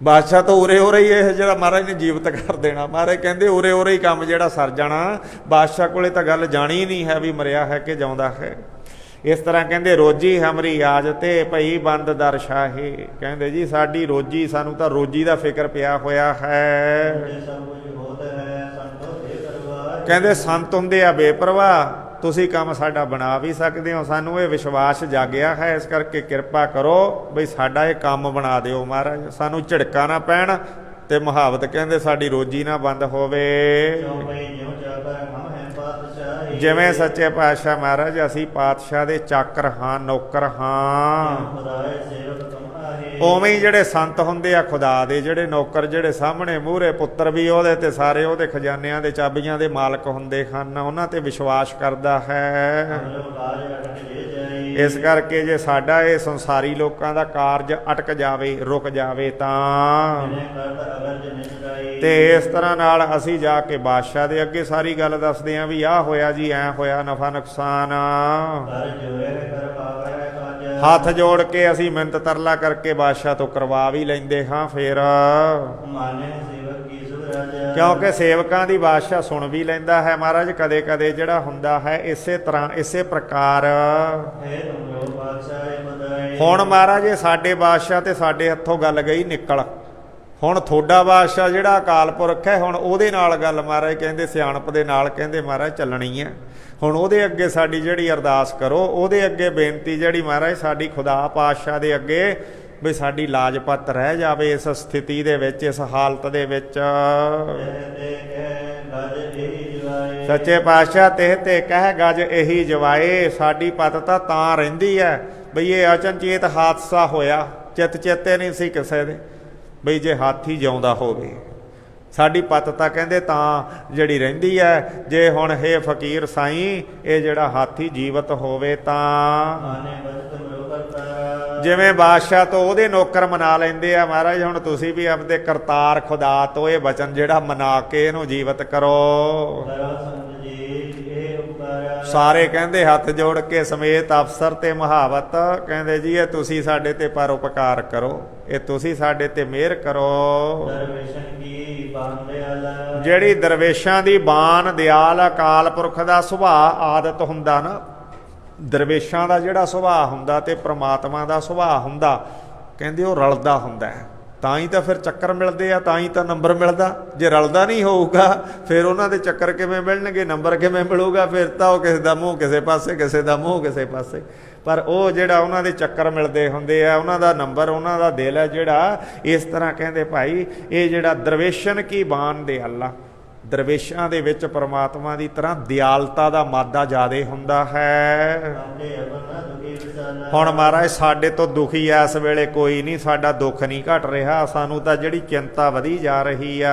ਬਾਦਸ਼ਾਹ ਤਾਂ ਉਰੇ ਹੀ ਇਹ ਜਿਹੜਾ ਮਹਾਰਾਜ ਨੇ ਜੀਵਤ ਕਰ ਦੇਣਾ। ਮਹਾਰਾਜ ਕਹਿੰਦੇ ਉਰੇ ਹੀ ਕੰਮ ਜਿਹੜਾ ਸਰ ਜਾਣਾ। ਬਾਦਸ਼ਾਹ ਕੋਲੇ ਤਾਂ ਗੱਲ ਜਾਣੀ ਨਹੀਂ ਹੈ ਵੀ ਮਰਿਆ ਹੈ ਕਿ ਜਿਉਂਦਾ ਹੈ। ਇਸ ਤਰ੍ਹਾਂ ਕਹਿੰਦੇ ਰੋਜੀ ਹਮਰੀ ਆਜ ਤੇ ਭਈ ਬੰਦ ਦਰ ਸ਼ਾਹੀ। ਕਹਿੰਦੇ ਜੀ ਸਾਡੀ ਰੋਜੀ, ਸਾਨੂੰ ਤਾਂ ਰੋਜੀ ਦਾ ਫਿਕਰ ਪਿਆ ਹੋਇਆ ਹੈ। ਸਭ ਕੁਝ ਹੋਤ ਹੈ ਸੰਤੋ ਬੇਪਰਵਾਹ। ਕਹਿੰਦੇ ਸੰਤ ਹੁੰਦੇ ਆ ਬੇਪਰਵਾਹ, ਤੁਸੀਂ ਕੰਮ ਸਾਡਾ ਬਣਾ ਵੀ ਸਕਦੇ ਹੋ। ਸਾਨੂੰ ਇਹ ਵਿਸ਼ਵਾਸ ਜਾਗਿਆ ਹੈ, ਇਸ ਕਰਕੇ ਕਿਰਪਾ ਕਰੋ ਬਈ ਸਾਡਾ ਇਹ ਕੰਮ ਬਣਾ ਦਿਓ ਮਹਾਰਾਜ, ਸਾਨੂੰ ਝਿੜਕਾਂ ਨਾ ਪੈਣ ਤੇ ਮੁਹਾਵਤ ਕਹਿੰਦੇ ਸਾਡੀ ਰੋਜੀ ਨਾ ਬੰਦ ਹੋਵੇ। ਚੌਪਈ ਜਿਉ ਚਾਕਰ ਹਮ ਹੈ ਪਾਤਸ਼ਾਹੀ। ਜਿਵੇਂ ਸੱਚੇ ਪਾਤਸ਼ਾਹ ਮਹਾਰਾਜ ਅਸੀਂ ਪਾਤਸ਼ਾਹ ਦੇ ਚਾਕਰ ਹਾਂ, ਨੌਕਰ ਹਾਂ, ਖੁਦਾਏ ਸੇਵਕ ਤੁਮ ਆਹੇ। ਉਵੇਂ ਹੀ ਜਿਹੜੇ ਸੰਤ ਹੁੰਦੇ ਆ ਖੁਦਾ ਦੇ, ਜਿਹੜੇ ਨੌਕਰ, ਜਿਹੜੇ ਸਾਹਮਣੇ ਮੂਹਰੇ ਪੁੱਤਰ ਵੀ ਉਹਦੇ ਤੇ ਸਾਰੇ ਉਹਦੇ ਖਜ਼ਾਨਿਆਂ ਦੇ ਚਾਬੀਆਂ ਦੇ ਮਾਲਕ ਹੁੰਦੇ ਹਨ, ਉਹਨਾਂ ਤੇ ਵਿਸ਼ਵਾਸ ਕਰਦਾ ਹੈ। ਹਮਰੋ ਕਾਜ ਅਟਕ ਜੇ ਜਾਈ। ਇਸ ਕਰਕੇ ਜੇ ਸਾਡਾ ਇਹ ਸੰਸਾਰੀ ਲੋਕਾਂ ਦਾ ਕਾਰਜ ਅਟਕ ਜਾਵੇ, ਰੁਕ ਜਾਵੇ ਤਾਂ, ਜਿਨੇ ਕਰਤ ਅਗਰ ਜੇ ਨਿਸ਼ਕਾਈ। ਤੇ ਇਸ ਤਰ੍ਹਾਂ ਨਾਲ ਅਸੀਂ ਜਾ ਕੇ ਬਾਦਸ਼ਾਹ ਦੇ ਅੱਗੇ ਸਾਰੀ ਗੱਲ ਦੱਸਦੇ ਆਂ ਵੀ ਆਹ ਹੋਇਆ ਜੀ, ਐ ਹੋਇਆ, ਨਫਾ ਨੁਕਸਾਨ। ਕਰ ਜੋਏ ਕਰ ਪਾਵੈ ਕਾਜ। ਹੱਥ ਜੋੜ ਕੇ ਅਸੀਂ ਮਿੰਤ ਤਰਲਾ ਕਰਕੇ ਬਾਦਸ਼ਾਹ ਤੋਂ ਕਰਵਾ ਵੀ ਲੈਂਦੇ ਹਾਂ। ਫਿਰ ਮਾਨੇ ਸੇਵਕ ਕੀ ਸੁਖ ਰਾਜਾ। ਕਿਉਂਕਿ ਸੇਵਕਾਂ ਦੀ ਬਾਦਸ਼ਾਹ ਸੁਣ ਵੀ ਲੈਂਦਾ ਹੈ ਮਹਾਰਾਜ। ਕਦੇ ਕਦੇ ਜਿਹੜਾ ਹੁੰਦਾ ਹੈ ਇਸੇ ਤਰ੍ਹਾਂ, ਇਸੇ ਪ੍ਰਕਾਰ। ਹੈ ਤੁਮਰੋ ਬਾਦਸ਼ਾਹ ਬਦਾਈ। ਹੁਣ ਮਹਾਰਾਜ ਇਹ ਸਾਡੇ ਬਾਦਸ਼ਾਹ ਤੇ ਸਾਡੇ ਹੱਥੋਂ ਗੱਲ ਗਈ ਨਿਕਲ। ਹੁਣ ਤੁਹਾਡਾ ਬਾਦਸ਼ਾਹ ਜਿਹੜਾ ਅਕਾਲ ਪੁਰਖ ਹੈ, ਹੁਣ ਉਹਦੇ ਨਾਲ ਗੱਲ ਮਹਾਰਾਜ ਕਹਿੰਦੇ ਸਿਆਣਪ ਦੇ ਨਾਲ ਕਹਿੰਦੇ ਮਹਾਰਾਜ ਚੱਲਣੀ ਹੈ। ਹੁਣ ਉਹਦੇ ਅੱਗੇ ਸਾਡੀ ਜਿਹੜੀ ਅਰਦਾਸ ਕਰੋ, ਉਹਦੇ ਅੱਗੇ ਬੇਨਤੀ ਜਿਹੜੀ ਮਹਾਰਾਜ ਸਾਡੀ ਖੁਦਾ ਪਾਤਸ਼ਾਹ ਦੇ ਅੱਗੇ ਵੀ ਸਾਡੀ ਲਾਜਪਤ ਰਹਿ ਜਾਵੇ ਇਸ ਸਥਿਤੀ ਦੇ ਵਿੱਚ, ਇਸ ਹਾਲਤ ਦੇ ਵਿੱਚ। ਸੱਚੇ ਪਾਤਸ਼ਾਹ ਤੇ ਕਹਿ ਗਜ ਇਹੀ ਜਵਾਏ। ਸਾਡੀ ਪਤ ਤਾਂ ਰਹਿੰਦੀ ਹੈ ਬਈ ਇਹ ਅਚਨਚੇਤ ਹਾਦਸਾ ਹੋਇਆ, ਚਿੱਤ ਚੇਤੇ ਨਹੀਂ ਸੀ ਕਿਸੇ ਦੇ ਬਈ ਜੇ ਹਾਥੀ ਜਿਉਂਦਾ ਹੋਵੇ। ਸਾਡੀ ਪਤ ਤਾਂ ਕਹਿੰਦੇ ਤਾਂ ਜਿਹੜੀ ਰਹਿੰਦੀ ਹੈ, ਜੇ ਹੁਣ ਇਹ ਫਕੀਰ ਸਾਈਂ ਇਹ ਜਿਹੜਾ ਹਾਥੀ ਜੀਵਤ ਹੋਵੇ ਤਾਂ। ਜਿਵੇਂ ਬਾਦਸ਼ਾਹ ਤੋਂ ਉਹਦੇ ਨੌਕਰ ਮਨਾ ਲੈਂਦੇ ਆ ਮਹਾਰਾਜ, ਹੁਣ ਤੁਸੀਂ ਵੀ ਆਪਦੇ ਕਰਤਾਰ ਖੁਦਾ ਤੋਂ ਇਹ ਵਚਨ ਜਿਹੜਾ ਮਨਾ ਕੇ ਇਹਨੂੰ ਜੀਵਤ ਕਰੋ। ਸਾਰੇ ਕਹਿੰਦੇ ਹੱਥ ਜੋੜ ਕੇ ਸਮੇਤ ਅਫਸਰ ਤੇ ਮੁਹਾਵਤ ਕਹਿੰਦੇ ਜੀ ਇਹ ਤੁਸੀਂ ਸਾਡੇ ਤੇ ਪਰਉਪਕਾਰ ਕਰੋ, ਇਹ ਤੁਸੀਂ ਸਾਡੇ ਤੇ ਮਿਹਰ ਕਰੋ। ਜਿਹੜੀ ਦਰਵੇਸ਼ਾਂ ਦੀ ਬਾਣ ਦਿਆਲ ਅਕਾਲ ਪੁਰਖ ਦਾ ਸੁਭਾਅ ਆਦਤ ਹੁੰਦਾ ਨਾ, ਦਰਵੇਸ਼ਾਂ ਦਾ ਜਿਹੜਾ ਸੁਭਾਅ ਹੁੰਦਾ ਤੇ ਪ੍ਰਮਾਤਮਾ ਦਾ ਸੁਭਾਅ ਹੁੰਦਾ, ਕਹਿੰਦੇ ਉਹ ਰਲਦਾ ਹੁੰਦਾ ਹੈ। ਤਾਂ ਹੀ ਤਾਂ ਫਿਰ ਚੱਕਰ ਮਿਲਦੇ ਆ, ਤਾਂ ਹੀ ਤਾਂ ਨੰਬਰ ਮਿਲਦਾ। ਜੇ ਰਲਦਾ ਨਹੀਂ ਹੋਊਗਾ ਫਿਰ ਉਹਨਾਂ ਦੇ ਚੱਕਰ ਕਿਵੇਂ ਮਿਲਣਗੇ, ਨੰਬਰ ਕਿਵੇਂ ਮਿਲੂਗਾ? ਫਿਰ ਤਾਂ ਉਹ ਕਿਸੇ ਦਾ ਮੂੰਹ ਕਿਸੇ ਪਾਸੇ, ਕਿਸੇ ਦਾ ਮੂੰਹ ਕਿਸੇ ਪਾਸੇ। ਪਰ ਉਹ ਜਿਹੜਾ ਉਹਨਾਂ ਦੇ ਚੱਕਰ ਮਿਲਦੇ ਹੁੰਦੇ ਆ, ਉਹਨਾਂ ਦਾ ਨੰਬਰ, ਉਹਨਾਂ ਦਾ ਦਿਲ ਹੈ ਜਿਹੜਾ, ਇਸ ਤਰ੍ਹਾਂ ਕਹਿੰਦੇ ਭਾਈ ਇਹ ਜਿਹੜਾ ਦਰਵੇਸ਼ਨ ਕੀ ਬਾਣ ਦੇ ਅੱਲਾ, ਦਰਵੇਸ਼ਾਂ ਦੇ ਵਿੱਚ ਪਰਮਾਤਮਾ ਦੀ ਤਰ੍ਹਾਂ ਦਿਆਲਤਾ ਦਾ ਮਾਦਾ ਜ਼ਿਆਦੇ ਹੁੰਦਾ ਹੈ। ਹੁਣ ਮਹਾਰਾਜ ਸਾਡੇ ਤੋਂ ਦੁਖੀ ਇਸ ਵੇਲੇ ਕੋਈ ਨਹੀਂ, ਸਾਡਾ ਦੁੱਖ ਨਹੀਂ ਘਟ ਰਿਹਾ, ਸਾਨੂੰ ਤਾਂ ਜਿਹੜੀ ਚਿੰਤਾ ਵਧੀ ਜਾ ਰਹੀ ਆ।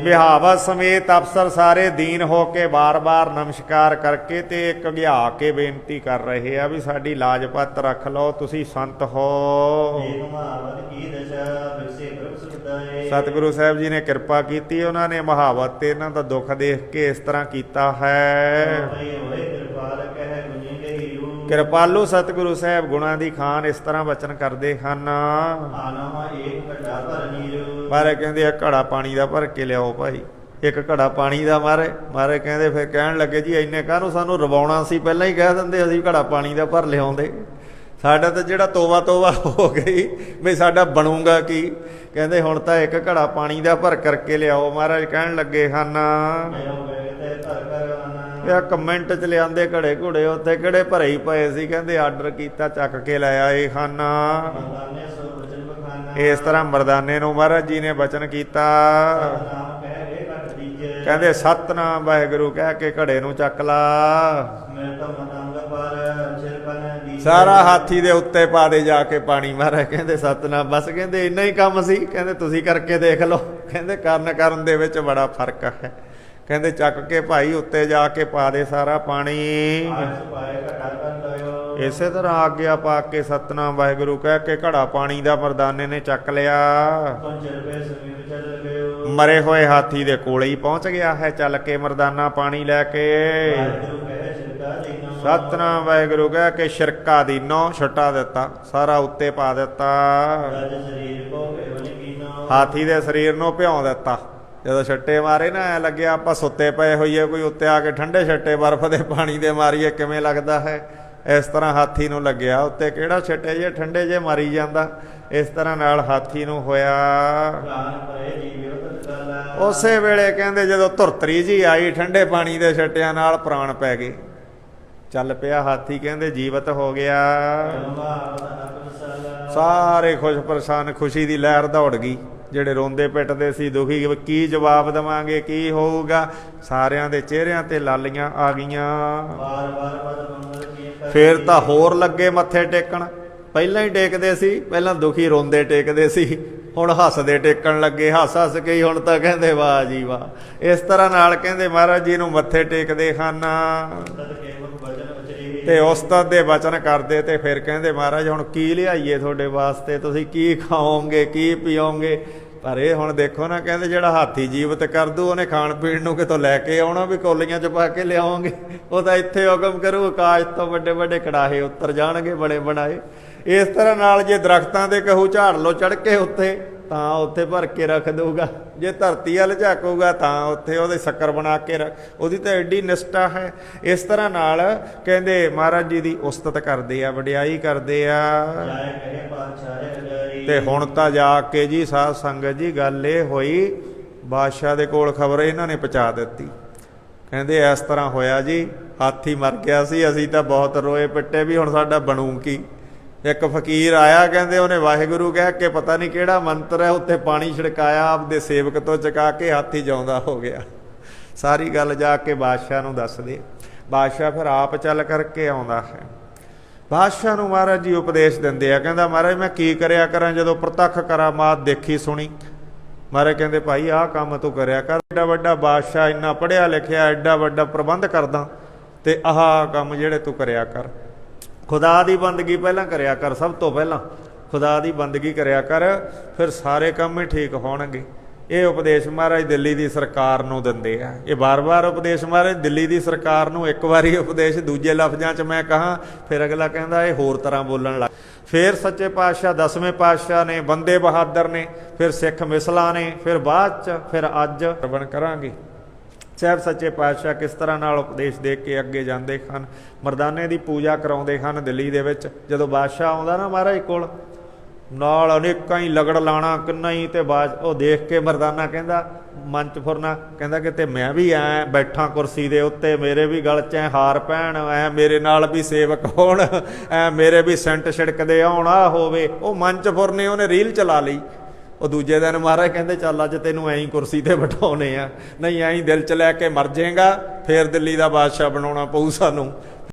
ਵਿਹਾਵਤ ਸਮੇਤ ਅਫਸਰ ਸਾਰੇ ਦੀਨ ਹੋ ਕੇ ਬਾਰ-ਬਾਰ ਨਮਸਕਾਰ ਕਰਕੇ ਤੇ ਇੱਕ ਗਿਆ ਕੇ ਬੇਨਤੀ ਕਰ ਰਹੇ ਆ ਵੀ ਸਾਡੀ ਲਾਜਪਤ ਰੱਖ ਲਓ, ਤੁਸੀਂ ਸੰਤ ਹੋ। ਸਤਿਗੁਰੂ ਸਾਹਿਬ ਜੀ ਨੇ ਕਿਰਪਾ ਕੀਤੀ, ਉਹਨਾਂ ਨੇ ਮਹਾਵਤ ਤੇ ਇਹਨਾਂ ਦਾ ਦੁੱਖ ਦੇਖ ਕੇ ਇਸ ਤਰ੍ਹਾਂ ਕੀਤਾ ਹੈ। ਕਿਰਪਾਲੂ ਸਤਿਗੁਰੂ ਸਾਹਿਬ ਗੁਣਾਂ ਦੀ ਖਾਨ ਇਸ ਤਰ੍ਹਾਂ ਬਚਨ ਕਰਦੇ ਹਨ। ਮਾਰੇ ਕਹਿੰਦੇ ਆ ਘੜਾ ਪਾਣੀ ਦਾ ਭਰ ਕੇ ਲਿਆਓ ਭਾਈ, ਇੱਕ ਘੜਾ ਪਾਣੀ ਦਾ। ਮਾਰੇ ਕਹਿੰਦੇ ਫਿਰ ਕਹਿਣ ਲੱਗੇ ਜੀ ਇੰਨੇ ਕਾਹਨੂੰ ਸਾਨੂੰ ਰਵਾਉਣਾ ਸੀ, ਪਹਿਲਾਂ ਹੀ ਕਹਿ ਦਿੰਦੇ ਅਸੀਂ ਘੜਾ ਪਾਣੀ ਦਾ ਭਰ ਲਿਆਉਂਦੇ। ਸਾਡਾ ਤਾਂ ਜਿਹੜਾ ਤੋਬਾ ਹੋ ਗਈ ਵੀ ਸਾਡਾ ਬਣੂਗਾ ਕੀ। ਕਹਿੰਦੇ ਹੁਣ ਤਾਂ ਇੱਕ ਘੜਾ ਪਾਣੀ ਦਾ ਭਰ ਕਰਕੇ ਲਿਆਓ। ਮਹਾਰਾਜ ਕਹਿਣ ਲੱਗੇ ਹਨ ਇੱਕ ਮਿੰਟ ਚ ਲਿਆਂਦੇ ਘੜੇ ਘੁੜੇ, ਉੱਥੇ ਕਿਹੜੇ ਭਰੇ ਹੀ ਪਏ ਸੀ। ਕਹਿੰਦੇ ਆਰਡਰ ਕੀਤਾ, ਚੱਕ ਕੇ ਲੈ ਆਏ ਹਨ। ਇਸ ਤਰ੍ਹਾਂ ਮਰਦਾਨੇ ਨੂੰ ਮਹਾਰਾਜ ਜੀ ਨੇ ਬਚਨ ਕੀਤਾ, ਕਹਿੰਦੇ ਸਤਨਾਮ ਵਾਹਿਗੁਰੂ ਕਹਿ ਕੇ ਘੜੇ ਨੂੰ ਚੱਕ ਲਾ, ਸਾਰਾ ਹਾਥੀ ਦੇ ਉੱਤੇ ਪਾ ਦੇ ਜਾ ਕੇ ਪਾਣੀ। ਮਹਾਰਾਜ ਕਹਿੰਦੇ ਸਤਨਾਮ, ਬਸ ਕਹਿੰਦੇ ਇੰਨਾ ਹੀ ਕੰਮ ਸੀ। ਕਹਿੰਦੇ ਤੁਸੀਂ ਕਰਕੇ ਦੇਖ ਲਓ। ਕਹਿੰਦੇ ਕਰਨ ਦੇ ਵਿੱਚ ਬੜਾ ਫਰਕ ਹੈ। ਕਹਿੰਦੇ ਚੱਕ ਕੇ ਭਾਈ ਉੱਤੇ ਜਾ ਕੇ ਪਾ ਦੇ ਸਾਰਾ ਪਾਣੀ। ਇਸੇ ਤਰ੍ਹਾਂ ਆਗਿਆ ਪਾ ਕੇ ਸਤਨਾਮ ਵਾਹਿਗੁਰੂ ਕਹਿ ਕੇ ਘੜਾ ਪਾਣੀ ਦਾ ਮਰਦਾਨੇ ਨੇ ਚੱਕ ਲਿਆ। ਮਰੇ ਹੋਏ ਹਾਥੀ ਦੇ ਕੋਲੇ ਹੀ ਪਹੁੰਚ ਗਿਆ ਹੈ ਚੱਲ ਕੇ ਮਰਦਾਨਾ ਪਾਣੀ ਲੈ ਕੇ। ਸਤਨਾਮ ਵਾਹਿਗੁਰੂ ਕਹਿ ਕੇ ਸ਼ਿਰਕਾ ਦੀਨੋਂ ਛੁੱਟਾ ਦਿੱਤਾ, ਸਾਰਾ ਉੱਤੇ ਪਾ ਦਿੱਤਾ। ਹਾਥੀ ਦੇ ਸਰੀਰ ਨੂੰ ਭਿਉਂ ਦਿੱਤਾ। ਜਦੋਂ ਛੱਟੇ ਮਾਰੇ ਨਾ ਐ ਲੱਗਿਆ ਆਪਾਂ ਸੁੱਤੇ ਪਏ ਹੋਈਏ, ਕੋਈ ਉੱਤੇ ਆ ਕੇ ਠੰਡੇ ਛੱਟੇ ਬਰਫ਼ ਦੇ ਪਾਣੀ ਦੇ ਮਾਰੀਏ ਕਿਵੇਂ ਲੱਗਦਾ ਹੈ। ਇਸ ਤਰ੍ਹਾਂ ਹਾਥੀ ਨੂੰ ਲੱਗਿਆ, ਉੱਤੇ ਕਿਹੜਾ ਛੱਟੇ ਜੇ ਠੰਡੇ ਜੇ ਮਾਰੀ ਜਾਂਦਾ। ਇਸ ਤਰ੍ਹਾਂ ਨਾਲ ਹਾਥੀ ਨੂੰ ਹੋਇਆ। ਉਸੇ ਵੇਲੇ ਕਹਿੰਦੇ ਜਦੋਂ ਧੁਰਤਰੀ ਜੀ ਆਈ ਠੰਡੇ ਪਾਣੀ ਦੇ ਛੱਟਿਆਂ ਨਾਲ, ਪ੍ਰਾਣ ਪੈ ਗਏ। ਚੱਲ ਪਿਆ ਹਾਥੀ, ਕਹਿੰਦੇ ਜੀਵਤ ਹੋ ਗਿਆ। ਸਾਰੇ ਖੁਸ਼ ਪ੍ਰਸੰਨ, ਖੁਸ਼ੀ ਦੀ ਲਹਿਰ ਦੌੜ ਗਈ। ਜਿਹੜੇ ਰੋਂਦੇ ਪਿੱਟਦੇ ਸੀ ਦੁਖੀ, ਕੀ ਜਵਾਬ ਦੇਵਾਂਗੇ, ਕੀ ਹੋਊਗਾ, ਸਾਰਿਆਂ ਦੇ ਚਿਹਰਿਆਂ ਤੇ ਲਾਲੀਆਂ ਆ ਗਈਆਂ। ਫੇਰ ਤਾਂ ਹੋਰ ਲੱਗੇ ਮੱਥੇ ਟੇਕਣ। ਪਹਿਲਾਂ ਹੀ ਟੇਕਦੇ ਸੀ, ਪਹਿਲਾਂ ਦੁਖੀ ਰੋਂਦੇ ਟੇਕਦੇ ਸੀ, ਹੁਣ ਹੱਸਦੇ ਟੇਕਣ ਲੱਗੇ। ਹੱਸ ਕੇ ਹੀ ਹੁਣ ਤਾਂ ਕਹਿੰਦੇ ਵਾਹ ਜੀ ਵਾਹ। ਇਸ ਤਰ੍ਹਾਂ ਨਾਲ ਕਹਿੰਦੇ ਮਹਾਰਾਜ ਜੀ ਨੂੰ ਮੱਥੇ ਟੇਕਦੇ ਹਨ ਤੇ ਉਸਤਤ ਦੇ ਵਚਨ ਕਰਦੇ। ਤੇ ਫਿਰ ਕਹਿੰਦੇ ਮਹਾਰਾਜ ਹੁਣ ਕੀ ਲਿਆਈਏ ਤੁਹਾਡੇ ਵਾਸਤੇ, ਤੁਸੀਂ ਕੀ ਖਾਓਗੇ, ਕੀ ਪੀਓਗੇ। ਪਰ ਇਹ ਹੁਣ ਦੇਖੋ ਨਾ, ਕਹਿੰਦੇ ਜਿਹੜਾ ਹਾਥੀ ਜੀਵਤ ਕਰ ਦੂ ਉਹਨੇ ਖਾਣ ਪੀਣ ਨੂੰ ਕਿਤੋਂ ਲੈ ਕੇ ਆਉਣਾ ਵੀ ਕੌਲੀਆਂ 'ਚ ਪਾ ਕੇ ਲਿਆਓਗੇ। ਉਹ ਤਾਂ ਇੱਥੇ ਹੁਕਮ ਕਰੂ, ਆਕਾਸ਼ ਤੋਂ ਵੱਡੇ ਵੱਡੇ ਕੜਾਹੇ ਉੱਤਰ ਜਾਣਗੇ ਬਣੇ ਬਣਾਏ। ਇਸ ਤਰ੍ਹਾਂ ਨਾਲ ਜੇ ਦਰਖਤਾਂ ਦੇ ਕਹੂ ਝਾੜ ਲਓ ਚੜ੍ਹ ਕੇ ਉੱਥੇ, ਤਾਂ ਉੱਥੇ ਭਰ ਕੇ ਰੱਖ ਦਊਗਾ। ਜੇ ਧਰਤੀ ਵੱਲ ਝਾਕੂਗਾ ਤਾਂ ਉੱਥੇ ਉਹਦੇ ਸ਼ੱਕਰ ਬਣਾ ਕੇ ਰੱਖ। ਉਹਦੀ ਤਾਂ ਐਡੀ ਨਿਸ਼ਠਾ ਹੈ। ਇਸ ਤਰ੍ਹਾਂ ਨਾਲ ਕਹਿੰਦੇ ਮਹਾਰਾਜ ਜੀ ਦੀ ਉਸਤਤ ਕਰਦੇ ਆ, ਵਡਿਆਈ ਕਰਦੇ ਆ। ਤੇ ਹੁਣ ਤਾਂ ਜਾ ਕੇ ਜੀ ਸਾਧ ਸੰਗਤ ਜੀ ਗੱਲ ਇਹ ਹੋਈ, ਬਾਦਸ਼ਾਹ ਦੇ ਕੋਲ ਖਬਰ ਇਹਨਾਂ ਨੇ ਪਹੁੰਚਾ ਦਿੱਤੀ। ਕਹਿੰਦੇ ਇਸ ਤਰ੍ਹਾਂ ਹੋਇਆ ਜੀ, ਹਾਥੀ ਮਰ ਗਿਆ ਸੀ, ਅਸੀਂ ਤਾਂ ਬਹੁਤ ਰੋਏ ਪਿੱਟੇ ਵੀ ਹੁਣ ਸਾਡਾ ਬਣੂ ਕੀ। ਇੱਕ ਫਕੀਰ ਆਇਆ, ਕਹਿੰਦੇ ਉਹਨੇ ਵਾਹਿਗੁਰੂ ਕਹਿ ਕੇ ਪਤਾ ਨਹੀਂ ਕਿਹੜਾ ਮੰਤਰ ਹੈ ਉੱਤੇ ਪਾਣੀ ਛਿੜਕਾਇਆ, ਆਪਦੇ ਸੇਵਕ ਤੋਂ ਚੁਕਾ ਕੇ ਹਾਥੀ ਜਿਉਂਦਾ ਹੋ ਗਿਆ। ਸਾਰੀ ਗੱਲ ਜਾ ਕੇ ਬਾਦਸ਼ਾਹ ਨੂੰ ਦੱਸਦੇ। ਬਾਦਸ਼ਾਹ ਫਿਰ ਆਪ ਚੱਲ ਕਰਕੇ ਆਉਂਦਾ ਹੈ। ਬਾਦਸ਼ਾਹ ਨੂੰ ਮਹਾਰਾਜ ਜੀ ਉਪਦੇਸ਼ ਦਿੰਦੇ ਆ। ਕਹਿੰਦਾ ਮਹਾਰਾਜ ਮੈਂ ਕੀ ਕਰਿਆ ਕਰਾਂ ਜਦੋਂ ਪ੍ਰਤੱਖ ਕਰਾਮਾਤ ਦੇਖੀ ਸੁਣੀ। ਮਹਾਰਾਜ ਕਹਿੰਦੇ ਭਾਈ ਆਹ ਕੰਮ ਤੂੰ ਕਰਿਆ ਕਰ, ਐਡਾ ਵੱਡਾ ਬਾਦਸ਼ਾਹ, ਇੰਨਾ ਪੜ੍ਹਿਆ ਲਿਖਿਆ, ਐਡਾ ਵੱਡਾ ਪ੍ਰਬੰਧ ਕਰਦਾ, ਤੇ ਆਹ ਕੰਮ ਜਿਹੜੇ ਤੂੰ ਕਰਿਆ ਕਰ। ਖੁਦਾ ਦੀ ਬੰਦਗੀ ਪਹਿਲਾਂ ਕਰਿਆ ਕਰ, ਸਭ ਤੋਂ ਪਹਿਲਾਂ ਖੁਦਾ ਦੀ ਬੰਦਗੀ ਕਰਿਆ ਕਰ, ਫਿਰ ਸਾਰੇ ਕੰਮ ਹੀ ਠੀਕ ਹੋਣਗੇ। ਇਹ ਉਪਦੇਸ਼ ਮਹਾਰਾਜ ਦਿੱਲੀ ਦੀ ਸਰਕਾਰ ਨੂੰ ਦਿੰਦੇ ਆ। ਇਹ ਵਾਰ-ਵਾਰ ਉਪਦੇਸ਼ ਮਹਾਰਾਜ ਦਿੱਲੀ ਦੀ ਸਰਕਾਰ ਨੂੰ, ਇੱਕ ਵਾਰੀ ਉਪਦੇਸ਼ ਦੂਜੇ ਲਫ਼ਜ਼ਾਂ 'ਚ ਮੈਂ ਕਹਾਂ ਫਿਰ ਅਗਲਾ ਕਹਿੰਦਾ ਇਹ ਹੋਰ ਤਰ੍ਹਾਂ ਬੋਲਣ ਲੱਗ। ਫਿਰ ਸੱਚੇ ਪਾਤਸ਼ਾਹ 10ਵੇਂ ਪਾਤਸ਼ਾਹ ਨੇ, ਬੰਦੇ ਬਹਾਦਰ ਨੇ, ਫਿਰ ਸਿੱਖ ਮਿਸਲਾਂ ਨੇ, ਫਿਰ ਬਾਅਦ 'ਚ ਫਿਰ ਅੱਜ ਸਰਵਣ ਕਰਾਂਗੇ। ਸਾਹਿਬ ਸੱਚੇ ਪਾਤਸ਼ਾਹ ਕਿਸ ਤਰ੍ਹਾਂ ਨਾਲ ਉਪਦੇਸ਼ ਦੇ ਕੇ ਅੱਗੇ ਜਾਂਦੇ ਹਨ। ਮਰਦਾਨੇ ਦੀ ਪੂਜਾ ਕਰਾਉਂਦੇ ਹਨ ਦਿੱਲੀ ਦੇ ਵਿੱਚ। ਜਦੋਂ ਬਾਦਸ਼ਾਹ ਆਉਂਦਾ ਨਾ ਮਹਾਰਾਜ ਕੋਲ, ਨਾਲ ਅਨੇਕਾਂ ਹੀ ਲਗੜ ਲਾਣਾ ਕਿੰਨਾ ਹੀ, ਤੇ ਉਹ ਦੇਖ ਕੇ ਮਰਦਾਨਾ ਕਹਿੰਦਾ, ਮੰਚ ਫੁਰਨਾ, ਕਹਿੰਦਾ ਕਿਤੇ ਮੈਂ ਵੀ ਐਂ ਬੈਠਾ ਕੁਰਸੀ ਦੇ ਉੱਤੇ, ਮੇਰੇ ਵੀ ਗਲ 'ਚ ਐ ਹਾਰ ਪੈਣ, ਐ ਮੇਰੇ ਨਾਲ ਵੀ ਸੇਵਕ ਹੋਣ, ਐ ਮੇਰੇ ਵੀ ਸੈਂਟ ਛਿੜਕਦੇ ਆਉਣ, ਆ ਹੋਵੇ। ਉਹ ਮੰਚ ਫੁਰਨੇ ਉਹਨੇ ਰੀਲ ਚਲਾ ਲਈ। ਉਹ ਦੂਜੇ ਦਿਨ ਮਹਾਰਾਜ ਕਹਿੰਦੇ ਚੱਲ ਅੱਜ ਤੈਨੂੰ ਐਂ ਕੁਰਸੀ 'ਤੇ ਬਿਠਾਉਣੇ ਆ, ਨਹੀਂ ਐਂ ਦਿਲ 'ਚ ਲੈ ਕੇ ਮਰ ਜਾਏਗਾ, ਫੇਰ ਦਿੱਲੀ ਦਾ ਬਾਦਸ਼ਾਹ ਬਣਾਉਣਾ ਪਊ ਸਾਨੂੰ।